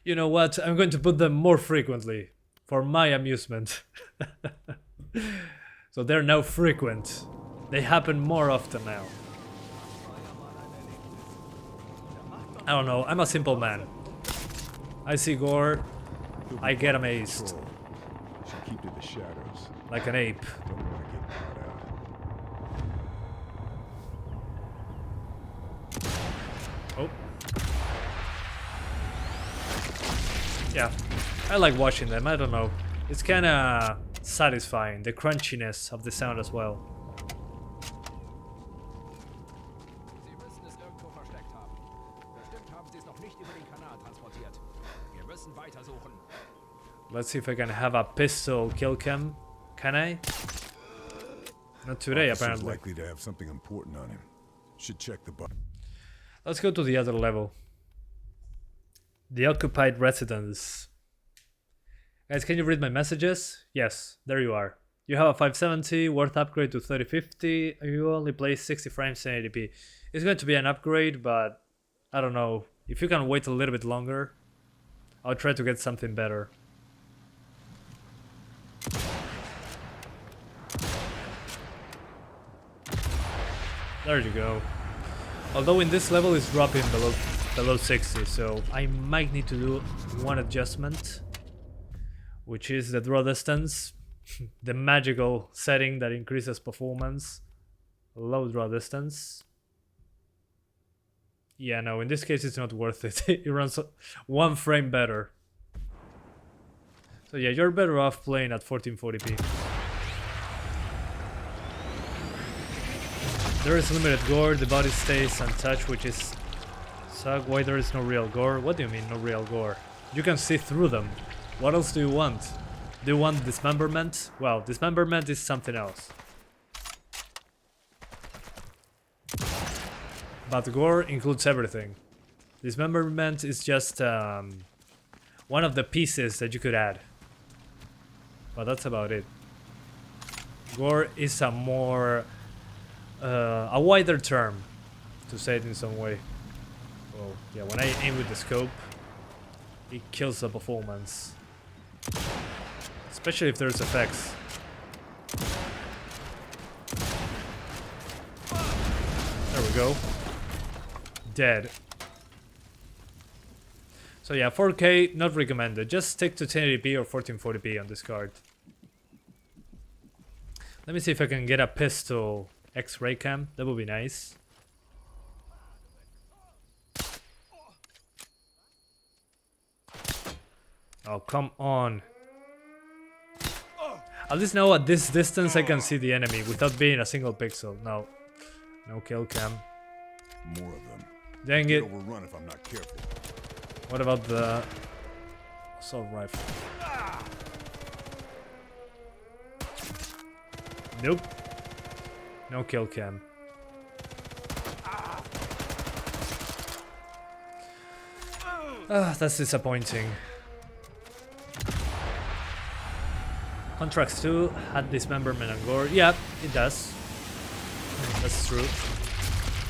You know what? I'm going to put them more frequently for my amusement. So they're now frequent. They happen more often now. I don't know, I'm a simple man. I see gore, He'll be I get part of the amazed. patrol. Should keep to the shadows. Like an ape. Don't want to get caught out. Oh. Yeah, I like watching them, I don't know. It's kinda satisfying, the crunchiness of the sound as well. Sie müssen es irgendwo versteckt haben. Bestimmt haben sie es noch nicht über den Kanal transportiert. Wir müssen weitersuchen. Let's see if I can have a pistol kill cam. Can I? Not today, Officer's apparently. likely to have something important on him. Should check the button. Let's go to the other level. The occupied residence. Guys, can you read my messages? Yes, there you are. You have a 570, worth upgrade to 3050, and you only play 60 frames in 1080p. It's going to be an upgrade, but I don't know. If you can wait a little bit longer, I'll try to get something better. There you go. Although in this level it's dropping below 60, so I might need to do one adjustment, which is the draw distance, the magical setting that increases performance. Low draw distance. Yeah, no, in this case it's not worth it. It runs one frame better. So yeah, you're better off playing at 1440p. There is limited gore, the body stays untouched, which is suck. Why there is no real gore? What do you mean no real gore? You can see through them. What else do you want? Do you want dismemberment? Well, dismemberment is something else. But gore includes everything. Dismemberment is just one of the pieces that you could add. But that's about it. Gore is a more a wider term, to say it in some way. Oh yeah, when I aim with the scope, it kills the performance, especially if there's effects. There we go. Dead. So yeah, 4K not recommended. Just stick to 1080p or 1440p on this card. Let me see if I can get a pistol X-ray cam. That would be nice. Oh, come on. At least now at this distance I can see the enemy without being a single pixel. No. No kill cam. More of them. Dang it. Overrun if I'm not careful. What about the assault rifle? Nope. No kill cam. Ah, that's disappointing. Contracts 2 had dismemberment and gore. Yeah, it does. That's true.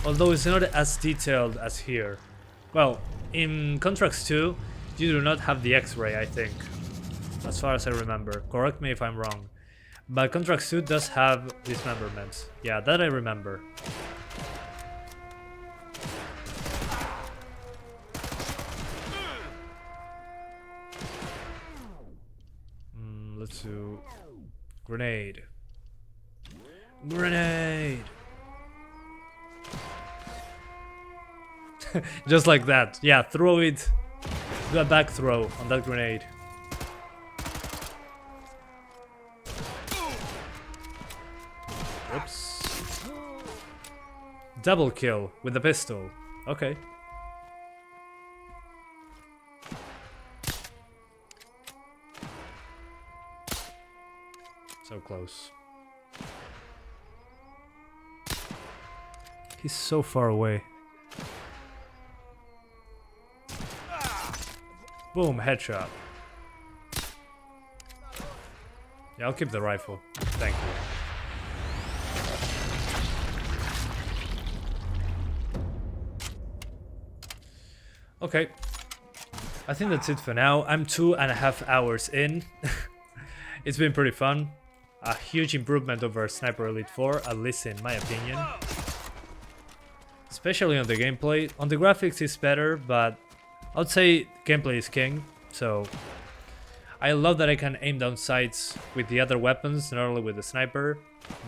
Although it's not as detailed as here. Well, in Contracts 2, you do not have the X-ray, I think. As far as I remember. Correct me if I'm wrong. But Contracts 2 does have dismemberment. Yeah, that I remember. Let's do... Grenade. Grenade! Just like that. Yeah, throw it. Do a back throw on that grenade. Oops. Double kill with the pistol. Okay. So close. He's so far away. Boom, headshot. Yeah, I'll keep the rifle. Thank you. Okay. I think that's it for now. I'm 2.5 hours in. It's been pretty fun. A huge improvement over Sniper Elite 4, at least in my opinion. Especially on the gameplay. On the graphics it's better, but I would say gameplay is king. So I love that I can aim down sights with the other weapons, not only with the sniper.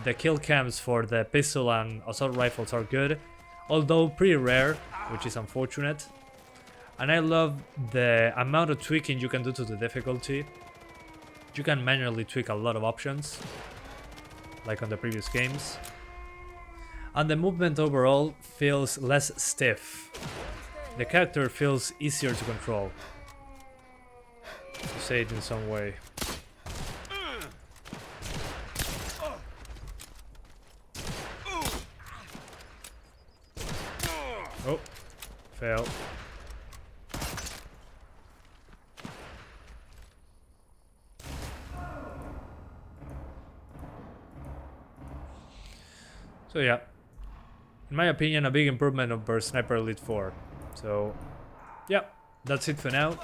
The kill cams for the pistol and assault rifles are good, although pretty rare, which is unfortunate. And I love the amount of tweaking you can do to the difficulty. You can manually tweak a lot of options, like on the previous games. And the movement overall feels less stiff. The character feels easier to control, to say it in some way. Oh, fail. So yeah, in my opinion, a big improvement over Sniper Elite 4. So yeah, that's it for now.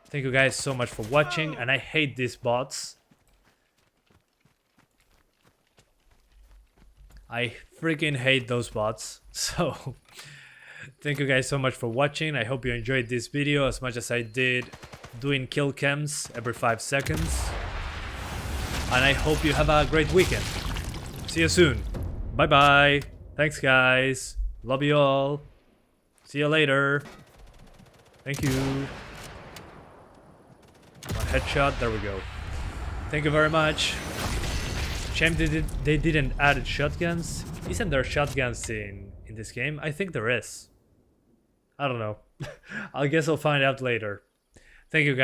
Thank you guys so much for watching, and I hate these bots. I freaking hate those bots. So thank you guys so much for watching. I hope you enjoyed this video as much as I did doing kill cams every 5 seconds. And I hope you have a great weekend. See you soon. Bye bye. Thanks guys. Love you all. See you later. Thank you. Come on, headshot. There we go. Thank you very much. Shame they didn't add shotguns. Isn't there shotguns in this game? I think there is. I don't know. I guess I'll find out later. Thank you guys.